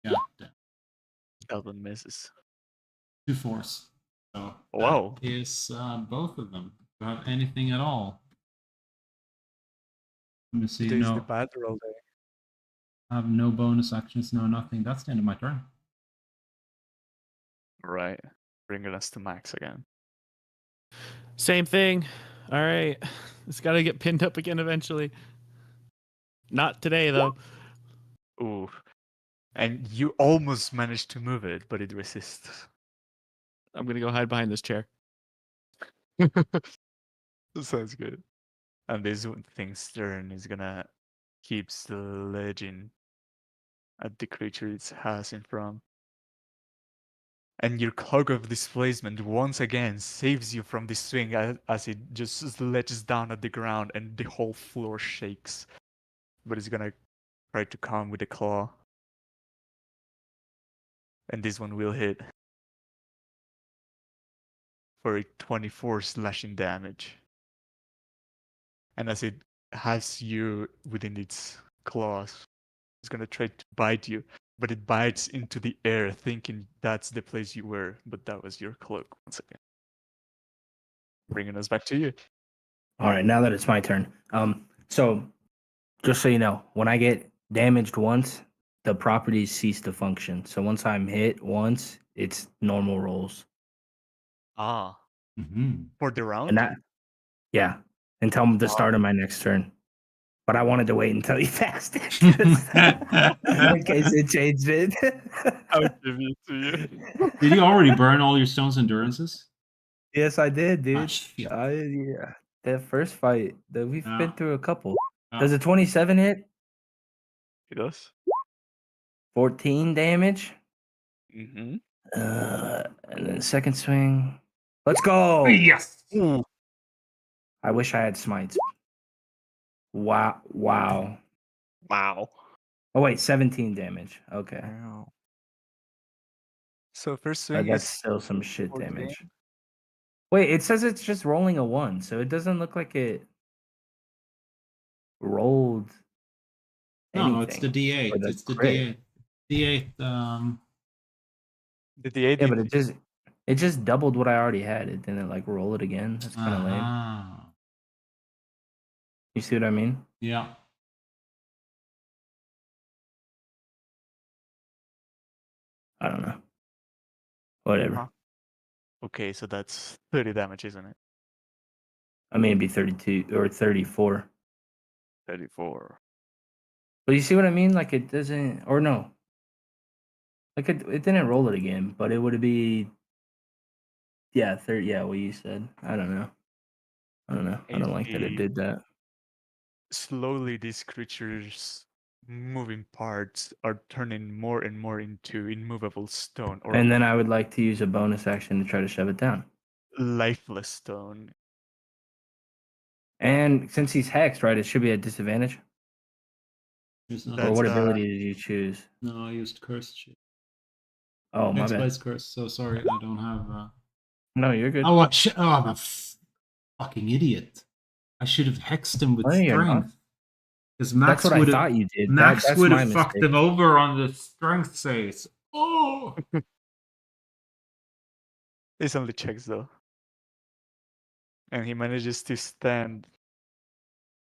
Yeah. Elven misses. 2 force. So Wow. that is both of them. Do you have anything at all? Let me see. Today's the No, bad roll day. I have no bonus actions. No, nothing. That's the end of my turn. Right. Bringing us to max again. Same thing. All right. It's got to get pinned up again eventually. Not today, though. Ooh. And you almost managed to move it, but it resists. I'm going to go hide behind this chair. Sounds good. And this thing's turn is gonna keep sledging at the creature it has in front. And your cloak of displacement once again saves you from the swing as it just sledges down at the ground and the whole floor shakes. But it's gonna try to come with a claw. And this one will hit for a 24 slashing damage. And as it has you within its claws, it's gonna try to bite you, but it bites into the air, thinking that's the place you were, but that was your cloak once again. Bringing us back to you. All right, now that it's my turn. So just so you know, when I get damaged once, the properties cease to function. So once I'm hit once, it's normal rolls. Ah, Mm-hmm. for the round? And that, yeah, until the start of my next turn. But I wanted to wait until you fast it, 'cause in case it changed it. I'll give it to you. Did you already burn all your stone's endurances? Yes, I did, Ah, dude. shit. Yeah, that first fight that we've Yeah. been through a couple. Yeah. Does a 27 hit? It does. 14 damage. Mm-hmm. And then second swing. Let's go. Yes. I wish I had smites. Wow. Wow. Wow. Oh, wait, 17 damage. Okay. Wow. So first swing That's is still some shit 14. damage. Wait, it says it's just rolling a 1, so it doesn't look like it rolled anything. No, it's the D8. for the It's the crit. D8. D8. Did the AD Yeah, but it just doubled what I already had. It didn't like roll it again. That's kind of lame. Uh-huh. You see what I mean? Yeah. I don't know. Whatever. Huh. Okay, so that's 30 damage, isn't it? I mean, it'd be 32 or 34. 34. But you see what I mean? Like it doesn't, or no. Like it didn't roll it again, but it would be, yeah, 30. Yeah, what you said. I don't know. I don't like that it did that. Slowly these creatures' moving parts are turning more and more into immovable stone or And then I would like to use a bonus action to try to shove it down. lifeless stone. And since he's hexed, right, it should be a disadvantage. There's Or no, what That's, ability did you choose? no, I used cursed shit. Oh, my Next bad. place curse. So sorry, I don't have. No, you're good. Oh, I'm a fucking idiot. I should have hexed him with No, you're not. strength. Because That's Max what I would have. thought you did. Max That's would my have fucked mistake. him over on the strength saves. Oh. It's only checks though. And he manages to stand.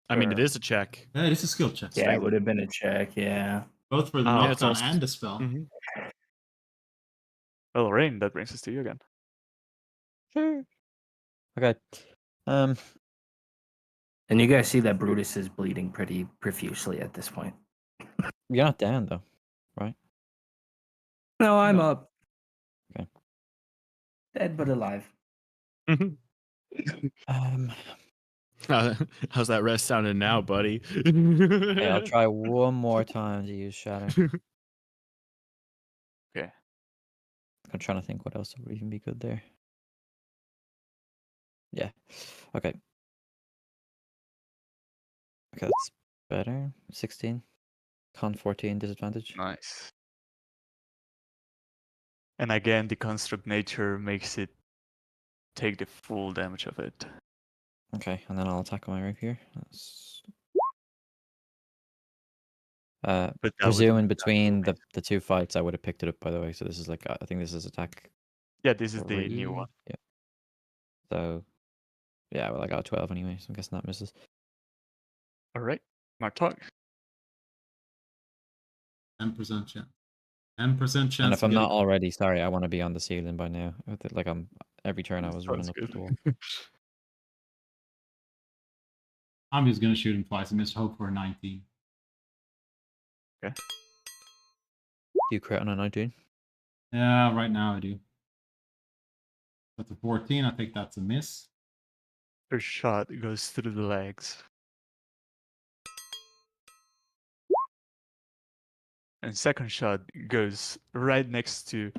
I mean, it is a check. Yeah, it is a skill check. Yeah, it would have been a check. Yeah. Both for the Oh, yeah, it's knockdown also- and the spell. Mhm. Well, Rain, that brings us to you again. Sure. Okay. Um. And you guys see that Brutus is bleeding pretty profusely at this point. You're not down though, right? No, I'm No. up. Okay. Dead but alive. Um. How's that rest sounding now, buddy? Okay, I'll try one more time to use shatter. Okay. I'm trying to think what else would even be good there. Yeah. Okay. Okay, that's better. 16. Con 14 disadvantage. Nice. And again, the construct nature makes it take the full damage of it. Okay, and then I'll attack on my rapier. That's... But that was presuming only between natural. the two fights, I would have picked it up. By the way, so this is like I think this is attack Yeah, this is the new one. Yeah. So, yeah, well, I got a 12 anyway, so I'm guessing that misses. All right, Mark talk. 10% chance. 10% chance. And if to I'm get a not already, sorry, I want to be on the ceiling by now. Like I'm every turn I was running Sounds up good. the wall. I'm just gonna shoot him twice. I missed hope for a 19. You crit on a 19. Yeah, right now I do. That's a 14. I think that's a miss. First shot goes through the legs. And second shot goes right next to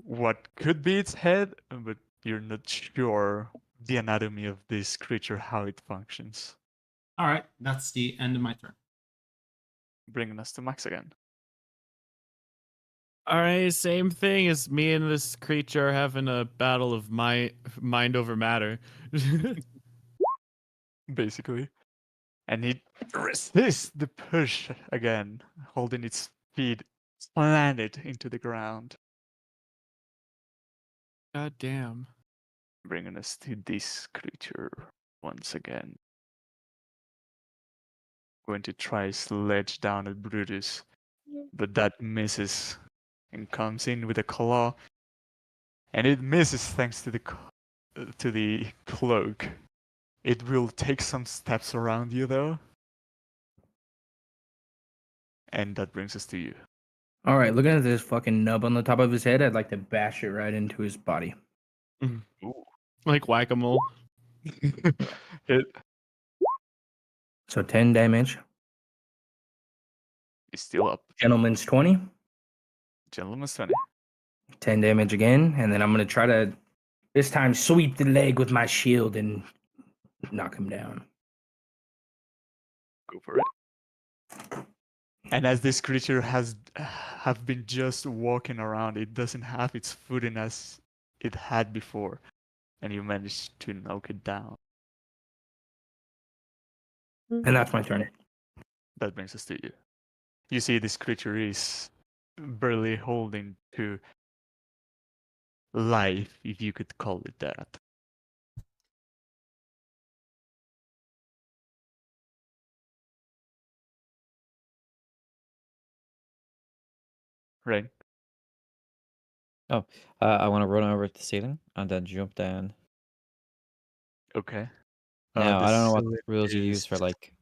what could be its head, but you're not sure the anatomy of this creature, how it functions. All right, that's the end of my turn. Bringing us to Max again. All right, same thing as me and this creature having a battle of mind over matter. Basically. And it resists the push again, holding its feet planted into the ground. God damn. Bringing us to this creature once again. Going to try sledge down at Brutus, but that misses and comes in with a claw, and it misses thanks to the cloak. It will take some steps around you though, and that brings us to you. All right, looking at this fucking nub on the top of his head, I'd like to bash it right into his body. Like whack-a-mole. It So 10 damage. is still up. Gentleman's 20. Gentleman's 20. 10 damage again. And then I'm going to try to, this time, sweep the leg with my shield and knock him down. Go for it. And as this creature have been just walking around, it doesn't have its footing as it had before, and you managed to knock it down. And that's my turn. That brings us to you. You see this creature is barely holding to life, if you could call it that. Right? I want to run over to the ceiling and then jump down. Okay. Now, I don't know what ceiling rules you use for is- like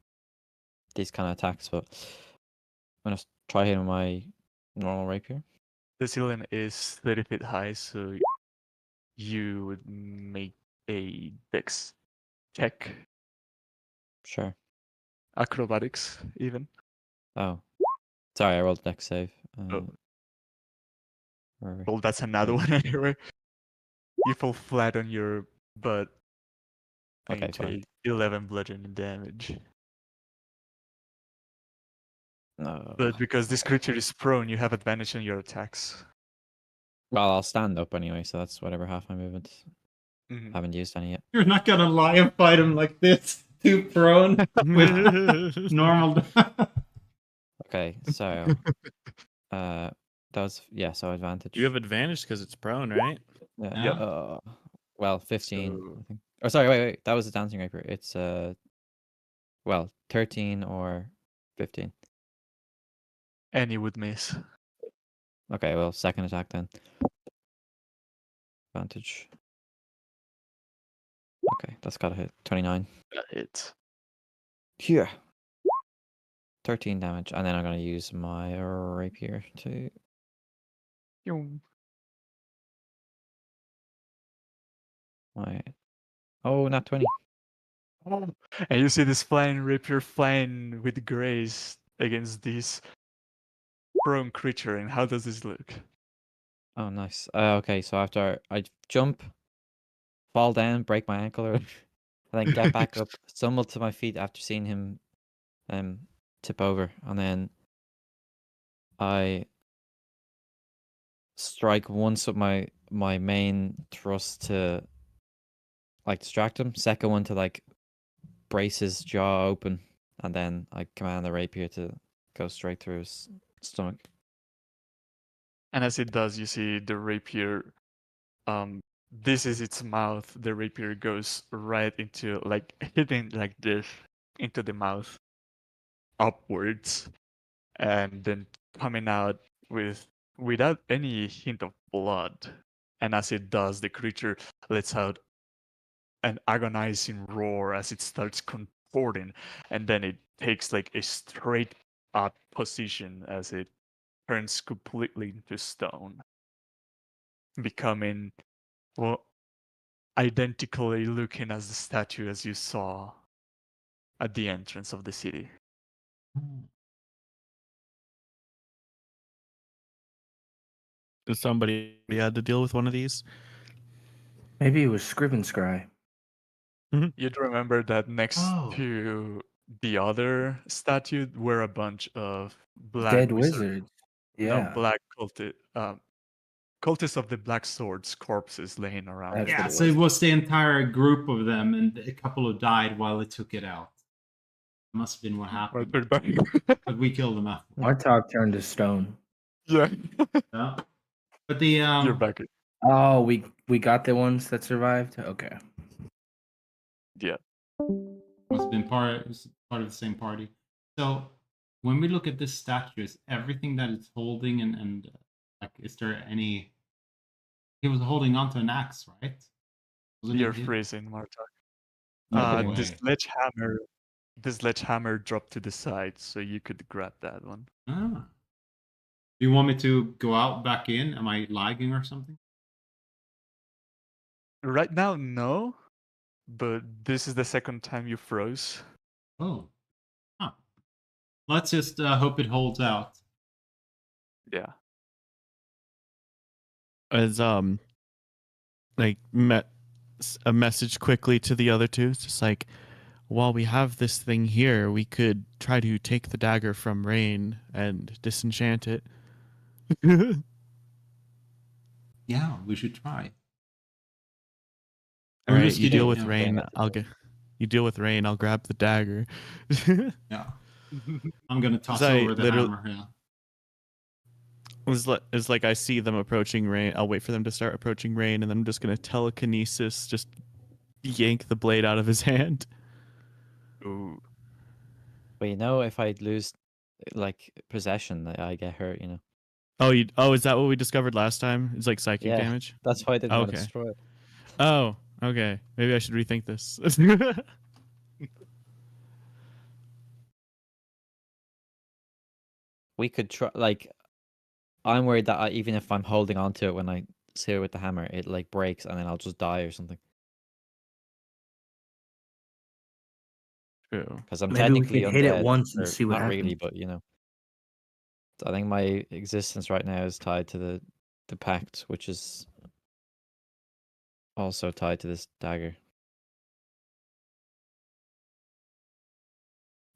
these kind of attacks, but I'm gonna try hitting my normal rapier. The ceiling is 30 feet high, so you would make a dex check, Sure. acrobatics even. Oh, sorry, I rolled a dex save. Oh. Wherever. Well, that's another one anyway. You fall flat on your butt and Okay, you fine. take 11 bludgeoning damage. No. But because this creature is prone, you have advantage on your attacks. Well, I'll stand up anyway, so that's whatever half my movement. Mhm. Haven't used any yet. You're not gonna lion fight him like this, too prone with normal. Okay, so that was so advantage. You have advantage because it's prone, right? Yeah. Yeah. Well, 15, So- I think. Oh, sorry, wait. That was a dancing rapier. It's 13 or 15. And you would miss. Okay, well, second attack then. Advantage. Okay, that's got to hit. 29. That hits. Here. 13 damage, and then I'm gonna use my rapier to. Oh, not 20. And you see this flying rapier flying with grace against this prone creature. And how does this look? Oh, nice. Okay, so after I jump, fall down, break my ankle, and then get back up, stumble to my feet after seeing him tip over, and then I strike once with my main thrust to like distract him, second one to like brace his jaw open, and then I command the rapier to go straight through his stomach. And as it does, you see the rapier this is its mouth. The rapier goes right into, like, hitting like this into the mouth upwards, and then coming out without any hint of blood. And as it does, the creature lets out an agonizing roar as it starts contorting, and then it takes like a straight up position as it turns completely into stone, becoming, well, identically looking as the statue as you saw at the entrance of the city. Does somebody had to deal with one of these? Maybe it was Scriven Scry. You'd remember that next Oh. to the other statue were a bunch of black Dead wizard- wizards. No, Yeah. black cultists of the Black Swords corpses laying around. That's Yeah, what it so it was. was the entire group of them, and a couple who died while it took it out. Must have been what happened. But we killed them after. Martok turned to stone. Yeah. Yeah. But the You're back. Oh, we got the ones that survived? Okay. Yeah. must have been part of the same party. So when we look at this statue, is everything that it's holding and like, is there any? He was holding onto an axe, right? Wasn't You're it his- freezing, Martok. No The way. sledgehammer dropped to the side, so you could grab that one. Ah. Do you want me to go out back in? Am I lagging or something? Right now, no. But this is the second time you froze. Oh. Huh. Let's just hope it holds out. Yeah. As like a message quickly to the other two. It's just like, while we have this thing here, we could try to take the dagger from Rain and disenchant it. Yeah, we should try. All Or right, just you get deal it, with yeah. Rain. You deal with Rain. I'll grab the dagger. Yeah. I'm gonna toss I over the literally- hammer. Yeah. It's like I see them approaching Rain. I'll wait for them to start approaching Rain, and then I'm just gonna telekinesis, just yank the blade out of his hand. Ooh. But you know, if I lose like possession, I get hurt. You know. Oh, is that what we discovered last time? It's like psychic Yeah. damage. That's why I didn't want to Okay. destroy it. Oh, okay. Maybe I should rethink this. We could try. Like, I'm worried that even if I'm holding on to it when I hit it with the hammer, it like breaks and then I'll just die or something. True. Because I'm Maybe we technically could hit it undead, once and or see what not really, happens. but you know. I think my existence right now is tied to the pact, which is also tied to this dagger.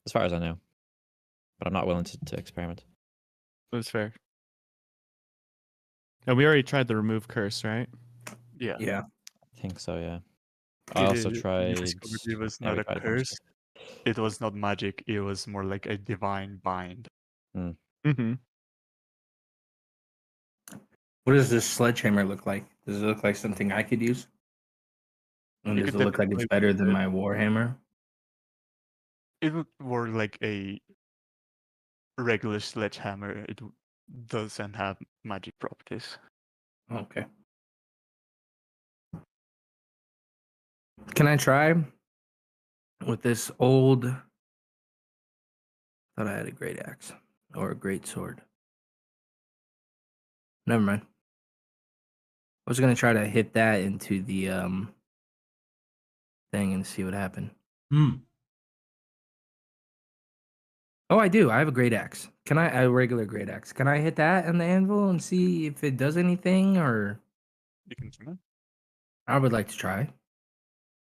As far as I know. But I'm not willing to experiment. That's fair. And we already tried the remove curse, right? Yeah. Yeah. I think so, yeah. I also You tried. discovered it was yeah, not we a tried bunch of curse. stuff. It was not magic. It was more like a divine bind. Mm-hmm. What does this sledgehammer look like? Does it look like something I could use? And You does it could look like it's definitely better use than it. my warhammer? It would work like a regular sledgehammer. It doesn't have magic properties. Okay. Can I try with this old? Thought I had a great axe or a great sword. Never mind. I was gonna try to hit that into the thing and see what happened. Oh, I do. I have a great axe. Can I a regular great axe? Can I hit that on the anvil and see if it does anything? Or You can try. I would like to try.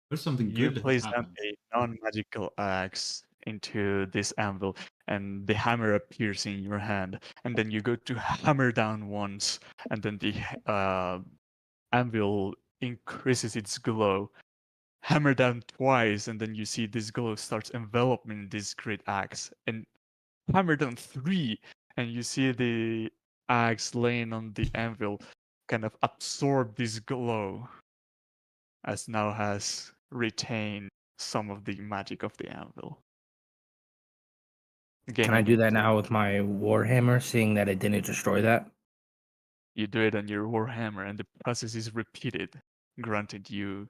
There's something You good that place down happens. a non-magical axe into this anvil, and the hammer appears in your hand. And then you go to hammer down once, and then the anvil increases its glow. Hammer down twice, and then you see this glow starts enveloping this great axe. And hammer down 3, and you see the axe laying on the anvil kind of absorb this glow, as now has retained some of the magic of the anvil. Can I Gaining do that it- now with my Warhammer, seeing that it didn't destroy that? You do it on your Warhammer, and the process is repeated, granting you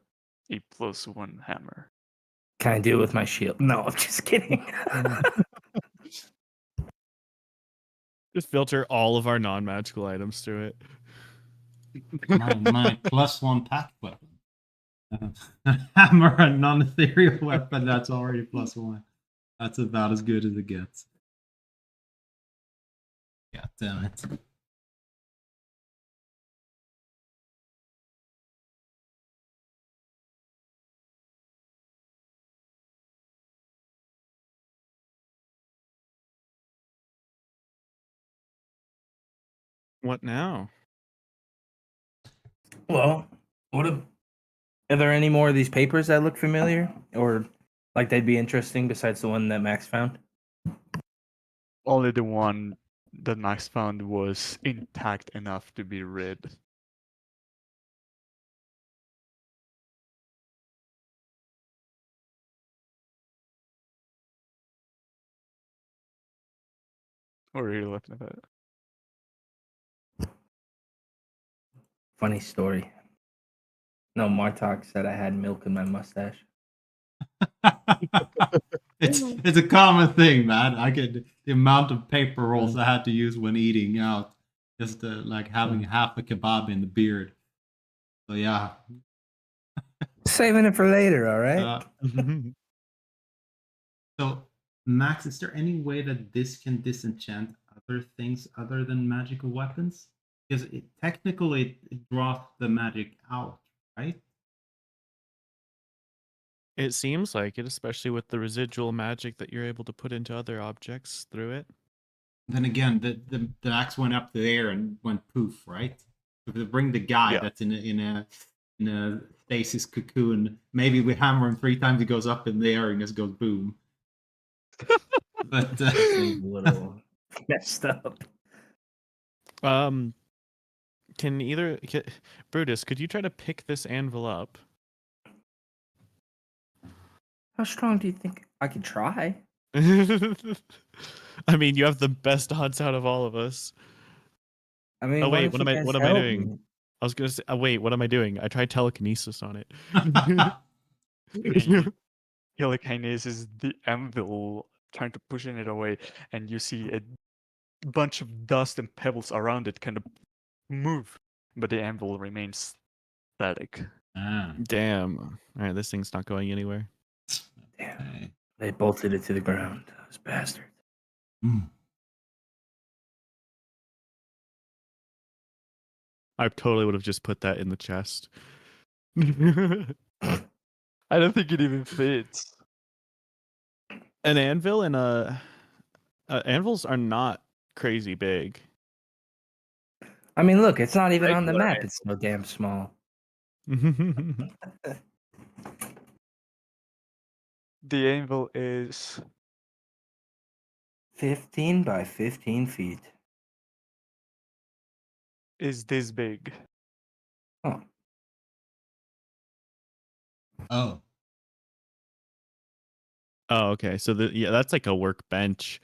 a +1 hammer. Can I do it with my shield? No, I'm just kidding. Just filter all of our non-magical items through it. My +1 pack weapon. Hammer and non-ethereal weapon, that's already +1. That's about as good as it gets. God damn it. What now? Well, are there any more of these papers that look familiar, or like they'd be interesting besides the one that Max found? Only the one that Max found was intact enough to be read. What are you looking at? Funny story. No, Martok said I had milk in my mustache. It's a common thing, man. I get the amount of paper rolls I had to use when eating out, just like having half a kebab in the beard. So yeah. Saving it for later, all right? So Max, is there any way that this can disenchant other things other than magical weapons? Because technically it draws the magic out, right? It seems like it, especially with the residual magic that you're able to put into other objects through it. Then again, the axe went up the air and went poof, right? If they bring the guy Yeah. that's in a stasis cocoon, maybe we hammer him 3 times, he goes up in the air and just goes boom. But Seems a little messed up. Brutus, could you try to pick this anvil up? How strong do you think I could try? I mean, you have the best odds out of all of us. I mean, Oh why wait, don't you guys what am I help doing? me? I was gonna say, wait, what am I doing? I tried telekinesis on it. Telekinesis is the anvil trying to pushing it away, and you see a bunch of dust and pebbles around it kind of move, but the anvil remains static. Damn. All right, this thing's not going anywhere. Damn. Okay. They bolted it to the ground. Those bastards. Mm. I totally would have just put that in the chest. I don't think it even fits. An anvil and anvils are not crazy big. I mean, look, it's not even on the Regular map. It's so damn small. The anvil is 15 by 15 feet. this big. Oh, Oh. Oh, okay. So that's like a workbench,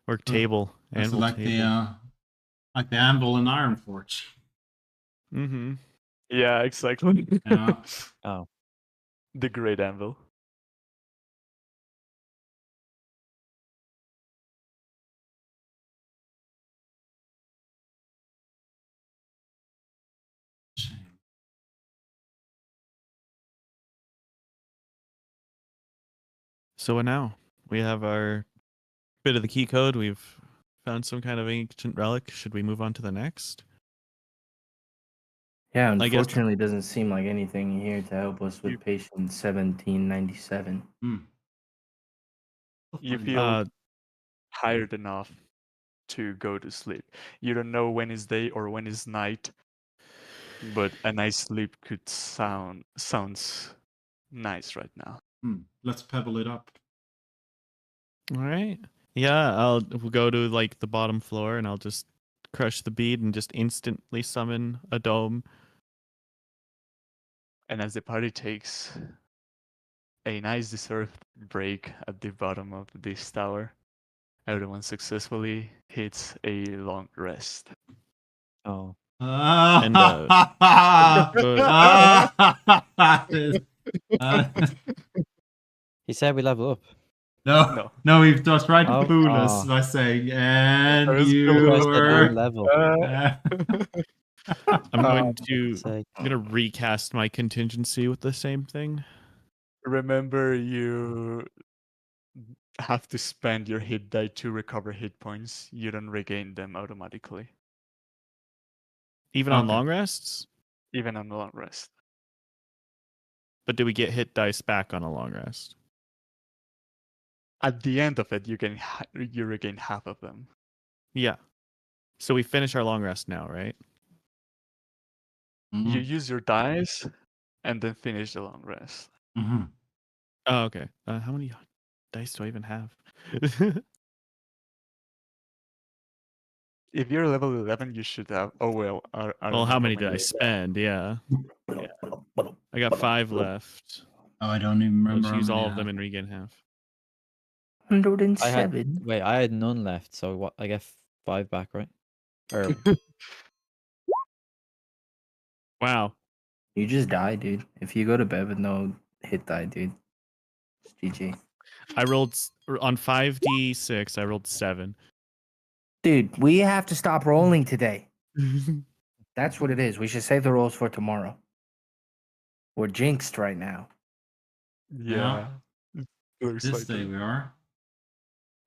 work table, That's anvil like table. the anvil in Iron Forge. Mm-hmm. Yeah, exactly. Yeah. Oh. The great anvil. So what now? We have our bit of the key code. We've found some kind of ancient relic. Should we move on to the next? yeah. I guess- Unfortunately, it doesn't seem like anything here to help us with You- patient 1797. You Fine. feel tired enough to go to sleep. You don't know when is day or when is night, but a nice sleep could sounds nice right now. Let's pebble it up. All right. Yeah, we'll go to like the bottom floor and I'll just crush the bead and just instantly summon a dome. And as the party takes a nice deserved break at the bottom of this tower, everyone successfully hits a long rest. Oh, And, he said we level up. no, No. he was trying to Oh, fool us oh. by saying, and I was you gonna- I said were. and level. I'm going for to God's sake. I'm gonna recast my contingency with the same thing. Remember, you have to spend your hit die to recover hit points. You don't regain them automatically, Even on Okay. long rests? even on the long rest. But do we get hit dice back on a long rest? At the end of it, you regain half of them. Yeah. So we finish our long rest now, right? Mm-hmm. You use your dice and then finish the long rest. Mm-hmm. Oh, okay. How many dice do I even have? If you're level 11, you should have. Oh well. I don't Well, know how many did I you- spend? Yeah. I got 5 left. Oh, I don't even remember. Let's how use many all I of them have. and regain half. 107. I had none left, so what? I get 5 back, right? Or Wow. You just die, dude. If you go to bed with no hit die, dude, it's GG. I rolled on 5d6. I rolled 7. Dude, we have to stop rolling today. That's what it is. We should save the rolls for tomorrow. We're jinxed right now. Yeah. Looks This like day it. we are.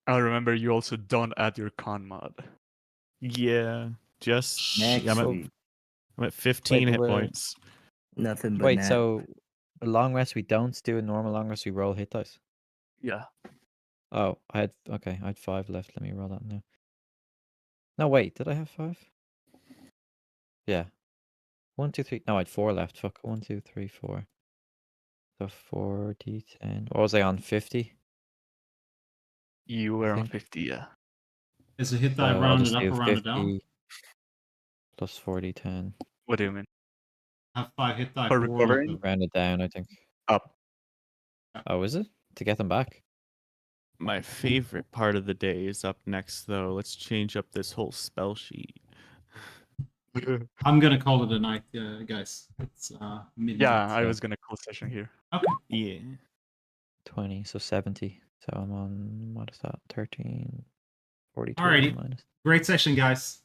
I remember you also don't add your con mod. Yeah. Just Next I'm week, at 15 Wait, hit but points. nothing but wait, nat. so a long rest we don't do a normal long rest, we roll hit dice. Yeah. Oh, I had 5 left. Let me roll that now. No, wait, did I have 5? Yeah. 1, 2, 3. No, I had 4 left. Fuck. 1, 2, 3, 4. So 40, 10. What was I on? 50? You were on think- 50, yeah. Is a hit So die I'll rounded just up do or rounded down? 50 plus 40, 10. What do you mean? Have 5 hit die For for all of recovering? them. Round it down, I think. Up. Oh, is it? To get them back? My favorite part of the day is up next, though. Let's change up this whole spell sheet. I'm gonna call it a night, guys. It's midnight. Yeah, I so- was gonna call session here. Okay. Yeah. 20, so 70. So I'm on, what is that? 13, 42 Alrighty. minus. Great session, guys.